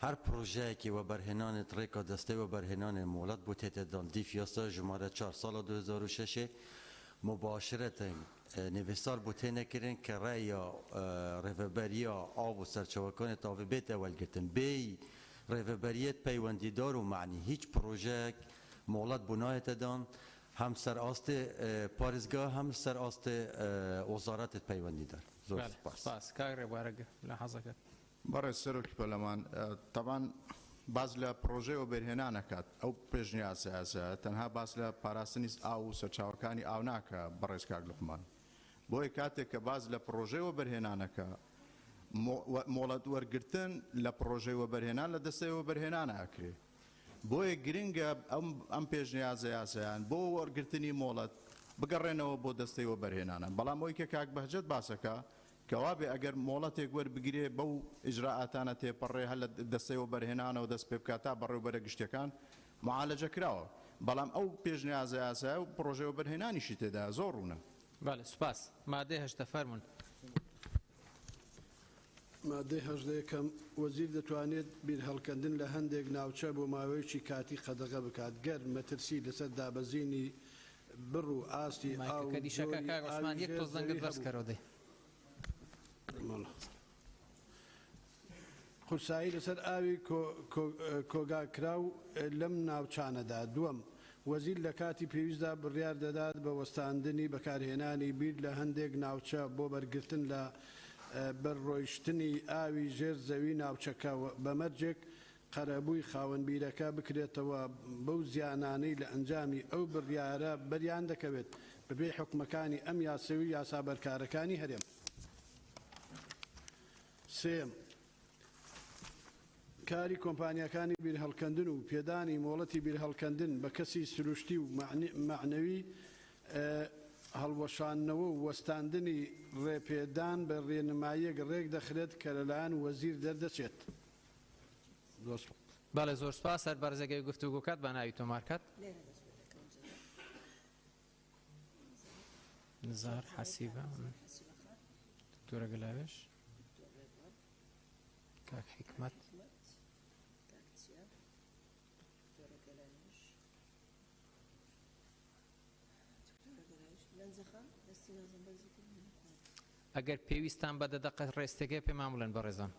هەر پرۆژەیەکی وەبەرهێنانت ڕێکا دەستەی وەبەرهێنانی مۆڵەت بۆ تێتێدان دیفیاسا ژمارە 4 ساڵە 2006 مباشرەتەن نوێستار بۆ تێنەکردن کە ڕێیا ڕێڤەبەریە ئاو و سەرچەوەکانی تاوی بێتە وەلگرتن بێی ڕێڤەبەریەت پەیوەندیدار و معنی هیچ پرۆژەیەک مۆڵەت بۆ نایەتەدان هەم سەرئاستی پارێزگا هەم سەرئاستی وەزارەتت پەیوەندیدار. زۆر سپاس کاکرێوەرەگە لە حەزەکەت. بەڕێز سەرۆکی پەرلەمان تەبان باز لە پرۆژەی وەبەرهێنان نەکات ئەو پێشنیازە تەنها باس لە پاراستنی ئاو و سەرچاوەکانی ئاو ناکە بەڕێز کاک لوقمان بۆیە کاتێک کە باز لە پرۆژەی وەبەرهێنانەکە مۆڵەت وەرگرتن لە پرۆژەی وەبەرهێنان لە دەستەی وەبەرهێنانە ئەکرێ بۆیە گرنگە ئەم پێشنیازە یاسەیان بۆ وەرگرتنی مۆڵەت بگەڕێنەوە بۆ دەستەی وەبەرهێنانە بەڵام ئەوی کە کاک بەهجەت باسەکە کەوابێ ئەگەر مۆڵەتێک وەربگرێ بەو ئیجراعاتانە تێپەڕێ هەل لە دەستەی وەبەرهێنانەوە دەست پێ بکات تا بەڕێوەبەرە گشتەکان معالەجە کراوە بەڵام ئەو پێشنیازە یاسایە و پرۆژەی وەبەرهێنانیشی تێدا زۆر ڕوونە. بەڵێ سوپاس. مادەی 8 فەرمون. مادەی 8 یەکەم وەزیر دەتوانێت بیر هەڵکەندن لە هەندێک ناوچە بۆ ماوەیەکی کاتی قەدەغە بکات گەر مەترسی لەسەر دابەزینی بڕ و ئاستی ئاو دیشەکە کاک عوسمان یەک تۆ زەنگت بەرز کەرەوە دەی. قورسایی لەسەر ئاوی کۆگاکراو لەم ناوچانەدا. دووەم وەزیر لە کاتی پێویستدا بڕیار دەدات بە وەستاندنی بەکارهێنانی بیر لە هەندێک ناوچە بۆ بەرگرتن لە بەرڕۆیشتنی ئاوی ژێر زەوی ناوچەکە بەمەرجێک قەرەبووی خاوەنبیرەکە بکرێتەوە بەو زیانانەی لە ئەنجامی ئەو بڕیارە بەریان دەکەوێت بەبێ حکومەکانی ئەم یاسەوی یاسابەرکارەکانی هەرێم. سێم کاری کۆمپانیەکانی بیرهەڵکەندن و پێدانی مۆڵەتی بیرهەڵکەندن بە کەسی سروشتی و معنەوی هەڵوەشانەوە و وەستاندنی ڕێپێدان بە ڕێنماییەک ڕێک دەخرێت کە لەلایەن وەزیر دەردەچێت. بەڵێ زۆر سپاس. هەر بەرزەگەی گفتوگۆکات بە ناوی تۆمارکات. نزار حەسیبە دکتۆرە گەلاوێش کاک حکمت ئەگەر پێویستان بە دەدەقەت ڕێستەکەی پێمان بڵێن بەڕێزان.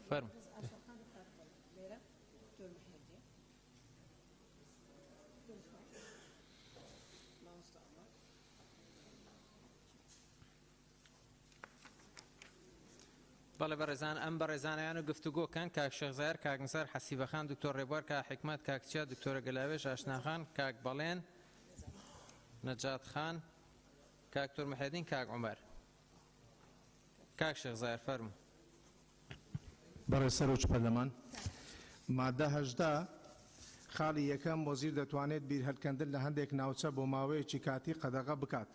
فەرمو. بەڵێ بەڕێزان ئەم بەڕێزانیان و گفتوگۆکان کاک شەخزار کاک نزار حەسیبەخان دکتۆر ڕێبوار کاک حکمەت کاکچیا دکتۆرە گەلاوێش ئاشناخان کاک بەڵێن نەجات خان کاک تۆر محەدین کاک عومەر. کاک شەخزار فەرموو. بەڕێز سەرۆکی پەرلەمان مادە 18 خاڵی یەکەم وەزیر دەتوانێت بیر هەڵکەندن لە هەندێک ناوچە بۆ ماوەیەکی کاتی قەدەغە بکات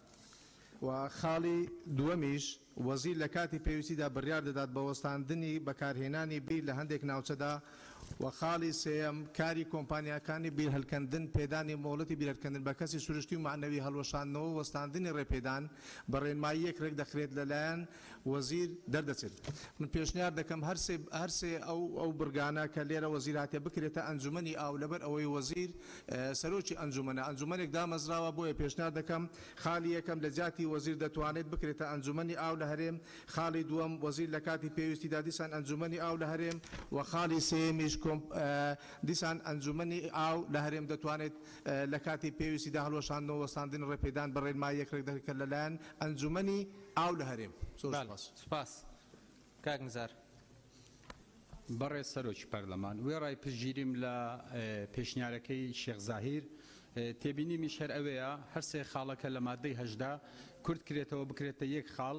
و خاڵی دووەمیش وەزیر لە کاتی پێویستیدا بڕیار دەدات بە وەستاندنی بەکارهێنانی بیر لە هەندێک ناوچەدا و خاڵی سێەم کاری کۆمپانیەکانی بیر هەڵکەندن پێدانی مۆڵەتی بیر هەڵکەندن بە کەسی سروشتی و معنەوی هەڵوەشاندنەوە و وەستاندنی ڕێپێدان بە ڕێنماییەک ڕێک دەخرێت لەلایەن وەزیر دەردەچێت. من پێشنیار دەکەم هەرسێ ئەو برگانە کە لێرە وەزیر هاتێ بکرێتە ئەنجومەنی ئاو لەبەر ئەوەی وەزیر سەرۆکی ئەنجومەنێک دامەزراوە بۆیە پێشنیار دەکەم خاڵی یەکەم لە جیاتی وەزیر دەتوانێت بکرێتە ئەنجومەنی ئاو لە هەرێم خاڵی دووەم وەزیر لە کاتی پێویستیدا دیسان ئەنجومەنی ئاو لە هەرێم و خاڵی سێمیش دیسان ئەنجومەنی ئاو لە هەرێم دەتوانێت لە کاتی پێویستیدا هەڵوەشاندنەوە وەستاندن ڕێپێدان بە ڕێنمای یەکڕێک دەکرد لەلایەن ئەنجومەنی ئاو لە هەرێم. سپاس. کاک نزار. بەڕێز سەرۆکی پەرلەمان وێ ڕای پشگیریم لە پێشنیارەکەی شێخ زاهیر تێبینیمیش هەر ئەوەیە هەر سێ خاڵەکە لە مادەی هەژدا کورد کرێتەوە بکرێتە یەک خاڵ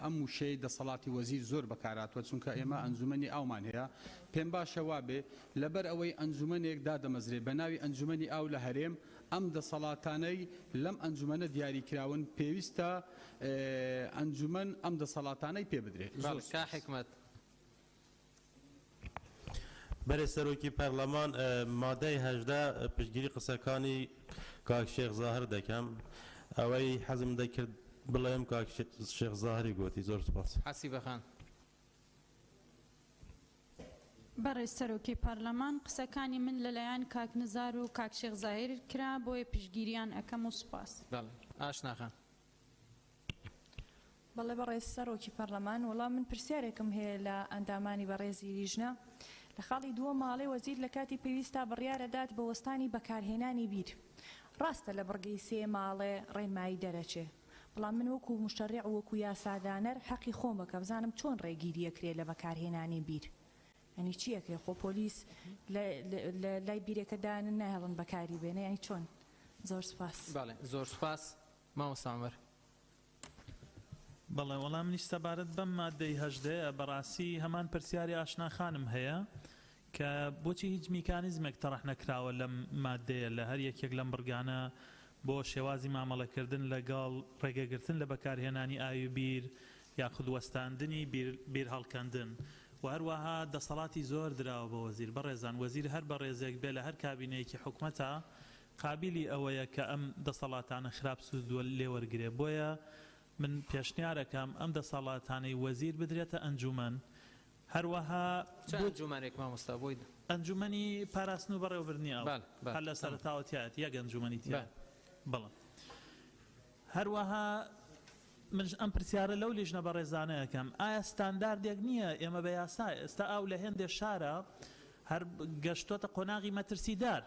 ئەم وشەی دەسەڵاتی وەزیر زۆر بەکاراتوە چونکە ئێمە ئەنجومەنی ئاومان هەیە پێم باشە وابێ لەبەر ئەوەی ئەنجومەنێک دادەمەزرێ بە ناوی ئەنجومەنی ئاو لە هەرێم ئەم دەسەڵاتانەی لەم ئەنجومەنە دیاریکراون پێویستە ئەنجومەن ئەم دەسەڵاتانەی پێ بدرێت. کا حکمت. بەرێ سەرۆکی پەرلەمان مادەی هەژدا پشتگیری قسەکانی کاک شێخ زاهر دەکەم ئەوەی حەزم دەکرد بڵێم کاک شێخ زاهری گوتی. زۆر سپاس. حەسیبە خان. بەڕێز سەرۆکی پەرلەمان قسەکانی من لەلایەن کاک نزار و کاک شێخ زاهر کرا بۆیە پشتگیریان ئەەکەم و سوپاس. ئاشنا خان. بەڵێ بەڕێز سەرۆکی پەرلەمان وەڵام من پرسیارێکم هەیە لە ئەندامانی بەڕێزی لیژنە لە خاڵی دووە ماڵێ وەزیر لە کاتی پێویستە بڕیارەدات بە وەستانی بەکارهێنانی بیر. ڕاستە لە بڕگەی سێ ماڵێ ڕێنمایی دەرەچێ بەڵام من وەکو مشتەڕیع وەکو یاسادانەر حەقی خۆم بکە بزانم چۆن ڕێگیریەکرێ لە بەکارهێنانی بیر. ینی چیەکرێ خۆ پۆلیس لای بیرێکەدان نەهێڵن بەکاری بێنە ینی چۆن. زۆر سپاس. زۆر سپاس. مامۆستامەر. بەڵێ وەڵام منیش سەبارەت بەم مادەی هەژدەیە بەڕاستی هەمان پرسیاری ئاشناخانم هەیە کە بۆچی هیچ میکانیزمێک تەڕەح نەکراوە لەم مادەیە لە هەر یەکێک لەم بڕگانە بۆ شێوازی مامەڵەکردن لەگەڵ ڕێگەگرتن لە بەکارهێنانی ئاوی بیر یاخود وەستاندنی بیر هەڵکەندن و هەروەها دەسەڵاتی زۆر دراوە بە وەزیر. بەڕێزان وەزیر هەر بە ڕێزێک بێ لە هەر کابینەیەکی حکومەتە قابلی ئەوەیە کە ئەم دەسەڵاتانە خراپ سوودوە لێوەرگرێ. بۆیە من پێشنیارەکەم ئەم دەسەڵاتانەی وەزیر بدرێتە ئەنجومەن هەروەها ئەنجومەنێک مامۆستا بۆی ئەنجومەنی پاراستن و بەڕێوەبردننی ئەو هەر لە سەرتاوەتیایەت یەک ئەنجومەنی تیا. بەڵێ هەروەها من ئەم پرسیارە لەو لیژنە بەڕێزانەیەکەم ئایا ستانداردێک نییە ئێمە بە یاسای ئێستا ئاو لە هێندێک شارە هەر گەشتۆتە قۆناغی مەترسیدار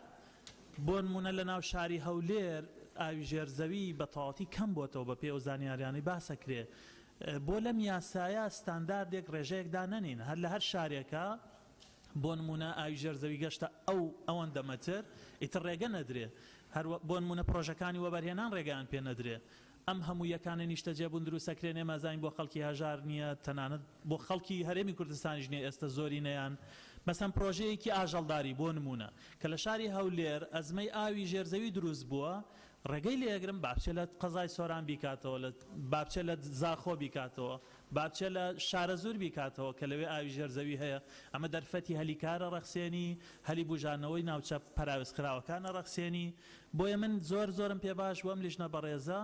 بۆ نمونە لە ناو شاری هەولێر ئاوی ژێرزەوی بە تەواوەتی کەم بۆتەوە بە پێ و زانیاریانی باسەکرێ بۆ لەم یاسایە ستانداردێک ڕێژەیەکدا نەنین هەر لە هەر شارێکە بۆ نمونە ئاوی ژێرزەوی گەشتە ئەوەندە مەتر ئیتر ڕێگە نەدرێ بۆ نمونە پرۆژەکانی وەبەرهێنان ڕێگەیان پێ نەدرێ. ئەم هەموو یەکانە نیشتە جێبوون دروستەکرێنێ مەزانین بۆ خەڵکی هەژار نییە تەنانەت بۆ خەڵکی هەرێمی کوردستانیش نییە ئێستا زۆری نەیان مەسەن پرۆژەیەکی ئاژەڵداری بۆ نمونە کە لە شاری هەولێر ئەزمەی ئاوی ژێرزەوی دروست بووە ڕێگەی لێگرم بابچێ لە قەزای سۆران بیکاتەوە بابچێ لە زاخۆ بیکاتەوە بابچێ لە شارە زۆر بیکاتەوە کە لەوێ ئاوی ژێرزەوی هەیە ئەمە دەرفەتی هەلیکارە ڕەخسێنی هەلی بژانەوەی ناوچە پەراوێزکراوەکانە ڕەخسێنی. بۆیە من زۆرم پێ باش وەم لیژنە بەڕێزە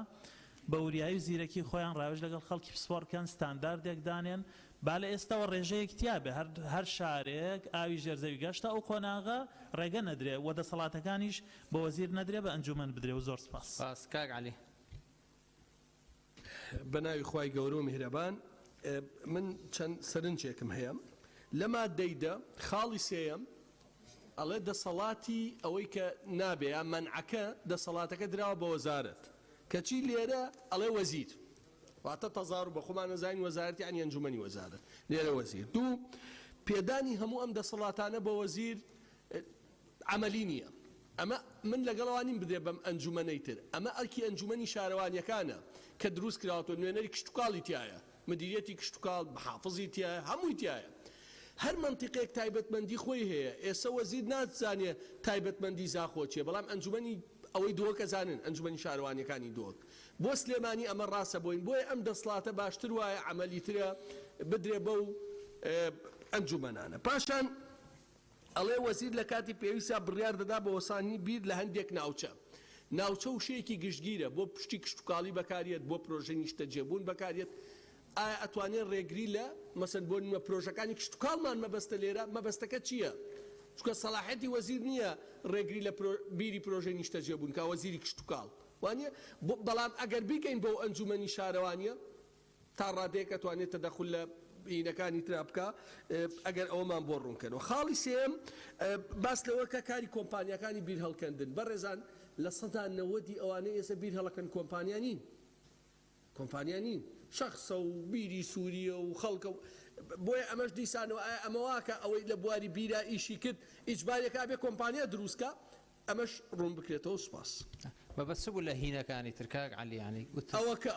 بە وریایی و زیرەکی خۆیان ڕاوێژ لەگەڵ خەڵکی پسپۆرکەن ستانداردێک دانێن با لە ئێستاوە ڕێژەیەک تیابێ هەر شارێک ئاوی ژێرزەوی گەشتە ئەو کۆناغە ڕێگە نەدرێ و دەسەڵاتەکانیش بە وەزیر نەدرێ بە ئەنجومەن بدرێ و زۆر سپاس. کاک عەلی. بە ناوی خوای گەورە و میهرەبان من چەند سەرنجێکم هەیە لە مادەیدا خاڵی سێیەم ئەڵێ دەسەڵاتی ئەوەی کە نابێ یا مەنعەکە دەسەڵاتەکە دراوە بە وەزارەت کەچی لێرە ئەڵێ وەزیر واتە تەزار و بە خۆمان نەزانین وەزارەتی یانی ئەنجومەنی وەزارەت لێرە وەزیر. دوو پێدانی هەموو ئەم دەسەڵاتانە بە وەزیر عەمەلی نییە. ئەمە من لەگەڵەوانیم بدێ بەم ئەنجومەنەی تر ئەمە ئەرکی ئەنجومەنی شارەوانیەکانە کە دروست کراوەتەوە نوێنەری کشتتوکاڵی تایە مدیریەتی کشتتوکاڵ بەحافظی تایە هەمووی تایە هەر منتیقێک تایبەتمەندی خۆی هەیە. ئێستا وەزیر ناتزانێ تایبەتمەندی زاخۆ چیە بەڵام ئەنجومەنی ئەوەی دۆکە زانن ئەنجومەنی شارەوانیەکانی دۆک بۆ سلێمانی ئەمە ڕاستە بۆین بۆیە ئەم دەسڵاتە باشتر وایە عەمەلیترە بدرێ بەو ئەنجومەنانە. پاشان ئەڵێ وەزیر لە کاتی پێویستە بڕیار دەدا بە وەسانی بیر لە هەندێک ناوچە وشەیەکی گشتگیرە بۆ پشتی کشتتوکاڵی بەکارێت بۆ پرۆژە نیشتە جێبوون بەکارێت ئایا ئەتوانێت ڕێگری لە مەسەن بۆ نمە پرۆژەکانی کشتتوکاڵمان مەبەستە لێرە مەبەستەکە چییە؟ چونکە سەلاحەتی وەزیر نییە ڕێگری لە بیری پرۆژەی نیشتە جێبوون کە وەزیری کشتتوکاڵ وانە بەڵام ئەگەر بیکەین بۆ ئەنجومەنی شارەوانیە تا ڕادەیەکە توانێت تەدەخل لە بینەکانی ترا بکە ئەگەر ئەومان بۆ ڕوونکەنەوە. خاڵی سێم باس لەوە کە کاری کۆمپانیەکانی بیر هەڵکەندن بەڕێزان لە سەدا 90 ئەوانەی ئێستا بیر هەڵەکەن کۆمپانیانین شخصە و بیری سووریە و خەڵکە بۆیە ئەمەش دیسانەوە ئەمەواکە ئەوەی لە بواری بیرا ئیشی کرد ئیجبارێکا بێ کۆمپانیا دروستکە ئەمەش ڕوون بکرێتەوە. سوپاس. بەبەست بوو لە هینەکانی ترکاک عەلیانی ئەوەکە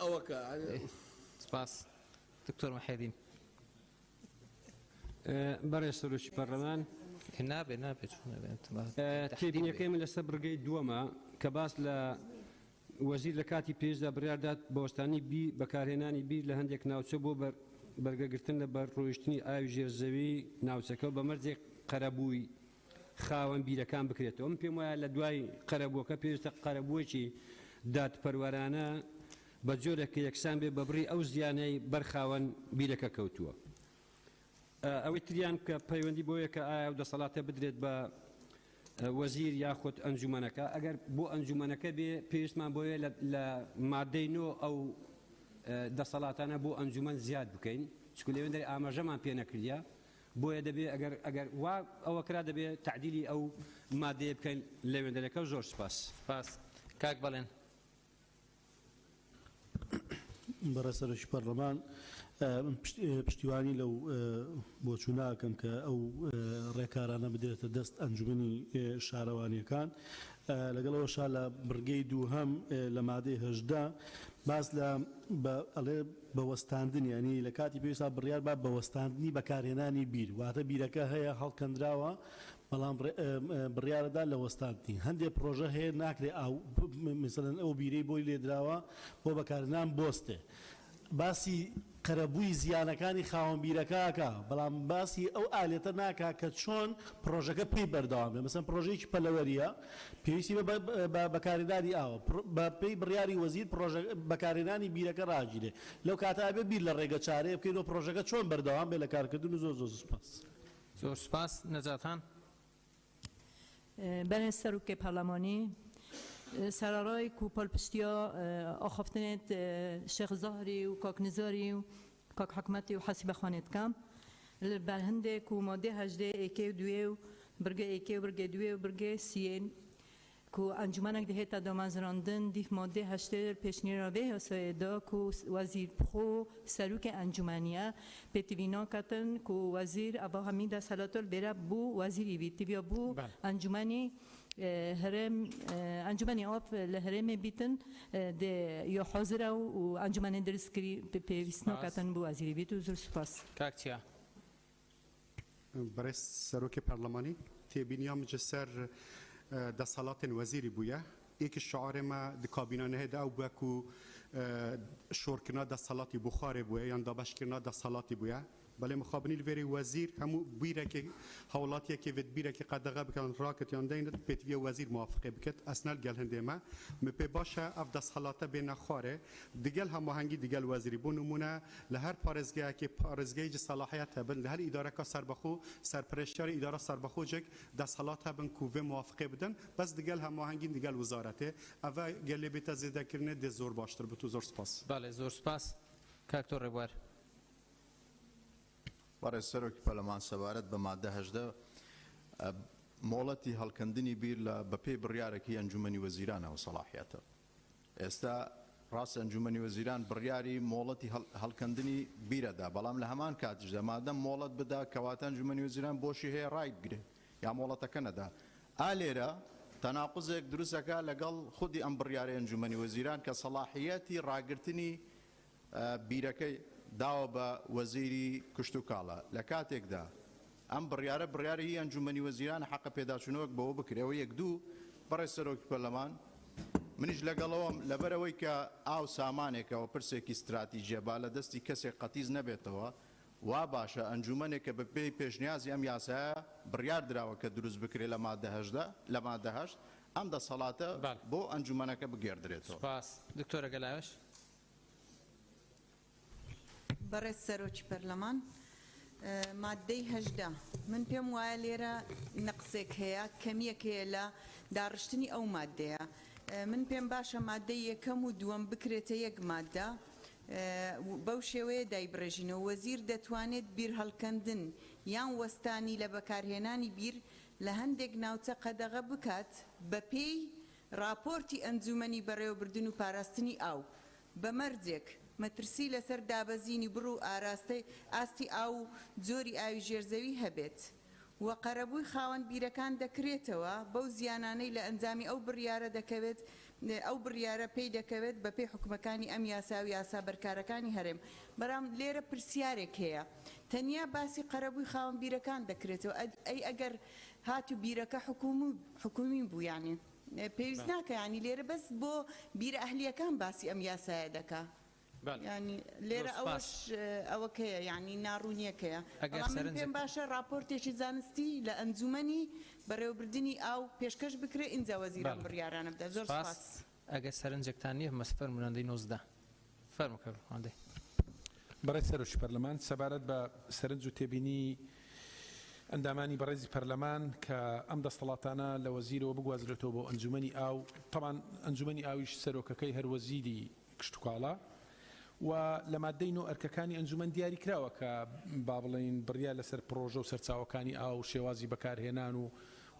سپاس. دکتۆر مەحێدین. بەڕێز سەرۆکی پەرلەمان نابێت تێبینیەکەی من لەسەر بڕگەی دووەمە کە باس لە وەزیر لە کاتی پێشدا بڕیاردات بەوەستانی بەکارهێنانی بیر لە هەندێک ناوچە بۆ بەرگەگرتن لە بەرڕۆیشتنی ئاوی ژێرزەوی ناوچەکە بە مەرجێک قەرەبووی خاوەن بیرەکان بکرێتەوە. من پێم وایە لە دوای قەرەبووەکە پێویستە قەرەبووەکی دادپەروەرانە بە جۆرێکە یەکسان بێ بەبڕی ئەو زیانەی بەرخاوەن بیرەکە کەوتووە. ئەوەی تریان کە پەیوەندی بۆ یەکە ئایا و دەسەڵاتە بدرێت بە وەزیر یاخود ئەنجومەنەکە ئەگەر بۆ ئەنجومەنەکە بێ پێویستمان بۆیە لە مادەی نۆ ئەو دەسەڵاتانە بۆ ئەنجومەن زیاد بکەین چکو لەوێندەی ئاماژەمان پێ نەکردیا بۆیە دەبێ ئەگەر وا ئەوە کرا دەبێ تعدیلی ئەو مادەیە بکەین لەوێندەرەکە. زۆر سپاس. کاک بەڵێن. بەڕێز سەرۆکی پەرلەمان پشتیوانی لەو بۆچووناکەم کە ئەو ڕێکارانە بدرێتە دەست ئەنجومەنی شارەوانیەکان لەگەڵەوەشا لە بڕگەی دووهەم لە مادەی 18 باس لە بەوەستاندنی ینی لە کاتی پێویستا بڕیار با بەوەستاندنی بەکارهێنانی بیر واتە بیرەکە هەیە هەڵکەندراوە بەڵام بڕیارەدا لە وەستاندنی هەندێک پرۆژە هەیە ناکرێت مثلەن ئەو بیرەی بۆی لێدراوە بۆ بەکارهێنان بۆستێ باسی قەرەبووی زیانەکانی خاوەنبیرەکەکە بەڵام باسی ئەو ئالێتە ناکا کە چۆن پرۆژەکە پێی بەردەوام بێ مەسەن پرۆژەیەکی پەلەوەریە پێویستی بەکارهێنانی ئاوە بە پێی بڕیاری وەزیر بەکارهێنانی بیرەکە ڕاگیرێ لەو کاتا بێ بیر لە ڕێگە چارەیە بکەینەوە پرۆژەکە چۆن بەردەوام بێ لە کارکردن و زۆر سپاس. زۆر سپاس. نەجاتان. بەرێز سەرۆکی پەرلەمانی سەرڕای و پۆلپشتیا ئاخافتنێت شێخ زاهری و کاک نزاری و کاک حکومەتی و حەسی بەخوانێتکەم بەر هەندێک و مادەی 18 ئێکێ و دوێ و برگە ئێکێ و برگە دوێ و برگە سیێن ku انجمنک دهتا دامازراندن دیف ماده 8 پیشنهاد هسایدا ku وزیر خو سروک انجمنیه پتیوینا کتن ku وزیر ابا حمید سلاتل بره بو وزیری بیتیبیا بو انجمنی هرم انجمنی آب لهرم بیتن ده یا حاضر و انجمن درسکری پیوستنا کتن بو وزیری بیتو زور سپاس. کاکتیا. برای سروک پارلمانی تبینیام جسر دەسەڵاتن وەزیری بووە یەکی شعارێمە کابینە نەهێدا ئەو بووە و شۆڕکردنا دەسەڵاتی بخارێ بووە یان دابەشکردنا دەسەڵاتی بووە بەڵێ مخابنی لەوێرەی وەزیر هەموو بیرێکی هەوڵاتیەکی وێت بیرێکی قەدەغا بکەن ڕاکەت یان دەینێت پێتویە وەزیر موافقێ بکەت ئەسنەل گەل هەندێمە پێ باشە ئەف دەسەڵاتە بێنە خوارێ دیگەل هەماهەنگی دیگەل وەزیری بۆ نمونە لە هەر پارێزگایەکی پارێزگایکی سەلاحیەت هەبن لە هەر ئیدارەکە سەربەخۆ سەرپەرشتیاری ئیدارە سەربەخۆجێک دەسەڵات هەبن کوێ موافقێ بدەن بەس دیگەل هەماهەنگی دیگەل وزارەتێ ئەڤە گەلێ بێتە زێدەکردنێ دێ زۆر باشتر بتو زۆر سپاس. بەڵێ زۆر سپاس. کاکتۆر ڕێبوار. بەڕێز سەرۆکی پەرلەمان سەبارەت بە مادە 18 مۆڵەتی هەڵکەندنی بیر لە بەپێی بڕیارێکی ئەنجومەنی وەزیرانەوە سەلاحیەتە ئێستا ڕاست ئەنجومەنی وەزیران بڕیاری مۆڵەتی هەڵکەندنی بیرەدا بەڵام لە هەمان کاتیشدا مادەم مۆڵەت بدا کەواتە ئەنجومەنی وەزیران بۆشی هەیە ڕای بگرێت یا مۆڵەتەکە نەدا ئالێرە تەناقوزێک دروستەکە لەگەڵ خودی ئەم بڕیاری ئەنجومەنی وەزیران کە سەلاحیەتی ڕاگررتنی بیرەکەی داوە بە وەزیری کشت و کاڵە لە کاتێکدا ئەم بڕیارە بڕیاری ئەنجومەنی وەزیران حەقە پێداچوونەوەک بەوە بکرێەوە یەک دوو بەڕێز سەرۆکی پەرلەمان منیش لەگەڵەوەم لەبەرەوەی کە ئاو سامانێکەوە پرسێکی استراتیژیە با لە دەستی کەسێک قەتیز نەبێتەوە وا باشە ئەنجومەنێکە بە پێی پێشنیازی ئەم یاسایە بڕیار دراوە کە دروست بکرێت لە مادە 8 ئەم دەسەڵاتە بۆ ئەنجومەنەکە بگێردرێتەوە. سپاس. دکتۆرە گەلاوێش. بەڕێز سەرۆکی پەرلەمان مادەی 18 من پێم وایە لێرە نەقسێک هەیە کەمیەک هەیە لە داڕشتنی ئەو مادەیە من پێم باشە مادەی یەکەم و دووەم بکرێتە یەک مادە بەو شێوەیە دایبڕێژینەوە وەزیر دەتوانێت بیر هەڵکەندن یان وەستانی لە بەکارهێنانی بیر لە هەندێک ناوچە قەدەغە بکات بە پێی راپۆرتی ئەنجومەنی بەڕێوەبردن و پاراستنی ئاو بە مەرجێک مەترسی لەسەر دابەزینی بڕ و ئاستی ئاو و جۆری ئاوی ژێرزەوی هەبێت وە قەرەبووی خاوەن بیرەکان دەکرێتەوە بەو زیانانەی لە ئەنجامی ئەو بڕیارە دەکەوێت ئەو بڕیارە پێی دەکەوێت بە پێی حکومەکانی ئەم یاسا و یاسا بەرکارەکانی هەرێم بەرام لێرە پرسیارێک هەیە تەنیا باسی قەرەبووی خاوەن بیرەکان دەکرێتەوە ئەی ئەگەر هات و بیرەکە حکومی بوو یانی پێویست ناکە ینی لێرە بەس بۆ بیرە ئەهلیەکان باسی ئەم یاسایە دەکا ینی لێرە ئەوەکەیە ینی ناڕوونیەکەیە من پێم باشە راپۆرتێکی زانستی لە ئەنجومەنی بەڕێوەبردننی ئاو پێشکەش بکرێ ئینجا وەزیران بڕیارانە بدە زۆر سپاس ئەگەر سەرنجێکتان نییە مەسفەر منەندەی 19 فەرموکەڕاندەی بەڕێز سەرۆکی پەرلەمان سەبارەت بە سەرنج و تێبینی ئەندامانی بەڕێزی پەرلەمان کە ئەم دەسەڵاتانە لە وەزیرەوە بگوازرێتەوە بۆ ئەنجومەنی ئاو طبعاً ئەنجومەنی ئاویش سەرۆکەکەی هەر وەزیری کشتتوکاڵە و لە مادەی نۆ ئەرکەکانی ئەنجومەن دیاری کراوە کە با بڵین بڕیا لەسەر پرۆژە و سەرچاوەکانی ئاو شێوازی بەکارهێنان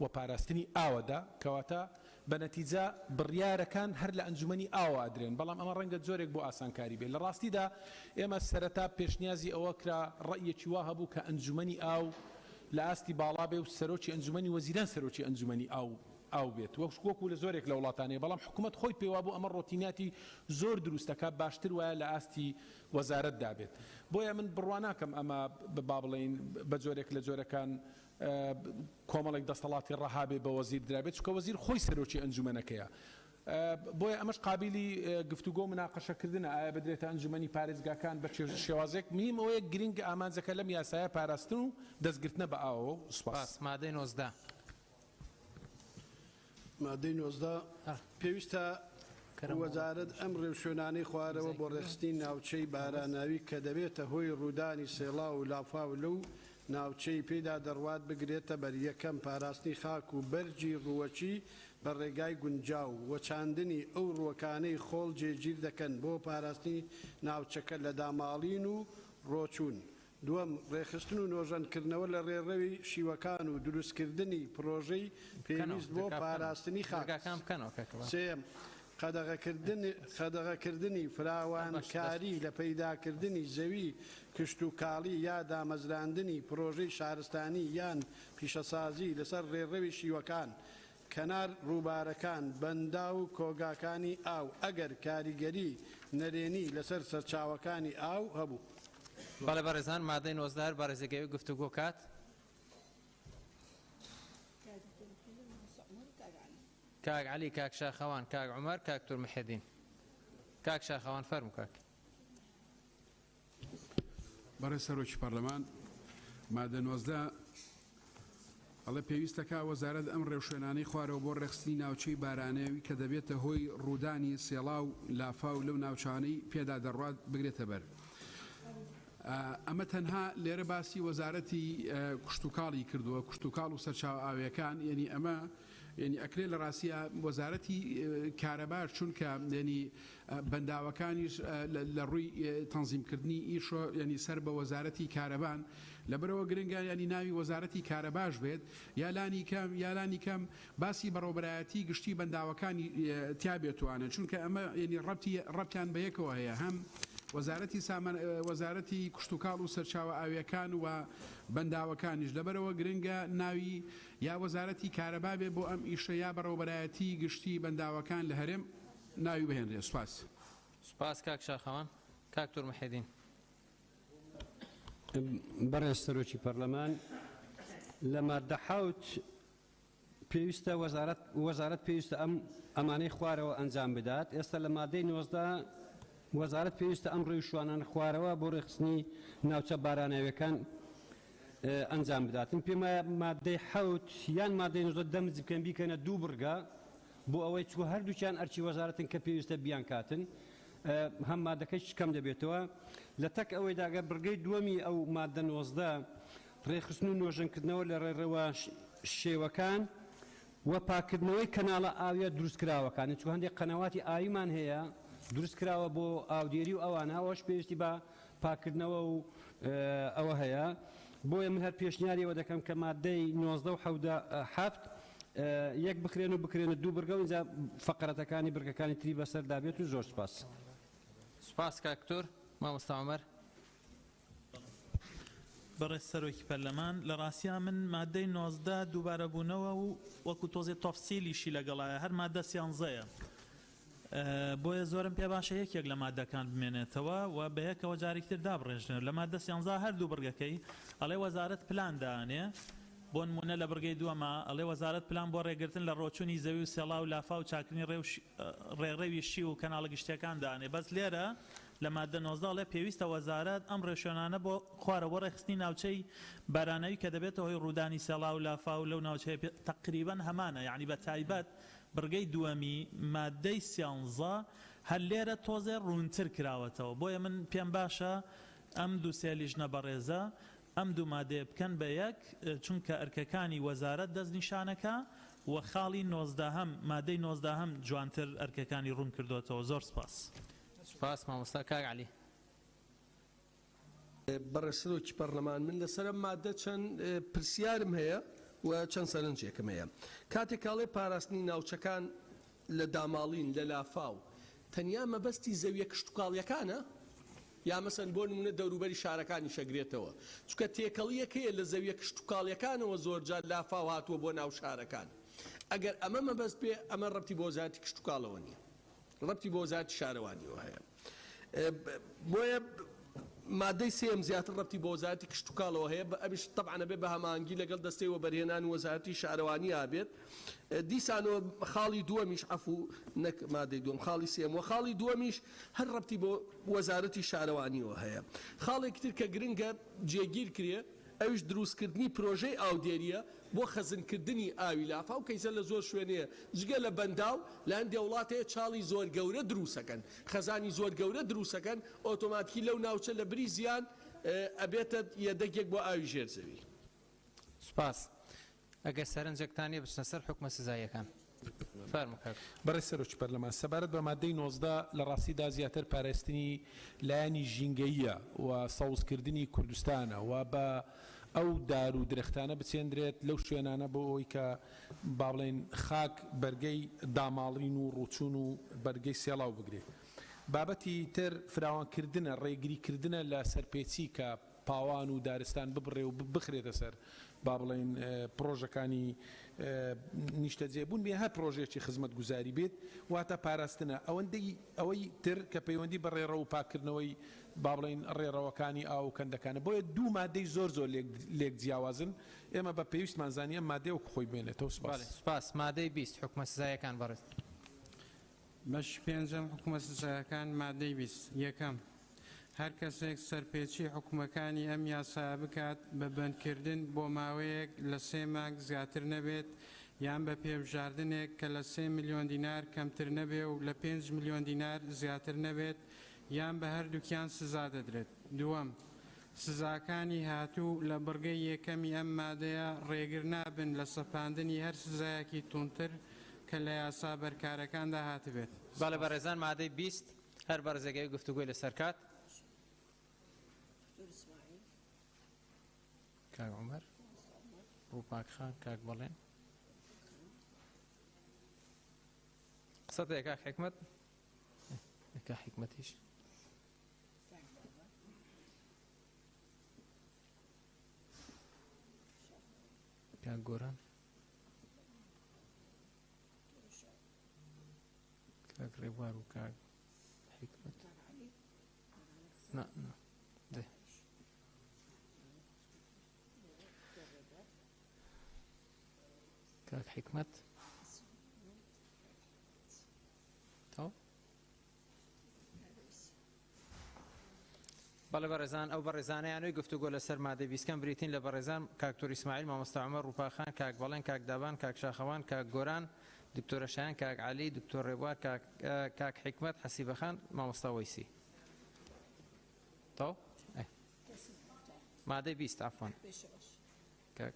و پاراستنی ئاوەدا کەواتە بە نەتیجە بڕیارەکان هەر لە ئەنجومەنی ئاوا ئەدرێن بەڵام ئەمە ڕەنگە جۆرێک بۆ ئاسانکاری بێت لە ڕاستیدا ئێمە سەرەتا پێشنیازی ئەوە کرا ڕەیەکی وا هەبوو کە ئەنجومەنی ئاو لە ئاستی باڵا بێ و سەرۆکی ئەنجومەنی وەزیران سەرۆکی ئەنجومەنی ئاو بێت وەکو لە زۆرێک لە وڵاتانەیە بەڵام حکوومەت خۆی پێوا بوو ئەمە ڕۆتیناتی زۆر دروستەکە باشتر وایە لە ئاستی وەزارەت دابێت بۆیە من بڕواناکەم ئەمە با بڵین بە جۆرێک لە جۆرەکان کۆمەڵێک دەسەڵاتی ڕەهابێ بە وەزیر درابێت چکە وەزیر خۆی سەرۆکی ئەنجومەنەکەیە بۆیە ئەمەش قابلی گفتوگۆ مناقەشەکردنە ئایا بدرێتە ئەنجومەنی پارێزگاکان بە شێوازێک میم ئەوەیە گرنگ ئامانجەکە لەم یاسایە پاراستن و دەستگرتنە بە ئاوە سوپاس مادەی 19 مادەی 19 پێویستە وەزارەت ئەم ڕێوشێنانەی خوارەوە بۆ ڕێخستنی ناوچەی باراناوی کە دەبێتە هۆی ڕوودانی سێڵا و لافاو لەو ناوچەی پێدا دەڕوات بگرێتە بەر یەکەم پاراستنی خاک و بەرجی ڕووەچی بە ڕێگای گونجاو وەچاندنی ئەو ڕووەکانەی خۆڵ جێگیر دەکەن بۆ پاراستنی ناوچەکە لە داماڵین و ڕۆچوون. دووەم ڕێخستن و نۆژەنکردنەوە لە ڕێڕەوی شیوەکان و دروستکردنی پرۆژەی پێویست بۆ پاراستنی خاک. سێم قەدەغەکردنی فراوانکاری لە پەیداکردنی زەوی کشت و کاڵی یا دامەزراندنی پرۆژەی شارستانی یان پیشەسازی لەسەر ڕێڕەوی شیوەکان کەنار ڕووبارەکان بەندا و کۆگاکانی ئاو ئەگەر کاریگەری نەرێنی لەسەر سەرچاوەکانی ئاو هەبوو. بەڵێ بەڕێزان مادەی 19 بەڕێزەگەوی گفتوگۆ کات کاک علی کاک شاخەوان کاک عومەر کاک تور محەدین کاک شاخەوان فەرموو کاک بەڕێز سەرۆکی پەرلەمان مادە 19 ئەڵێ پێویستەکە وەزارەت ئەم ڕێوشێنانەی خوارەوە بۆ ڕێخستنی ناوچەی بارانەوی کە دەبێتە هۆی ڕوودانی سێڵا و لافا و لەو ناوچانەی پێدا دەڕوات بگرێتە بەر. ئەمە تەنها لێرە باسی وەزارەتی کشتتوکاڵی کردووە کشتتوکاڵ و سەرچاو ئاویەکان یعنی ئەمە ینی ئەکرێ لە ڕاستیە وەزارەتی کارەبار چونکە ینی بەنداوەکانیش لە ڕووی تەنزیمکردنی ئیشۆ ینی سەر بە وەزارەتی کارەبان لەبەرەوە گرنگە ینی ناوی وەزارەتی کارەباش بێت یالانی کەم باسی بەڕۆبەرایەتی گشتی بەنداوەکانی تیا بێتوانە چونکە ئەمە ینی ڕەبتیان بە یەکەوە هەیە هەم وەزارەتی کشتتوکاڵ و سەرچاوە ئاویەکان و بەنداوەکانیش لەبەرەوە گرنگە ناوی یا وەزارەتی کارەبا بێ بۆ ئەم ئیشە یا بەڕۆبەرایەتی گشتی بەنداوەکان لە هەرێم ناوی بهێنرێ. سوپاس. سوپاس کاک شاخەوان کاک تور محەدین. بەڕێز سەرۆکی پەرلەمان لە مادە حەوت پێویستە وەزارەت پێویستە ئەمانەی خوارەوە ئەنجام بدات. ئێستا لە مادەی 19 وەزارەت پێویستە ئەم ڕێوشوانان خوارەوە بۆ ڕێخستنی ناوچە باراناویەکان ئەنجام بداتن. پێمە مادەی حەوت یان مادەی 19 دەمج بکەن بیکەنە دوو بڕگە بۆ ئەوەی چوو هەردووچیان ئەرچی وەزارەتن کە پێویستە بیان کاتن هەم مادەکەی کەم دەبێتەوە لە تەک ئەوەی داگە بڕگەی دووەمی ئەو مادە 19 ڕێخستن و نۆژەنکردنەوە لە ڕێڕەوە شێوەکان و پاکردنەوەی کەناڵە ئاویە دروستکراوەکانی چوو هەندێک قەنەواتی ئاویمان هەیە دروست کراوە بۆ ئاودێری و ئەوانە ئەوەش پێویستی بە پاکردنەوە و ئەوە هەیە بۆیە من هەر پێشنیاریەوە دەکەم کە مادەی 19 و 7 یەک بکرێن و بکرێنە دوو بڕگە و اینجا فەقەرەتەکانی بڕگەکانی تری بەسەر دابێت و زۆر سپاس. سپاس کاکتۆر مامۆستا عومەر. بەڕێز سەرۆکی پەرلەمان لە ڕاستیان من مادەی 19 دووبارە بوونەوە و وەکو تۆزێ تەفسیلیشی لەگەڵایە هەر مادە 13ە بۆیە زۆرم پێ باشە یەکێک لە مادەکان بمێنێتەوە و بە یەکەوە جارێکتر دابڕێژنێت لە مادە 13 هەردوو بڕگەکەی ئەڵێ وەزارەت پلان دانێ بۆ نمونە لە بڕگەی دووەمە ئەڵێ وەزارەت پلان بۆ ڕێگرتن لە ڕۆچوونی زەوی و سێڵا و لافا و چاکردنی ڕێڕێوی شی و کەناڵە گشتەکان دانێ بەس لێرە لە مادە 19 لێ پێویستە وەزارەت ئەم ڕێشێنانە بۆ خوارەوە ڕێخستنی ناوچەی بارانەوی کە دەبێتەوە هۆی ڕوودانی سێڵا و لافا و لەو ناوچەیە تقریبەن هەمانە یعنی بە تایبەت بڕگەی دووەمی مادەی 13 هەر لێرە تۆزێ ڕوونتر کراوەتەوە بۆیە من پێم باشە ئەم دوو سێلیژنە بەڕێزە ئەم دوو مادەیە بکەن بە یەک چونکە ئەرکەکانی وەزارەت دەستنیشانەکە و خاڵی 19 مادەی 19 جوانتر ئەرکەکانی ڕوون کردوێتەوە. زۆر سپاس. سپاس مامۆستا کاک عەلی. بەڕێز سەرۆکی پەرلەمان من لەسەر مادە چەند پرسیارم هەیە و چەند سەرنجێکم هەیە. کاتێک کاڵێ پاراستنی ناوچەکان لە داماڵین لە لافاو تەنیا مەبەستی زەویە کشتتوکاڵیەکانە یا مەسەن بۆ نمونە دەوروبەری شارەکانی شەگرێتەوە چونکە تێکەڵیەکەیە لە زەویە کشتتوکاڵیەکانەوە زۆرجار لافاو هاتووە بۆ ناو شارەکان ئەگەر ئەمە مەبەست بێ ئەمە ڕەبتی بۆ وەزارەتی کشتتوکاڵەوە نییە ڕەبتی بۆ وەزارەتی شارەوانیەوە هەیە بۆیە مادەی سێم زیاتر ڕەبتی بۆ وەزارەتی کشتتوکاڵەوە هەیە ئەبیش طبعا بێ بە هەمانگی لەگەڵ دەستەی وەبەرهێنان وەزارەتی شارەوانی ئابێت دیسانەوە خاڵی دووەمیش عەفوو نەک مادەی دووەم خاڵی سێم و خاڵی دووەمیش هەر ڕەبتی بۆ وەزارەتی شارەوانیەوە هەیە. خاڵێکی تر کە گرنگە جێگیر کرێ ئەوش دروستکردنی پرۆژەی ئاودێریە بۆ خەزنکردنی ئاوی لافا و کەیسە لە زۆر شوێنەیە جگە لە بەنداو لە هەندێک وڵاتەیە چاڵی زۆر گەورە دروستەکەن خەزانی زۆر گەورە دروستەکەن ئۆتۆماتیکی لەو ناوچە لە بری زیان ئەبێتە یەدەگێک بۆ ئاوی ژێرزەوی. سپاس. ئەگەر سەرنجێکتانی بچنە سەر حکومە سزاییەکان. بەڕێز سەرۆکی پەرلەمان سەبارەت بە مادەی 19 لە ڕاستیدا زیاتر پاراستنی لایەنی ژینگەییە و سەوزکردنی کوردستانە و بە ئەو دار و درەختانە بچێندرێت لەو شوێنانە بۆ ئەوی کە با بڵێن خاک بەرگەی داماڵین و ڕوچون و بەرگەی سێڵاو بگرێت. بابەتی تر فراوانکردنە ڕێگریکردنە لە سەرپێچی کە پاوان و دارستان ببڕێ و بخرێتە سەر با بڵێن پرۆژەکانی نیشتەجێبوون بێ هەر پرۆژێکی خزمەت گوزاری بێت واتە پاراستنە ئەوەی تر کە پەیوەندی بە ڕێڕە و پاکردنەوەی با بڵێن ڕێڕەوەکانی ئاو و کەندەکانە بۆیە دوو مادەی زۆر لێک جیاوازن ئێمە بە پێویستمان زانیە مادەی وەک خۆی بێنێتەوە. سپاس. مادەی 20 حکومە سزاییەکان بەڕێز. بەش پێنجەم حکومە سزاییەکان مادەی 20 یەکەم هەر کەسێک سەرپێچی حکومەکانی ئەم یاسا بکات بە بەندکردن بۆ ماوەیەک لە 3 مانگ زیاتر نەبێت یان بە پێبژاردنێک کە لە 3 ملیۆن دینار کەمتر نەبێ و لە 5 ملیۆن دینار زیاتر نەبێت یان بە هەردووکیان سزا دەدرێت. دووەم سزاکانی هاتوو لە بڕگەی یەکەمی ئەم مادەیە ڕێگر نابن لە سەپاندنی هەر سزایەکی تونتر کە لە یاسا بەرکارەکاندا هاتبێت. باڵێ بەڕێزان مادەی 20 هەر بەرزەگەی گفتوگوی لەسەر کات. کاک عومەر ڕووپاک خان کاک بەڵێن قسەت هەیە کاک حکمەت کاک حکمەتیش کاک گۆران کاک ڕێبوار و کاک حکمەت ده كاك حكمت تو بەڵێ بەڕێزان ئەو بەڕێزانەیانەوەی گفتوگۆ لەسەر مادەی 20 بریتین لە بەڕێزان کاکتۆر ئیسماعیل مامۆستا عومەر ڕووپاخان کاک بەڵێن کاک دابان کاک شاخەوان کاک گۆران دکتۆرە شایان کاک عەلی دکتۆر ڕێبوار کاک حکمت حەسیبەخان مامۆستا وەیسی تو مادەی 20 عفوان کاک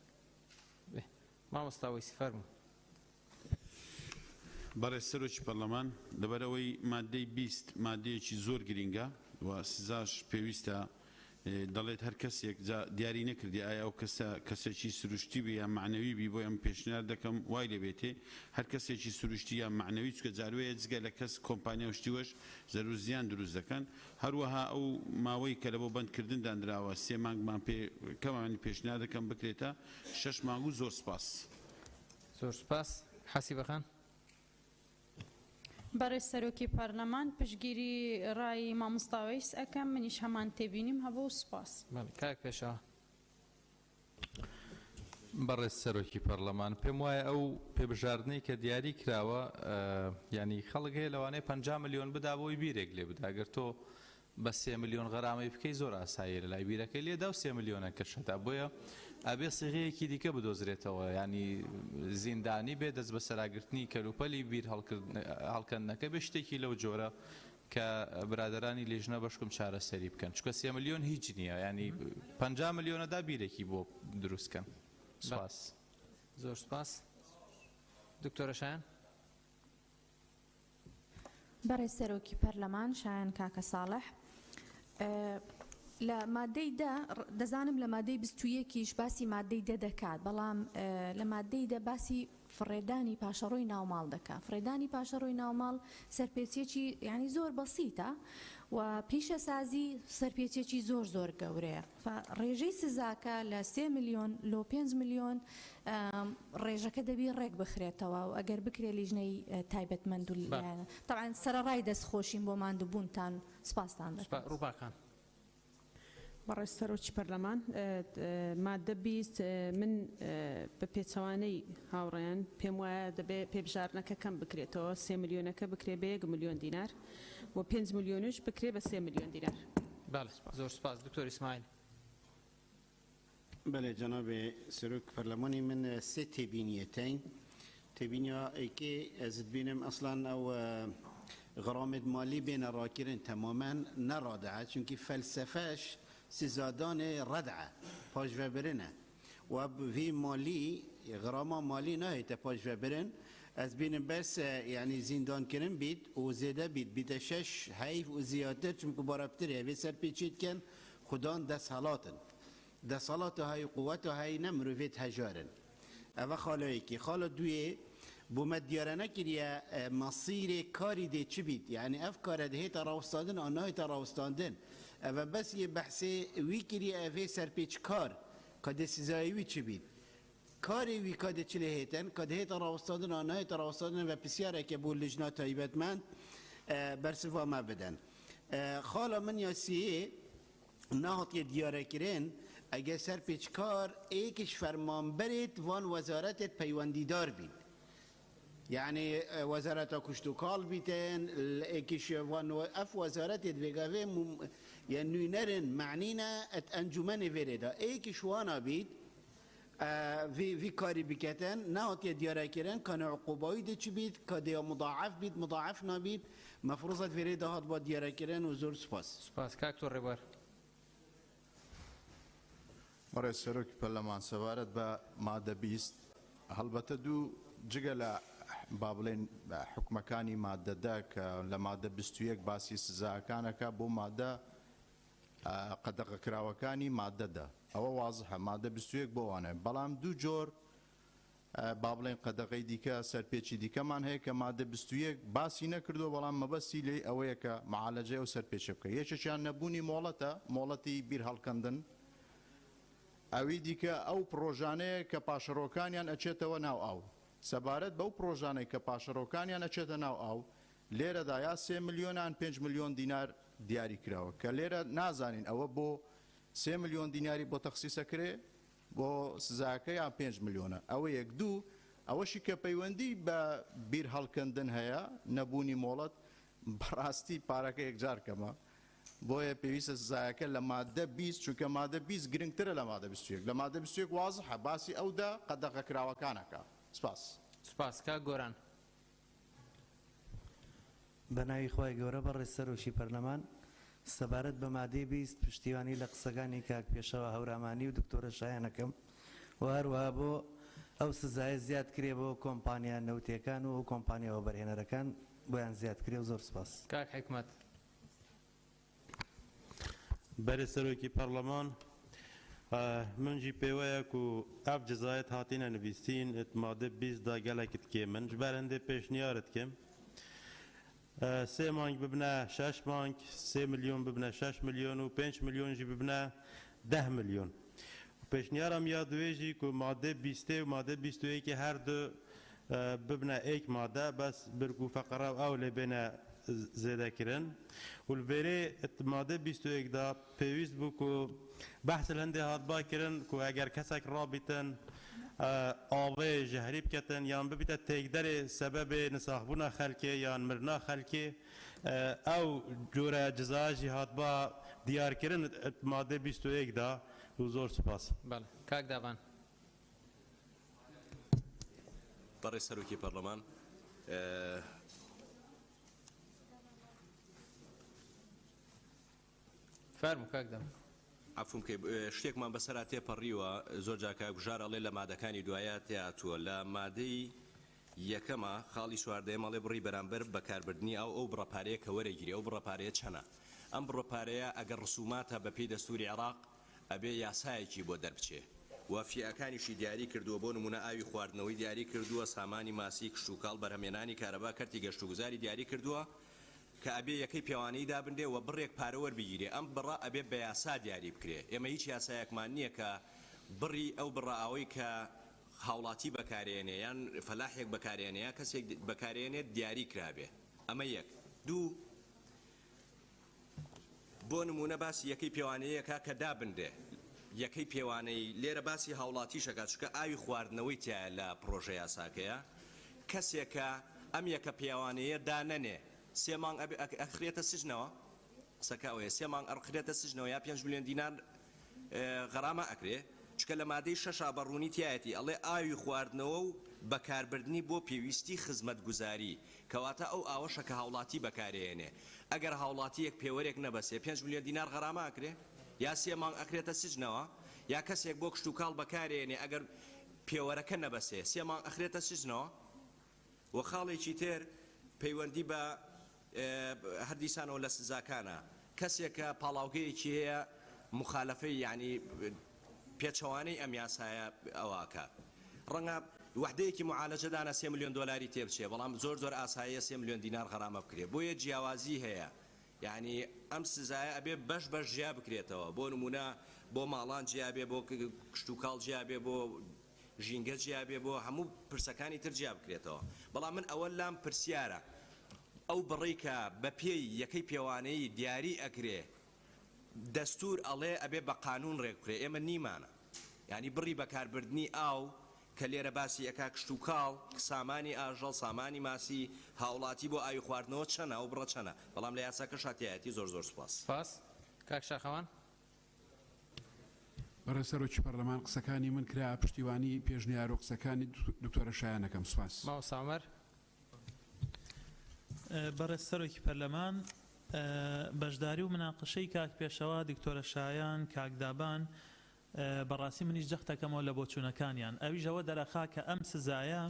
مامۆستا وەیسی فەرموو. بەڕێز سەرۆکی پەرلەمان لەبەرەوەی مادەی 20 مادەیەکی زۆر گرینگە و سزاش پێویستە دەڵێت هەر کەسێک دیاری نەکردی ئایا ئەو کەسێکی سروشتی بێ یان معنەوی بی بۆ ئەم پێشنیار دەکەم وای لێبێتێ هەر کەسێکی سروشتی یان معنەوی چکە جاروەیە جگە لە کەس کۆمپانیا و شتیوەش زەرور زیان دروست دەکەن هەروەها ئەو ماوەی کە لە بۆ بەندکردن دانراوە 3 مانگمان کەمانی پێشنیار دەکەم بکرێتە 6 مانگ و زۆر سپاس. زۆر سپاس. حەسیبەخان. بەڕێز سەرۆکی پەرلەمان پشتگیری ڕای مامۆستاوەیس ئەەکەم منیش هەمان تێبینیم هەبوو و سپاس. کاک پێشەوە. بەڕێز سەرۆکی پەرلەمان پێم وایە ئەو پێبژاردنەی کە دیاری کراوە ینی خەڵک هەیە لەوانەیە 50 ملیۆن بدا بۆی بیرێک لێ بدا ئەگەر تۆ بە 3 ملیۆن غەرامەی بکەی زۆر ئاساییە لە لای بیرەکەی لێدا و 3 ملیۆنە کەشەدا بۆیە ئەبێ سیغەیەکی دیکە بدۆزرێتەوە ینی زیندانی بێ دەست بە سەراگرتنی کەلوپەلی بیر هەڵکەندنەکە بێ شتێکی لەو جۆرە کە برادرانی لێژنە بەشکم چارەسەری بکەن چکە 3 ملیۆن هیچ نییە ینی 50 ملیۆنەدا بیرێکی بۆ دروستکەن. سپاس. زۆر سپاس. دکتۆرە شایان. بەڕێز سەرۆکی پەرلەمان شایان کاکە ساڵح لە مادەی دەزانم لە مادەی 21 باسی مادەی دەکات بەڵام لە مادەی باسی فڕێدانی پاشەڕۆی ناوماڵ دەکات. فڕێدانی پاشەڕۆی ناوماڵ سەرپێچێکی ینی زۆر بەسیتە و پیشە سازی سەرپێچێکی زۆر گەورەیە. ڕێژەی سزاکە لە 3 ملیۆن لۆ 5 ملیۆن ڕێژەکە دەبی ڕێک بخرێتەوە و ئەگەر بکرێ لیژنەی تایبەتمەند و تەعاان سەرڕای دەستخۆشین بۆ ماندووبوونتان سپاسان دەکەم. ڕووباکان. بەڕێز سەرۆکی پەرلەمان مادە 20 من بە پێچەوانەی هاوڕێیان پێم وایە دەبێت پێبژارنەکە کەم بکرێتەوە 3 ملیۆنەکە بکرێ بە 1 ملیۆن دینار و 5 ملیۆنش بکرێ بە 3 ملیۆن دینار. زۆر سپاس. دکتۆر ئیسماعیل. بله جناب سروک پرلمانی من سه تبینیتین تبینیا که از بینم اصلا او غرامت مالی بین راکرین تماما نرادعه چونکه فلسفهش سزادان ردعه پاش و برنه و وی مالی غرام مالی نه تا پاش و برن از بینم بس یعنی زندان کردن بید و زیاده بید 6 حیف و زیادتر چون باربتره وی سر پیچید کن خدان دست حالاتن دسالات های قوت های نمروفیت هجارن اوه خالایی که خالا دوی بومد دیارنه کریه مصیر کاری ده چی بید یعنی اف کار ده هیتا راوستاندن آنها هیتا راوستاندن اوه بس یه بحثی وی کریه اوه سرپیچ کار که سزایی وی چی بید کاری وی که چلی هیتن که ده هیتا راوستاندن آنها هیتا راوستاندن و پسیاره که بول لجنا تایبتمند برسفا ما بدن خالا من یاسیه نهات یه دیاره کرن اگه سر پیچکار ایکش فرمان برید وان وزارتت پیوندیدار بید یعنی وزارت کشتوکال بیتن ایکش وان اف وزارتت بگاوه یعنی نرن معنینا ات انجمن ویرده ایکش وانا بید وی کاری بکتن نهات یه دیاره کرن کان عقوبایی ده چی بید که ده مضاعف بید مضاعف نبید مفروضت ویرده هات با دیاره کرن و زور سپاس کاکتور ریبار. بەڕێز سەرۆکی پەرلەمان سەبارەت بە مادە 20 هەڵبەتە دوو جگە لە با بڵێن حکومەکانی مادەدا کە لە مادە 21 باسی سزاکانەکە بۆ مادە قەدەغەکراوەکانی مادەدا ئەوە وازحە مادە 21 بۆوانە بەڵام دوو جۆر با بڵێن قەدەغەی دیکە سەرپێکی دیکەمان هەیە کە مادە 21 باسی نەکردو بەڵام مەبەستی لێ ئەوەیە کە معالەجەی ئەو سەرپێچە بکە یەکێکیان نەبوونی مۆڵەتی بیر هەڵکەندن ئەوی دیکە ئەو پرۆژانەیە کە پاشەڕۆکانیان ئەچێتەوە ناو ئاو سەبارەت بەو پرۆژانەی کە پاشەڕۆکانیان ئەچێتە ناو ئاو لێرەدا یا 3 ملیۆنان 5 ملیۆن دینار دیاری کراوە کە لێرە نازانین ئەوە بۆ 3 ملیۆن دیناری بۆ تەخسیسەکرێ بۆ سزاکە یا 5 ملیۆنە ئەوە یەک دوو ئەوەشی کە پەیوەندی بە بیر هەڵکەندن هەیە نەبوونی مۆڵەت بەڕاستی پارەکە یەکجار کەمە بۆیە پێویستە سزایەکە لە مادە 20 چونکە مادە 20 گرنگترە لە مادە 21 لە مادە 21 وازحە باسی ئەودا قەدەغەکراوەکانەکە. سپاس کا گۆران. بەناوی خۆی گەورە بەڕێز سەرۆکی پەرلەمان سەبارەت بە مادەی 20 پشتیوانی لە قسەکانی کاک پێشەوە هەورامانی و دکتۆرە شایانەکەم و هەروەها بۆ ئەو سزای زیاد کرێ بۆ کۆمپانیا نەوتیەکان و کۆمپانیاوە بەرهێنەرەکان بۆیان زیاد کرێ و زۆر سپاس. کاک حکمت. بەرە سەرۆکی پەرلەمان منجی پێوەیە و ئەف جزایەت هاتینە نویستین مادە 20 دا گەلێکت کێ من ji ber hindê pêşniyarت kim 3 مانگ bibine 6 مانگ 3 milyon bibine 6 milyon û 5 milyon jî bibine 10 milyon. Pêşniyaram ya duê jî ku madde 20 û madde 21 her du bibine ek madde bes bir ku feqera ew lê bêne zêdekirin û li vêrê madde 21 da pêwîst bû ku behsel hindê hatba kirin ku eger kesek rabîtin avê ji herî biketin yan bibîte têkderê sebebê nisaxbûna xelkê yan mirina xelkê ew cure ciza jî hatba diyarkirin madde 21 da û zor spas. کاک دابان. بەڕێ سەرۆکی پەرلەمان فەرموو کاک دابان. عفوم کە شتێکمان بەسەرا تێپەڕیوە زۆر جاکە گوژار ئەڵێ لە مادەکانی دوایە تێهاتووە لە مادەی یەکەمە خاڵی چواردەیە مەڵێ بڕی بەرامبەر بەکاربردنی ئەو بڕەپارەیە کە وەرەگیری ئەو بڕەپارەیە چەنە ئەم بڕەپارەیە ئەگەر ڕسوماتە بە پێی دەستوری عێراق ئەبێ یاسایەکی بۆ دەربچێ وافیەکانیشی دیاری کردووە بۆ نمونە ئاوی خواردنەوەی دیاری کردووە سامانی ماسی کشتوکاڵ بەرهەمێنانی کارەبا کەرتی گەشتوگوزاری دیاری کردووە کە ئەبێ یەکەی پێوانەی دابندێ و بڕێک پارە وەربگیرێ ئەم بڕە ئەبێ بە یاسا دیاری بکرێ ئێمە هیچ یاسایەکمان نییە کە بڕی ئەو بڕە ئەوەی کە هاوڵاتی بەکارێنێ یان فەلاحێک بەکارێنەیە کەسێک بەکارێنێت دیاری کرابێ ئەمە یەک دوو بۆ نمونە باسی یەکەی پێوانەیەکە کە دابندێ یەکەی پێوانەی لێرە باسی هاوڵاتی شەکات چکە ئاوی خواردنەوەی تایە لە پرۆژە یاساکەیە کەسێکە ئەم یەکە پێوانەیە دانەنێ 3 مانگ ئەخرێتە سژنەوە سەکاوەیە 3 مانگ ئەڕخرێتە سژنەوە یا 5 میلیۆن دینار غەرامە ئەکرێ چکە لە مادەی 6 بەڕوونی تایەتی ئەڵێ ئاوی خواردنەوە و بەکاربردنی بۆ پێویستی خزمەتگوزاری کەواتە ئەو ئاوەشە کە هاوڵاتی بەکارێنێ ئەگەر هاوڵاتیەک پێوەرێک نەبەسێ 5 میلیۆن دینار غەرامە ئەکرێ یا 3 مانگ ئەخرێتە سژنەوە یا کەسێک بۆ کشت و کاڵ بەکارێنێ ئەگەر پێوەرەکە نەبەسێ 3 مانگ ئەخرێتە سژنەوە و خاڵێکی تر پەیوەندی بە هەردیسانەوە لە سزاکانە کەسێکە پاڵاوگەیەکی هەیە مخالفەی یعنی پێچەوانەی ئەم یاسایە ئەوواکە ڕەنگە وحدەیەکی معالەجەدانە 3 میلیۆن دۆلاری تێبچێ بەڵام زۆر زۆر ئاساییە 3 میلیۆن دینار غەرامە بکرێت بۆیە جیاوازی هەیە یعنی ئەم سزایە ئەبێ بەش بەش جیا بکرێتەوە بۆ نمونە بۆ ماڵان جیابێ بۆ کشت و کاڵ جیابێ بۆ ژینگە جیابێ بۆ هەموو پرسەکانی تر جیا بکرێتەوە بەڵام من ئەوە لام پرسیارە ئەو بڕیکە بە پێی یەکەی پێوانەی دیاری ئەکرێ دەستور ئەڵێ ئەبێ بە قانون ڕێککرێ ئێمە نیمانە ینی بڕی بەکاربردنی ئاو کە لێرە باسی ئەکا کشت و کاڵ سامانی ئاژەڵ سامانی ماسی هاوڵاتی بۆ ئاوی خواردنەوە چەنە ئەو بڕە چەنە بەڵام لە یاساکە شاتیایەتی زۆر زۆر سپاس کاک شاخەوان بەڕێ سەرۆکی پەرلەمان قسەکانی من کرا پشتیوانی پێشنیار و قسەکانی دکتۆرە شایانەکەم سپاس ماوەسامەر بەڕێز سەرۆکی پەرلەمان بەشداری و مناقشەی کاک پێشەوە دکتۆرە شایان کاکدابان بەڕاستی منیش جەختەکەمەوە لە بۆچوونەکانیان ئەویش ئەوە دەرەخا کە ئەم سزایە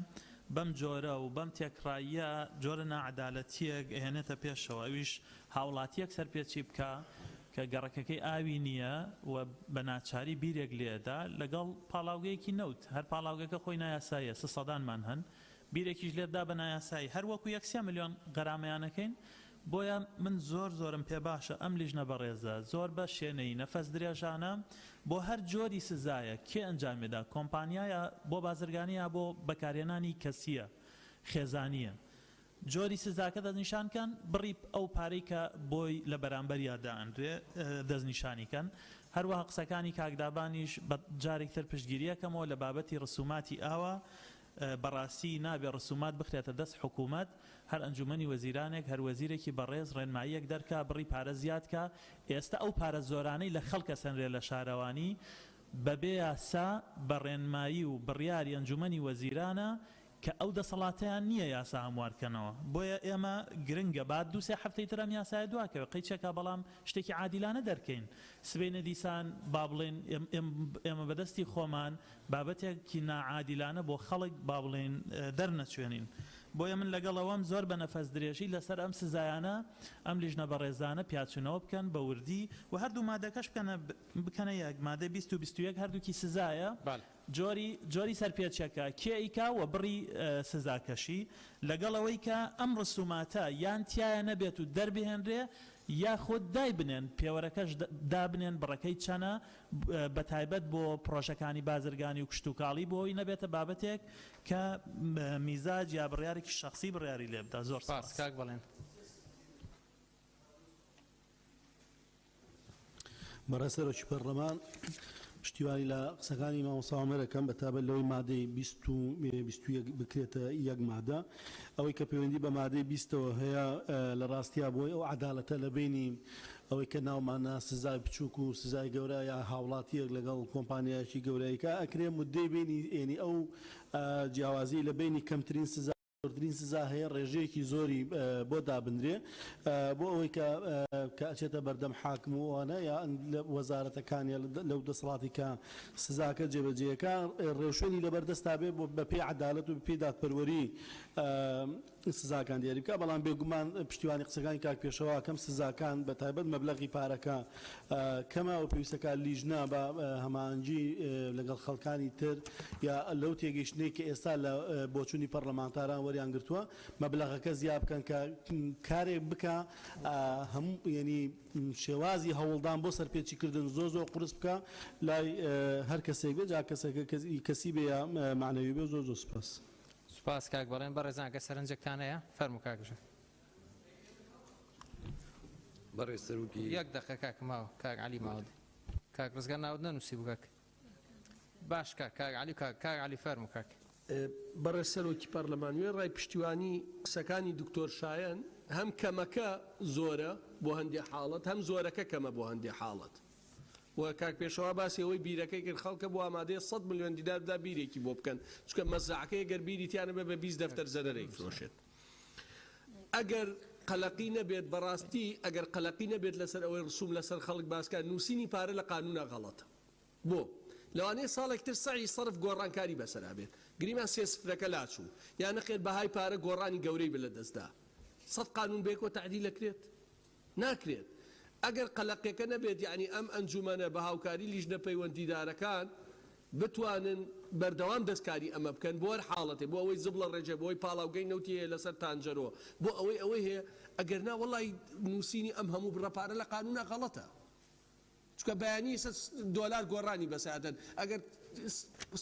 بەم جۆرە و بەم تێکڕاییە جۆرە ناعەدالەتیەک هێنێتە پێشەوە ئەویش هاوڵاتیەک سەرپێچی بکە کە گەڕەکەکەی ئاوی نییە و بە ناچاری بیرێک لێدا لەگەڵ پاڵاوگەیەکی نەوت هەر پاڵاوگەکە خۆی نایاساییە سەدانمان هەن بیرێکیش لێدا بە نایاسایی هەر وەکو 100 میلیۆن غەرامەیانەکەین بۆیە من زۆرم پێ باشە ئەم لیژنە بەڕێزە زۆر بە شوێنەی نەفەس درێژانە بۆ هەر جۆری سزایە کێ ئەنجامێدا کۆمپانیایە بۆ بازرگانیە بۆ بەکارهێنانی کەسیە خێزانیە جۆری سزاکە دەستنیشانکەن بڕی ئەو پارەی کە بۆی لە بەرامبەریا دائەنرێ دەستنیشانیکەن هەروەها قسەکانی کاکدابانیش بە جارێکتر پشتگیریەکەمەوە لە بابەتی ڕسوماتی ئاوە بەڕاستی نابێ ڕسومات بخرێتە دەست حکوومەت هەر ئەنجومەنی وەزیرانێک هەر وەزیرێکی بەڕێز ڕێنماییەک دەرکا بڕی پارە زیادکە ئێستا ئەو پارە زۆرانەی لە خەڵکە سەنرێ لە شارەوانی بەبێ یاسا بە ڕێنمایی و بڕیاری ئەنجومەنی وەزیرانە کە ئەو دەسەڵاتیان نییە یاسا هەموارکەنەوە بۆیە ئێمە گرنگە بعد دووسێ هەفتەی ترم یاسای دواکەوە قەیچێکە بەڵام شتێکی عادیلانە دەرکەین سبەینە دیسان با بڵێن ئێمە بەدەستی خۆمان بابەتێکی ناعادیلانە بۆ خەڵک با بڵێن دەرنەچوێنین بۆیە من لەگەڵەوەم زۆر بە نەفەس درێژی لەسەر ئەم سزایانە ئەم لیژنە بەڕێزانە پیاچونەوە بکەن بە وردی و هەردوو مادەکەش بکەنە یەک مادە 20 و 21 هەردووکی سزایە جۆری سەرپێچەکە کێئیکا و بڕی سزاکەشی لەگەڵەوەی کە ئەم ڕسوماتە یان تایە نەبێت و دەربهێنرێ یاخۆت دای بنێن پێوەرەکەش دابنێن بڕەکەی چەنە بە تایبەت بۆ پرۆژەکانی بازرگانی و کشتتوکاڵی بۆی نەبێتە بابەتێک کە میزاج یا بڕیارێکی شخصی بڕیاری لێبدا زۆر سپاس کاک بڵێن بەڕێسەرۆکی پەرلەمان پشتیوانی لە قسەکانی مامۆساوامەرەکەم بەتابەت لەوەی مادەی 21 بکرێتە یەک مادە ئەوەی کە پەیوەندی بە مادەی 20ەوە هەیە لە ڕاستیا بۆی ئەو عەدالەتە لە بینی ئەوەی کە ناومانە سزای بچووک و سزای گەورە یا هاوڵاتیەک لەگەڵ کۆمپانیایەکی گەورەیەکە ئەکرێ مودەی بینی ئێنی ئەو جیاوازی لە بینی کەمترین سزا زۆرترین سزا هەیە ڕێژەیەکی زۆری بۆ دابدرێ بۆ ئەوەی کە ئەچێتە بەردەم حاکم وانە یا وەزارەتەکانی لەو دەسەڵاتی کە سزاکە جێبەجێەکە ڕێوشێنی لەبەردەستا بێ بە پێی عەدالەت و پێی دادپەروەری سزاکان دیاری بکە بەڵام بێگومان پشتیوانی قسەکانی کاک پێشەوە کەم سزاکان بە تایبەت مەبلەغی پارەکە کەمە و پێویستەکە لیژنا بە هەمانجی لەگەڵ خەڵکانی تر یا لەو تێگەیشتنەی کە ئێستا لە بۆچوونی پەرلەمانتاران وەریان گرتووە مەبلەغەکە زیاد بکەن کە کارێک بکە هەموو ینی شێوازی هەوڵدان بۆ سەرپێچیکردن زۆر قورس بکە لای هەر کەسێک بێت جا کەسەکە کەسی بێ یا معنەوی بێ زۆر سوپاس سپاس کاک بەڵێن بەڕێزانکە سەرنجێکتان هەیە فەرموو کاکژە بەڕێسەرۆکی یەک دەقە کاک ماوە کاک عەلی ماوە کاک ڕزگار ناوت نەنووسی بوو کاک باش کاک عەلی کاک عەلی فەرموو کاک بەڕێسەرۆکی پەرلەمانوێ ڕای پشتیوانی قسەکانی دکتۆر شایەن هەم کەمەکە زۆرە بۆ هەندێک حاڵەت هەم زۆرەکە کەمە بۆ هەندێک حاڵەت و کاک پێشەوە باسی ئەوەی بیرەکەی کرد خەڵکە بۆ ئامادەیە 100 میلیۆن دیدار بدا بیرێکی بۆ بکەن چکە مەزعەکەی گەر بیریتیانە بە 20 دەفتەر زەرەرێک فرۆشێت ئەگەر قەلەقی نەبێت بەڕاستی ئەگەر قەلەقی نەبێت لەسەر ئەوەی ڕسوم لەسەر خەڵک باسکە نووسینی پارە لە قانونە غەڵەتە بۆ لەوانەیە ساڵێکتر سعی سەرف گۆڕانکاری بەسەرا بێت گریمان سێ سفرەکە لاچوو یان نەخێت بەهای پارە گۆڕانی گەورەی بە لە دەستدا 100 قانون بێکەوە تعدیل دەکرێت ناکرێت ئەگەر قەلەقێکە نەبێت یعنی ئەم ئەنجومەنە بە هاوکاری لیژنە پەیوەندیدارەکان بتوانن بەردەوام دەستکاری ئەمە بکەن بۆ هەر حاڵەتێ بۆ ئەوەی زبڵە ڕێژە بۆی پاڵاوگەی نەوتی هەیە لەسەر تانجەرەوە بۆ ئەوەی هەیە ئەگەر نا وەڵی نووسینی ئەم هەموو بڕەپارە لە قانونە غەڵەتە چکە بەیانی دۆلار گۆڕانی بەسادەن ئەگەر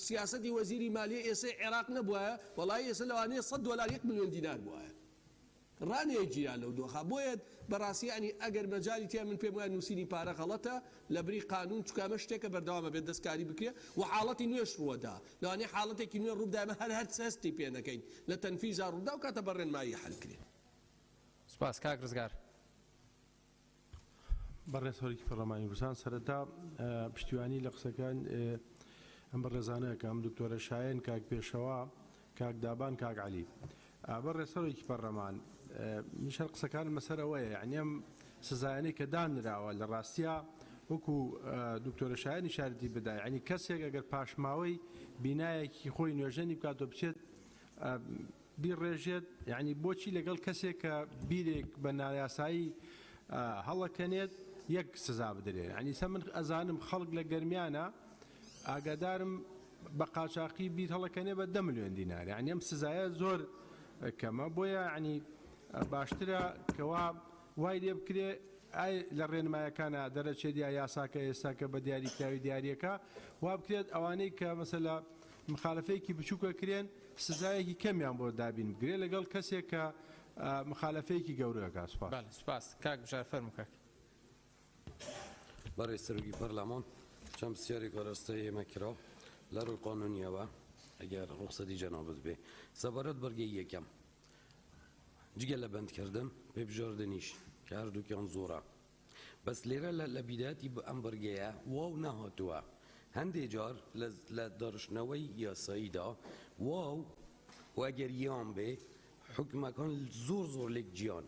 سیاسەتی وەزیری مالیە ئێسەی عێراق نەبووە وەڵی ئێستا لەوانەیە 100 دلار 1 میلیۆن دینار بووە ڕانەیە گیران لەو دۆخە بۆیە بەڕاستیانی ئەگەر مەجای تیا من پێم وایە نووسینی پارە غەڵەتە لە بری قانون چکامە شتێکە بەردەوامە بێت دەستکاری بکرێ و حاڵەتی نوێش ڕووەدا لەوانەیە حاڵەتێکی نوێ ڕوودامە هەر هەستی پێ نەکەین لە تەنفیزا ڕوودا و کاتە بەڕێنمایی حەلکرێت سپاس کاک ڕزگار بەڕێسەرێکی پەرلەمانی کوردستان سەرەتا پشتیوانی لە قسەکان ئەم بەڕێزانەکەم دکتۆرە شایەن کاک پێشەوە کاک دابان کاک عەلی بەڕێسەرێکی پەرلەمان میشەر قسەکان مەسەرەوەیە یعنی ئەم سزایانەی کە دانراوە لە ڕاستیە وەکو دکتۆرە شایەنی شاردی بدا یعنی کەسێک ئەگەر پاشماوەی بینایەکی خۆی نوێژەنی بکاتەوە بچێت بیڕێژێت یعنی بۆچی لەگەڵ کەسێک کە بیرێک بە نایاسایی هەڵەکەنێت یەک سزا بدرێن ینی سە من ئەزانم خەڵک لە گەرمیانە ئاگادارم بە قاچاقی بیر هەڵەکەنێ بە 10 میلیۆن دینار یعنی ئەم سزایە زۆر کەمە بۆیە ینی باشترە کەوا وای لێ بکرێ ئای لە ڕێنمایەکانە دەرەچێت یا یاساکە ئێستا کە بە دیاریکراوی دیارریەکە وا بکرێت ئەوانەی کە مەسەلا مخالفەیەکی بچووکە کرێن سزایەکی کەمیان بۆ دابین بگرێ لەگەڵ کەسێک کە مخالفەیەکی گەورەکە سپاس کاک بژار فەرموو کاک بەڕێسەرۆکی پەرلەمان چەند پرسیارێک ڕاستەی ئێمە کرا لە ڕووی قانونیەوە ئەگەر ڕوخسەتی جەنابەت بێ سەبارەت بەرگەی یەکەم جگە لە بەندکردن پێبژاردنیش کە هەردووکیان زۆرە بەس لێرە لە بیداتی ئەم بەرگەیە واو نەهاتووە هەندێک جار لە دەڕشنەوەی یاساییدا واو واگر یان به حکم کن زور لک جیان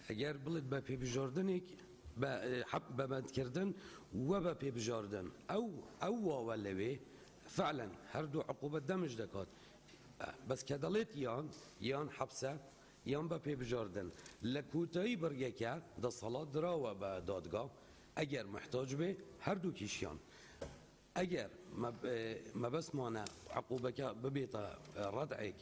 اگر بلد با پی بجاردنک با حب ببند کردن و با پی بجاردن او ولوی فعلا هر دو عقوبة دمج دکات بس كدلت يان حبسه يان بپی بجاردن لکوتایی برگه که دا صلاة دراوه با دادگاه اگر محتاج به هر دو کیشیان اگر ما بس مانع عقوبه که ببیتا ردعک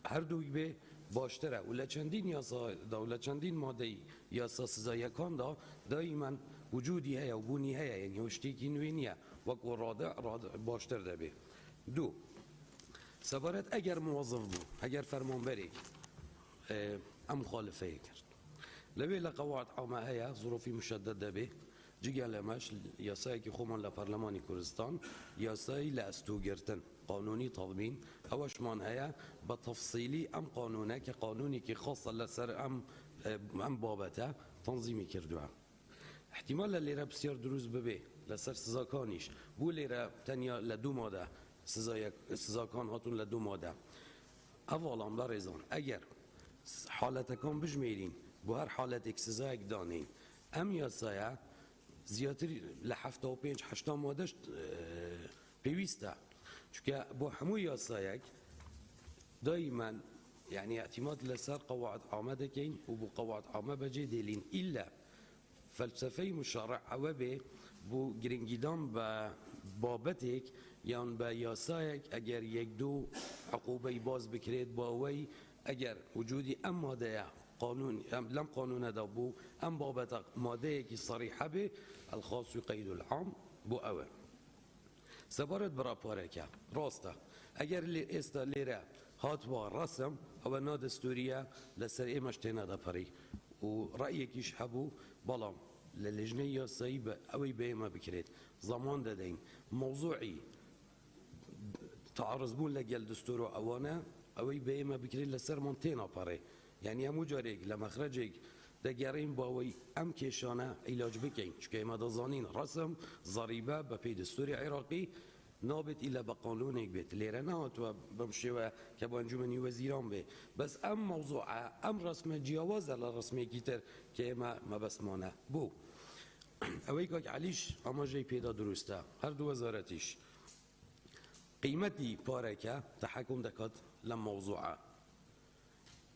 هر دوی به باشتره ولا چندین یاسا دا ولا چندین ماده یاسا سزایکان دا دائما وجودی هیا و بونی هیا یعنی وشتیکی نوینیه وکو رادع باشتر ده به دو سبارت اگر موظف بو اگر فرمانبری ام مخالفه کرد لبی لقواعد عامه هیا ظروفی مشدد ده به جگه لمش یاسایی که خومان لپارلمانی کردستان یاسایی لاستوگرتن قانونی تضمین اوش من هيا بتفصيلي ام قانونه كقانوني كي خاصه لسر ام بابته تنظيمي كردوها احتمال اللي را بسيار دروز ببه لسر سزاكانيش بو اللي را تنيا لدو ماده سزاكان هاتون لدو ماده اولا برزان اگر حالتكم بجميرين بو هر حالتك سزاك دانين ام ياسايا زياتر لحفته و 5-8 مادش بيويسته چونکه با همو یاسایک دائما يعني اعتماد لسر قواعد عامه دكين وبو قواعد عامه بجي ديلين الا فلسفه مشرع عوبه بو گرنگیدان با بابتك يعني با یاسایک اگر یک دو عقوبه باز بکرید باوی اگر وجودی ام ماده قانون لم قانون دا بو ام بابت ماده کی صریحه به الخاص يقيد العام بو اول سبارت برا پارکه راسته اگر استا لیره هات با رسم او نادستوریه لسر ایمش تینه دا پری و رأیی کش حبو بلام للجنه یاسایی با اوی بیمه بکرید زمان دادین موضوعی تعرض بون لگل دستور و اوانه اوی بیمه بکرید لسر من تینه پری یعنی همو جاریگ لمخرجیگ دگرین باوی ام کشانه علاج بکن چون ما دزانین رسم ضریبه به پی دستور عراقی نابت الا بقانون یک بیت لیره نه تو بمشیوه که با انجمنی وزیران به بس ام موضوع ام رسم جیاواز لرسم کیتر که ما بس مانه بو اوی که علیش اما جای پیدا درسته هر دو وزارتیش قیمتی پاره که تحکم دکات لم موضوعه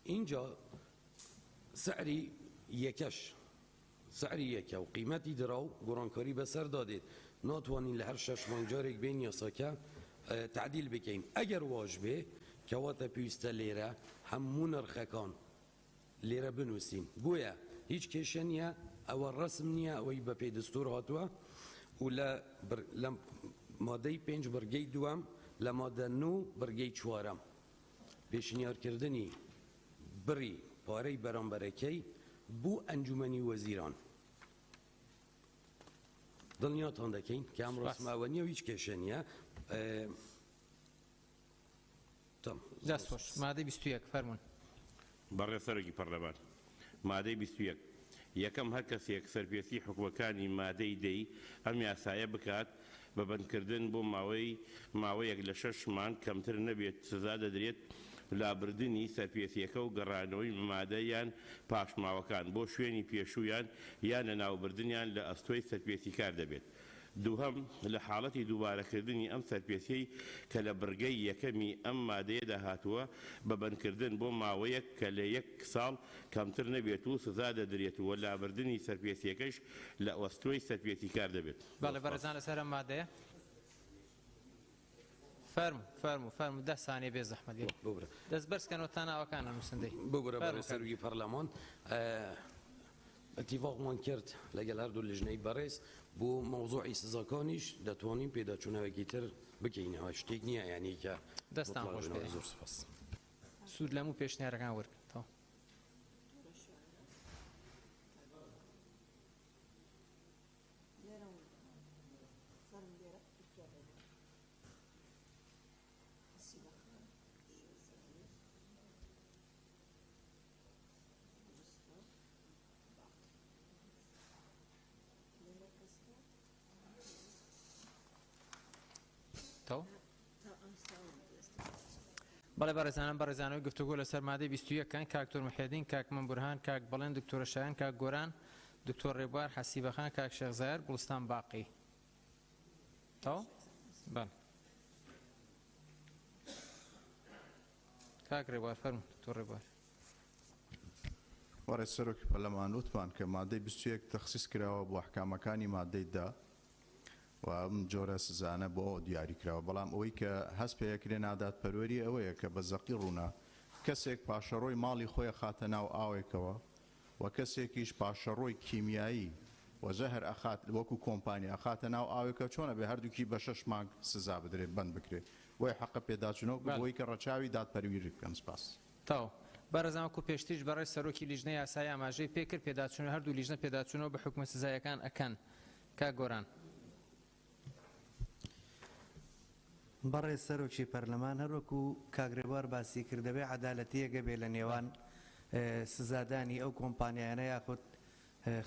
اینجا سعری یکش سعری یکه و قیمتی دراو گرانکاری بسر دادید ناتوانین لهر 6 مانجارک بین یاساکه تعدیل بکیم اگر واجبه کواتا پیوسته لیره همون نرخکان لیره بنوسین گویا هیچ کشنیه او رسم نیه اوی با پی دستور هاتوه و ماده 5 برگی دوام لماده 9 برگی 4 پیشنیار کردنی بری پاره برانبرکی بو انجمنی وزیران دنیاتان دکین که هم رسم اوانی و هیچ کشنیه دست خوش ماده 21 فرمون برای سرگی پرلمان ماده 21 یکم هر کسی یک سرپیسی حکومکانی ماده دی ام یاسایه بکات ببندکردن بو ماوی یک لشش مان کمتر نبیت سزا دەدرێت لابردنی سەرپێسیەکە و گەڕانەوەی مادەیان پاشماوەکان بۆ شوێنی پێشوویان یان لە ناوبردنیان لە ئەستۆی سەرپێسیکار دەبێت. دووهەم لە حاڵەتی دووبارەکردنی ئەم سەرپێسیەی کە لە بڕگەی یەکەمی ئەم مادەیەدا هاتووە بەبەندکردن بۆ ماوەیەک کە لە 1 ساڵ کەمتر نەبێت و سزا دەدرێتەوە لابردنی سەرپێسیەکەش لە ئەستۆی سەرپێسیکار دەبێت. بەڵێ بەڕێزان لەسەر ئەم مادەیە فرمو 10 ثانیە بێ زەحمەت دەست بەرزکەنەوە تا ناوەکانە نووسندەی بگورە بەڕێ سەرۆکی پەرلەمان اتفاقمان کرد لەگەڵ هەردوو لیژنەی بەڕێز بۆ مەوزوعی سزاکانیش دەتوانین پێداچوونەوەکی تر بکەینەوە شتێک نییە یعنی کە دەستان خۆش بێ زۆر سپاس سوود لەموو پێشنیارەکان وەرگرتەوە. بەڵێ بەڕێزانان بەڕێزانەوەی گفتوگۆ لەسەر مادەی 21 کاک دکتۆر محێدین کاک مەمبورهان کاک بەڵێن دکتۆرە شایان کاک گۆران دکتۆر ڕێبوار حەسیبەخان کاک شێخ زاهر گوڵستان باقی تەواو بەڵێ کاک ڕێبوار فەرموو دکتۆر ڕێبوار وەڕێ سەرۆکی پەرلەمان وتمان کە مادەی 21 تەخسیس کراوە بۆ ئەحکامەکانی مادەی 10 و ئەم جۆرە سزانە بۆ ئەو دیاری کراوە بەڵام ئەوەی کە هەست پێیەکرێن ئاداتپەروەری ئەوەیە کە بە زەقی ڕوونا کەسێک پاشەڕۆی ماڵی خۆی خاتە ناو ئاوێکەوە و کەسێکیش پاشەڕۆی کیمیایی وەزەهر ئەخات وەکو کۆمپانیا خاتە ناو ئاوێکە چۆنە بێ هەردووکی بە 6 مانگ سزا بدرێت بند بکرێت وی حەقە پێداچنەوە بۆی کە ڕەچاوی دادپەرویری بکەن سپاس تاو بەڕێزانکو پێشتیش بەڕێز سەرۆکی لیژنەی یاسایی ئاماژەی پێکرد پێداچوون هەردوو لیژنە پێداچوونەوە بە حکومە سزایەکان ئەکەن کاک گۆران بەڕێز سەرۆکی پەرلەمان هەروەکو کاگرێبوار باسی کردەبێ عەدالەتیەکە بێ لە نێوان سزادانی ئەو کۆمپانیانە یاخود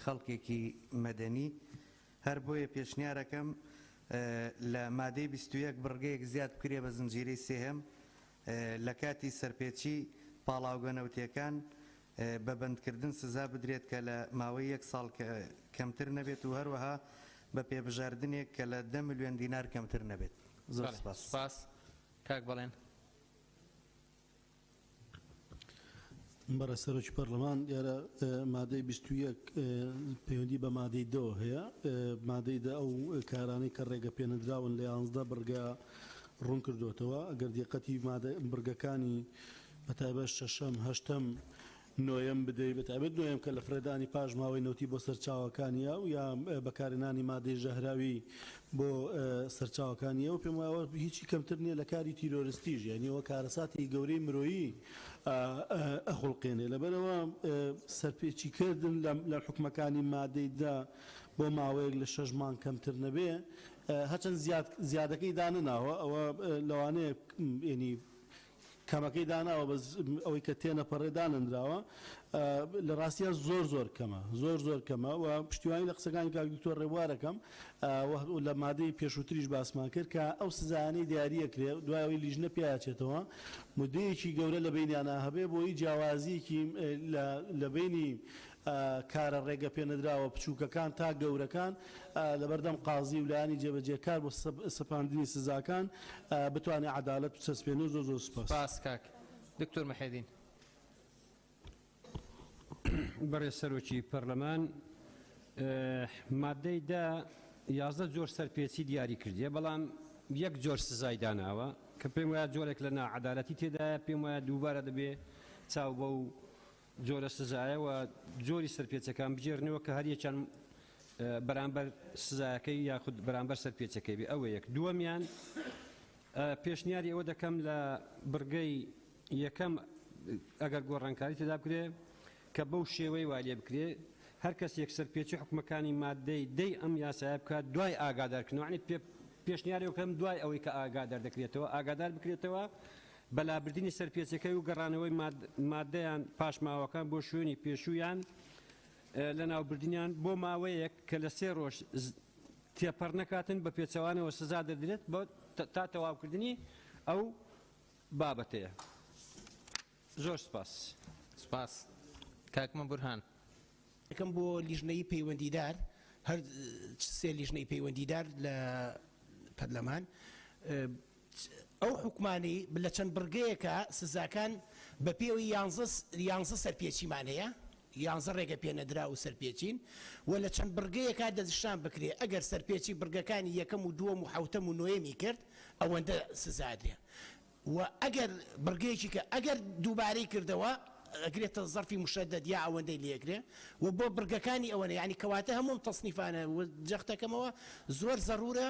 خەڵکێکی مەدەنی هەر بۆیە پێشنیارەکەم لە مادەی 21 بڕگەیەک زیاد بکرێ بە زنجیرەی سێهەم لە کاتی سەرپێچی پاڵاوگەنەوتیەکان بە بەندکردن سزا بدرێت کە لە ماوەی 1 ساڵ کەمتر نەبێت و هەروەها بە پێبژاردنێک کە لە 10 ملیۆن دینار کەمتر نەبێت زۆر سپاس کاک بەڵێن بەڕێز سەرۆکی پەرلەمان دیارە مادەی 21 پەیوەندی بە مادەی 2 هەیە مادەی 2 ئەو کارانەی کە ڕێگە پێنەدراون لە 11 بڕگە ڕوون کردوتەوە ئەگەر دیقەتی بڕگەکانی بەتایبەت 6ەم 8ەم نۆیەم بدەیت بەتایبەت نۆیەم کە لە فرێدانی پاش ماوەی نەوتی بۆ سەرچاوەکانیە و یا بەکارهێنانی مادەی ژەهراوی بۆ سەرچاوەکانیە و پێم وایە هیچی کەمتر نییە لە کاری تیرۆریستیش یعنی ئەوە کارەساتی گەورەی مرۆیی ئەخڵقێنێ لەبەرەوە سەرپێچیکردن لە حکومەکانی مادەی 10 بۆ ماوەیەک لە 6 مانگ کەمتر نەبێ هەچەند زیادەکەی دانناوە ئەوە لەوانەیە ینی کەمەکەی داناوە بە ئەوەی کە تێنە پەڕێداننراوە لە ڕاستیە زۆر زۆر کەمە و پشتیوانی لە قسەکانی کاک دکتۆر ڕێبوارەکەم لە مادەی پێشووتریش باسمان کرد کە ئەو سزایانەی دیاریەکرێ دوایەوەی لیژنە پیاچێتەوە مودەیەکی گەورە لە بینیانە هەبێ بۆی جیاوازیەکی لە بینی کارە ڕێگە پێنەدراوە بچووکەکان تا گەورەکان لەبەردەم قازی و لایانی جێبەجێکار بۆ سەپاندنی سزاکان بتوانێت عەدالەت بچەسپێنێ زۆر سپاس کاک دکتۆر محێدین بەڕێز سەرۆکی پەرلەمان مادەی 11 جۆر سەرپێچی دیاری کردیە بەڵام یەک جۆر سزای داناوە کە پێم وایە جۆرێک لە ناعەدالەتی تێدایە پێم وایە دووبارە دەبێ چاو بە و جۆرە سزایەوە جۆری سەرپێچەکان بجێرنەوە کە هەریەکیان بەرامبەر سزایەکەی یاخود بەرامبەر سەرپێچەکەی بێ ئەوە یەک دووەمیان پێشنیاری ئەوە دەکەم لە بڕگەی یەکەم ئەگەر گۆڕانکاری تێدا بکرێ کە بەو شێوەی والێ بکرێ هەر کەس یەک سەرپێچی حکومەکانی مادەی دەی ئەم یاسایە بکات دوای ئاگادارکردنەوە عنی پێشنیاری وەکەم دوای ئەوەی کە ئاگادار دەکرێتەوە ئاگادار بکرێتەوە بەلابردنی سەرپێچەکەی و گەڕانەوەی مادەیان پاشماوەکان بۆ شوێنی پێشوویان لە ناوبردنیان بۆ ماوەیەک کە لە 3 ڕۆژ تێپەڕ نەکاتن بە پێچەوانەوە سزا دەدرێت بۆ تا تەواوکردنی ئەو بابەتەیە زۆر سپاس کاکمە بورهان یەکەم بۆ لیژنەی پەیوەندیدار هەر سێ لیژنەی پەیوەندیدار لە پەرلەمان ئەو حکومانەی لە چەند بڕگەیەکە سزاکان بە پێوەی 11 سەرپێچیمان هەیە 11 ڕێگە پێنەدرا و سەرپێچین و لە چەند بڕگەیەکە دەستشان بکرێ ئەگەر سەرپێچی بڕگەکانی یەکەم و دووەم و حوتەم و نۆیەمی کرد ئەوەندە سزادرێ و ئەگەر بڕگەیەکی کە ئەگەر دووبارەی کردەوە ئەگرێتە زەرفی مشەدەد یا ئەوەندەی لێگرێ و بۆ بڕگەکانی ئەوەنە یعنی کەواتە هەموو تەصنیفانە و جەختەکەمەوە زۆر زەرورە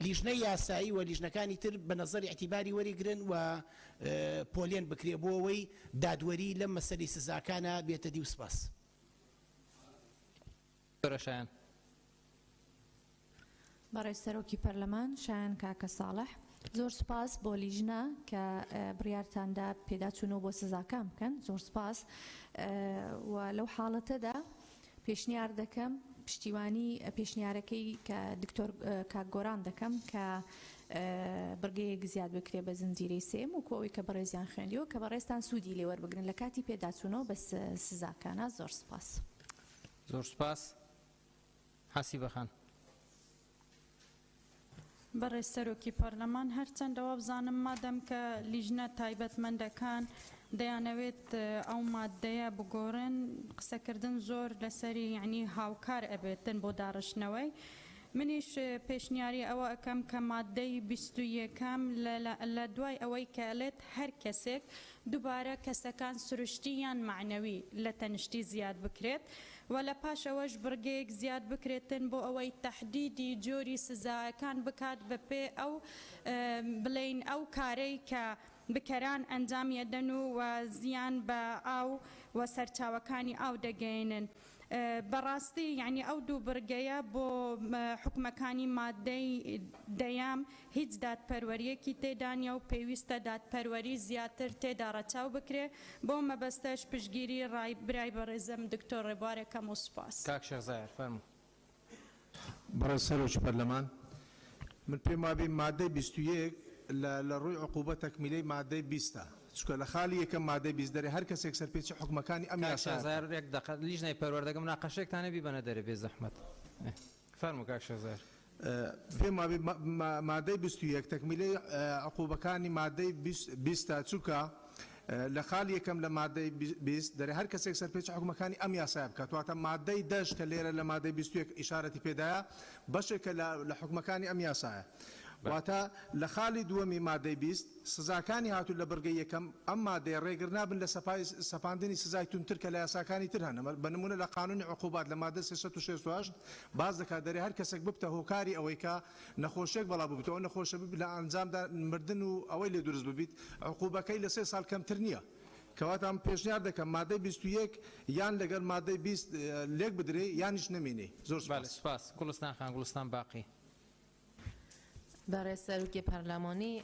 لیژنەی یاسایی و لیژنەکانی تر بە نەزەری ئەتیباری وەریگرن و پۆلێن بکرێ بۆ ئەوەی دادوەری لەم مەسەلەی سزاکانە بێتە دی و سپاس. بەڕێز سەرۆکی پەرلەمان شایان کاکە ساڵح زۆر سپاس بۆ لیژنە کە بڕیارتاندا پێداچوونەوە بۆ سزاکان بکەن زۆر سپاس و لەو حاڵەتەدا پێشنیار دەکەم پشتیوانی پێشنیارەکەی کە دکتۆر کاک گۆران دەکەم کە بڕگەیەک زیاد بکرێ بە زنجیرەی سێم و کۆەوەی کە بەڕێزیان خوێندیەوە کە بەڕێستان سوودی لێوەربگرن لە کاتی پێداچوونەوە بە سزاکانە. زۆر سپاس. زۆر سپاس. حەسی بەخان. بەڕێز سەرۆکی پەرلەمان هەرچەندەوە بزانم مادەم کە لیژنە تایبەتمەندەکان دەیانەوێت ئەو مادەیە بگۆڕن قسەکردن زۆر لەسەری یعنی هاوکار ئەبێتن بۆ داڕشنەوەی. منیش پێشنیاری ئەوە ئەەکەم کە مادەی 21ەم لە دوای ئەوەی کەلێت هەر کەسێک دووبارە کەسەکان سروشتیان معنەوی لە تەنشتی زیاد بکرێت و لە پاشەوەش بڕگەیەک زیاد بکرێتن بۆ ئەوەی تەحدیدی جۆری سزاکان بکات بە پێ ئەو بڵین ئەو کارەی کە بکەران ئەنجامیەدەن و زیان بە ئاو و سەرچاوەکانی ئاو دەگەێنن. بەڕاستی یعنی ئەو دوو بڕگەیە بۆ حکومەکانی مادەی دەیام هیچ دادپەروەریەکی تێدانیا و پێویستە دادپەروەری زیاتر تێدا ڕەچاو بکرێ بۆ مەبەستەش پشگیری برای بەڕێزم دکتۆر ڕێبوارێکەم و سوپاس. کاک شێخزایەر فەرموو. بەڕێز سەرۆکی پەرلەمان من پێم وابێ مادەی 21 لە ڕووی عقوبەت تەکمیلەی مادەی 20 چکە لە خاڵی یەکەم مادەی 20 دەرێ هەر کەسێک سەرپێچی حکومەکانی ئەم یاسایەک دقت لیژنەی پەروەردەگەم ناقەشێکتانە بیبەنە دەرێ بێ زەحمەت. فەرموو کاک شێخزایەر. پێم وابێ مادەی 21 تەکمیلەی عقوبەکانی مادەی 20 چووکە لە خاڵ یەکەم لە مادەی 20 دەرێ هەر کەسێک سەرپێچی حکومەکانی ئەم یاسایە بکات واتە مادەی 10 کە لێرە لە مادەی 21 ئیشارەتی پێدایە بەشێکە لە حکومەکانی ئەم یاسایە. واتە لە خاڵی دووەمی مادەی 20 سزاکانی هاتوو لە بڕگەی یەکەم ئەم مادەی ڕێگر نابن لە سەپاندنی سزای تونتر کە لە یاساکانی تر هەن بە نمونە لە قانونی عقوبات لە مادە 368 باز دەکات دەرێ هەر کەسێک ببتە هۆکاری ئەوەی کە نەخۆشیێک بەڵا ببێت ئەو نەخۆشە لە ئەنجامدا مردن و ئەوەی لێ دروست ببیت عقوبەکەی لە 3 ساڵ کەمتر نییە. کەواتە ئەم پێشنیار دەکەم مادەی 21 یان لەگەڵ مادەی 20 لێک بدرێ یانیش نەمێنێ. زۆر سپاس. گوڵستان خان گوڵستان باقی. برای سروکی پارلمانی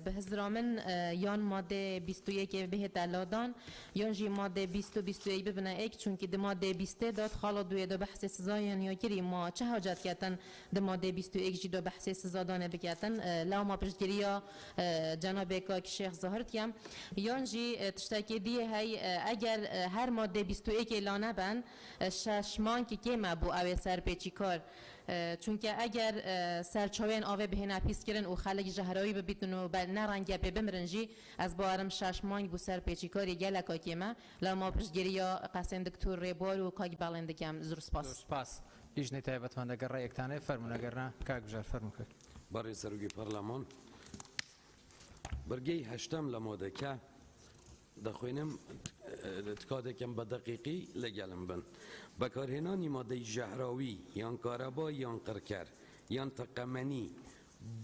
به هزرامن یان ماده 21 بهت لادان یان جی ماده 20 و 21 ببینه ایک چون که د ماده 20 داد خالا دوی دو بحث سزا یا گیری ما چه حاجت کردن د ماده 21 جی دو بحث سزا دانه بکردن لا ما پشتگیریا جناب کاک شیخ ظاهر کیم یان جی تشتکی دی هی اگر هر ماده 21 لانه بن ششمان که ما بو او سر پیچی کار چونکه اگر سرچاوین آوه به نپیس کردن و خلق جهرایی ببیتن و بر نرنگی به بمرنجی از بارم شش مانگ بو سر پیچی کاری گله کاکیمه لما پشتگیری یا قسم دکتور ریبار و کاک بالنده کم زور سپاس. سپاس. لیژنەی تایبەتمەندە ئەگەر ڕێیەکتانەیە فەرموون ئەگەر نا کاک بژار فەرموو کرد. بەڕێز سەرۆکی پەرلەمان بەرگەی هەشتەم لە مۆدەکە دەخوێنم کاتێکم بە دەقیقی لەگەڵم بن بەکارهێنانی مادەی ژەهراوی یان کارەبا یان قڕکەر یان تەقەمەنی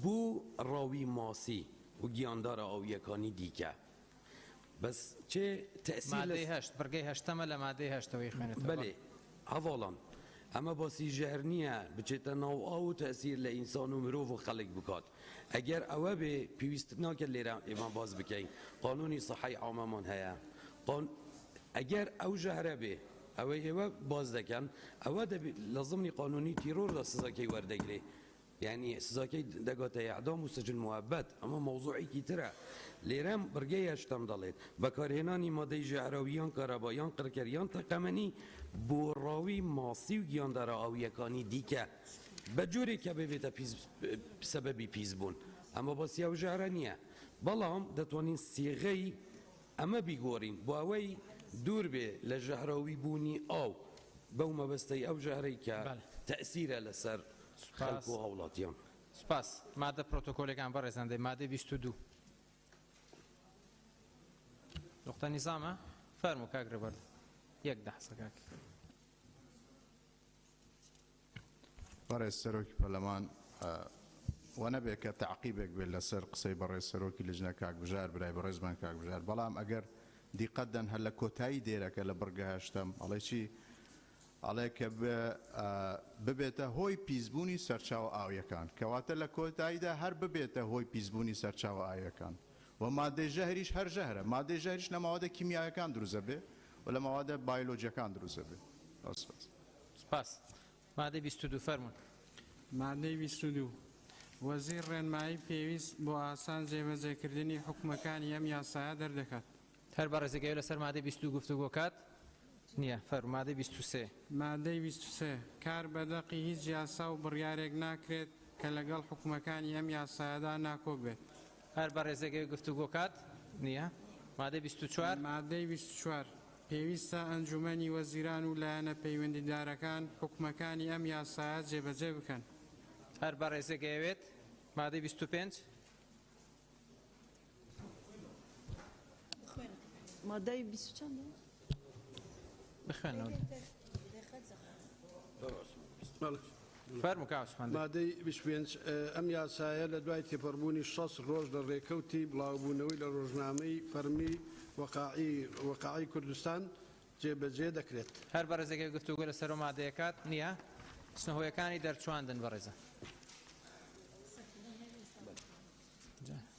بوو ڕاوی ماسی و گیاندارە ئاویەکانی دیکە بەس چێ تەسیل مادەی هەشت بڕگەی هەشتەمە لە مادەی هەشتەوەی خوێنێتەوە. بەڵێ هەواڵان ئەمە باسی ژەهر نییە بچێتە ناو ئاو و تەسیر لە ئینسان و مرۆڤ و خەڵک بکات ئەگەر ئەوە بێ پێویست ناکرد لێرە ئێمە باز بکەین قانونی سەحەی عامەمان هەیە ئەگەر ئەو ژەهرە بێ ئەوەی ئێوە باز دەکەن ئەوە لە ضمنی قانونی تیرۆردا سزاکەی وەردەگرێ یعنی سزاکەی دەگاتە ئەعدام و سجن موەبەت ئەمە مەوزوعێکی ترە لێرەم بڕگەی هەشتەم دەڵێت بەکارهێنانی مادەی ژەهراویان کارەبایان قڕکەریان تەقەمەنی بۆ ڕاوی ماسی و گیاندارە ئاویەکانی دیکە بە جۆرێکە ببێتە سەبەبی پیسبوون ئەمە باسی ئەو ژەهرە نییە بەڵام دەتوانین سێغەی ئەمە بیگۆڕین بۆ ئەوەی دوور بێ لە ژەهراوی بوونی ئاو بەو مەبەستەی ئەو ژەهرەی کە تەئسیرە لەسەر خەڵک و هاوڵاتیان. سپاس. مادە پرۆتۆکۆلێکان بەڕێزاندەی مادەی 22 نقطە نیزامە فەرموو کاک ڕێبەر یەک دەحسە کاک. بەڕێز سەرۆکی پەرلەمان و نەبێت کە تەعقیبێک بێت لەسەر قسەی بەڕێز سەرۆکی لیژنە کاک بژار برای بەڕێزمان کاک بژار بەڵام ئەگەر دیقەتدەن هەر لە کۆتایی دێرەکە لە بڕگە هەشتەم ئەڵێ چی ئەڵێ کە ببێتە هۆی پیسبوونی سەرچاوە ئاویەکان کەواتە لە کۆتاییدا هەر ببێتە هۆی پیسبوونی سەرچاوە ئاویەکان و مادەی ژەهریش هەر ژەهرە مادەی ژەهریش لە ماوەدە کیمیایەکان دروزە بێ و لە ماوەدە بایۆلۆجیەکان دروزە بێ. سپاس. مادەی 22 فەرموون. مادەی 22 وەزیر ڕێنمایی پێویست بۆ ئاسان جێبەجێکردنی حکومەکانی ئەم یاسایە دەردەکات. هەر بە ڕێزەگەی لەسەر مادەی 22 گفتوگۆکات نییە فەر مادەی 23 مادەی 23 کار بەدەقی هیچ یاسا و بڕیارێک ناکرێت کە لەگەڵ حکومەکانی ئەم یاسایەدا ناکۆک بێت. هەر بە ڕێزەگەی گفتوگۆکات نییە مادەی 24 مادەی 24 پێویستە ئەنجومەنی وەزیران و لایەنە پەیوەندیدارەکان حکومەکانی ئەم یاسایە جێبەجێ بکەن. هەر بە ڕێزەگەیەوێت مادەی 25 مادەی 20 چەندە؟ بخوێنەوە فەرموو کاوسمان مادەی 25 ئەم یاسایە لە دوای تێپەڕبوونی 6 ڕۆژ لە ڕێکەوتی بڵاوبوونەوەی لە ڕۆژنامەی فەرمی وەقاعی کوردستان جێبەجێ دەکرێت. هەر بە ڕێزەگەی گفتوگۆ لەسەر و مادەیەکات نییە سنەهۆیەکانی دەرچواندن بە ڕێزە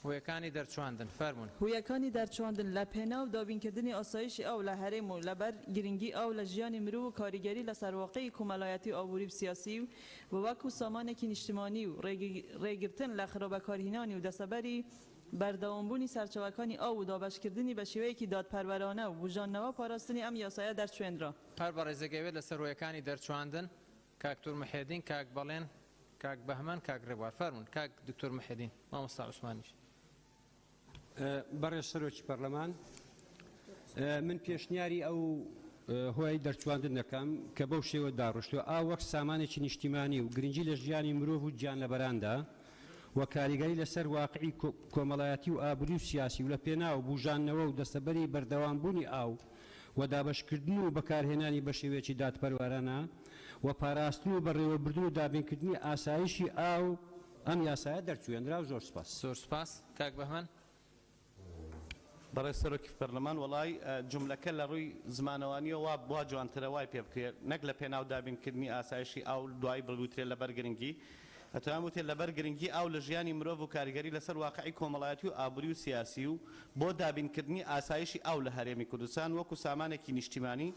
هۆیەکانی دەرچواندن فەرموون هویەکانی دەرچواندن لە پێناو دابینکردنی ئاسایشی ئەو لە هەرێم و لەبەر گرنگی ئەو لە ژیانی مرۆڤ و کاریگەری لە سەرواقعی کۆمەڵایەتی و ئابووری سیاسی و وەکو سامانێکی نیشتیمانی و ڕێگرتن لە خراپەکارهێنانی و دەسەبەری بەردەوامبوونی سەرچاوەکانی ئاو و دابەشکردنی بە شێوەیەکی دادپەروەرانە و بژانەوە پاراستنی ئەم یاسایە دەرچوێنرا. هەر بە ڕێزەگەوێت لەسەر هۆیەکانی دەرچواندن کاک تور محێدین کاک بەڵێن کاک بەهمان کاک ڕێبوار فەرموون کاک دکتۆر محێدین مامۆستا عوسمانیش. بەڕێز سەرۆکی پەرلەمان من پێشنیاری ئەو هۆی دەرچواندن دەکەم کە بەو شێوە داڕشتووە ئاو وەک سامانێکی نیشتیمانی و گرنگی لە ژیانی مرۆڤ و گیانلەبەراندا و کاریگەری لەسەر واقعی کۆمەڵایەتی و ئابووری و سیاسی و لە پێناو بژانەوە و دەستەبەری بەردەوامبوونی ئاو و دابەشکردن و بەکارهێنانی بە شێوەیەکی دادپەروەرانە و پاراستن و بەڕێوەبردن و دابینکردنی ئاسایشی ئاو ئەم یاسایە دەرچوێنرا و زۆر سپاس. زۆر سپاس کاک بەهمان. بەڕێز سەرۆکی پەرلەمان وەڵای جملەکە لە ڕووی زمانەوانیەوە وا جوانترە وای پێ بکرێت نەک لە پێناو دابینکردنی ئاسایشی ئاو دوای بڵگوترێت لەبەر گرنگی ئەتوان وتێت لەبەر گرنگی ئاو لە ژیانی مرۆڤ و کاریگەری لەسەر واقعی کۆمەڵایەتی و ئابووری و سیاسی و بۆ دابینکردنی ئاسایشی ئاو لە هەرێمی کوردستان وەکو سامانێکی نیشتیمانی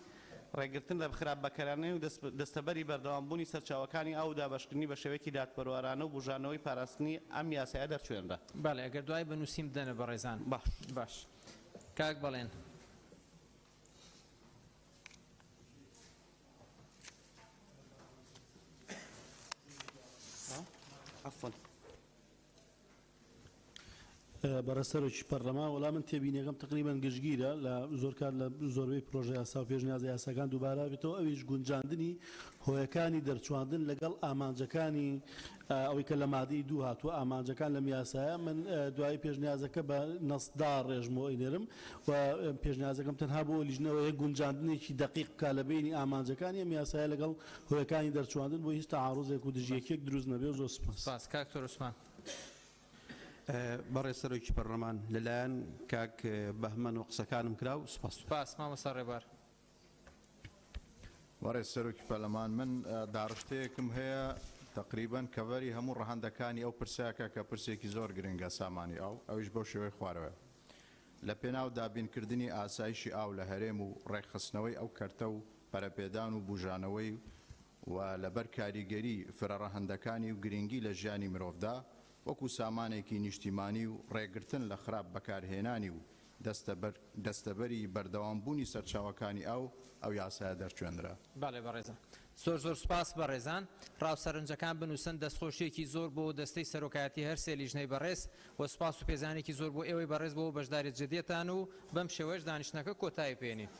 ڕێگرتن لە خراپ بەکارانەی و دەستەبەری بەردەوامبوونی سەرچاوەکانی ئاو دابەشکردنی بە شێوەیەکی دادپەروەرانە و بژانەوەی پاراستنی ئەم یاسایە دەرچوێنرا. بەڵێ ئەگەر دوای بنووسیم دەنە بە ڕێزان باش کاک بەڵێن. بەڕێسەرۆکی پەرلەمان وەڵام من تێبینیەکەم تقریبان گشتگیرە لە زۆر کار لە زۆربەی پرۆژە یاسا و پێشنیازە یاساکان دووبارە بێتەوە ئەویش گونجاندنی هۆیەکانی دەرچواندن لەگەڵ ئامانجەکانی ئەوەی کە لە مادەی دوو هاتووە ئامانجەکان لەم یاسایە من دوای پێشنیازەکە بە نەسدا ڕێژمەوە ئینێرم و پێشنیازەکەم تەنها بۆ لیژنەوە یەک گونجاندنێکی دقیق بکا لە بینی ئامانجەکانی ئەم یاسایە لەگەڵ هۆیەکانی دەرچواندن بۆ هیچ تەعاڕوزێک و دژیەکێک دروست نەبێ و زۆر سپاس. کاک تۆر عوسمان. بەڕێز سەرۆکی پەرلەمان لەلایەن کاک بەهمەن و قسەکانم کرا و سپاس. سپاس مامۆستا ڕێبوار. وەڕێز سەرۆکی پەرلەمان من داڕشتەیەکم هەیە تقریبان کەڤەری هەموو ڕەهەندەکانی ئەو پرسیاکە کە پرسێکی زۆر گرنگە سامانی ئاو ئەویش بەو شێوەی خوارەوە لە پێناو دابینکردنی ئاسایشی ئاو لە هەرێم و ڕێکخستنەوەی ئەو کەرتە و پەرەپێدان و بژانەوەی و لەبەر کاریگەری فرەڕەهەندەکانی و گرنگی لە ژیانی مرۆڤدا وەکو سامانێکی نیشتیمانی و ڕێگرتن لە خراپ بەکارهێنانی و دەستەبەری بەردەوامبوونی سەرچاوەکانی ئەو یاسایە دەرچوێنرا. باڵێ بەڕێزە زۆر سپاس بەڕێزان ڕاوسەرنجەکان بنووسن دەستخۆشیێکی زۆر بۆ دەستەی سەرۆکایەتی هەر سێ لیژنەی بەڕێز و سپاس و پێزانێکی زۆر بۆ ئێوەی بەڕێز بۆ بەشداریت جدێتان و بەم شێوەش دانیشتنەکە کۆتایی پێێنین.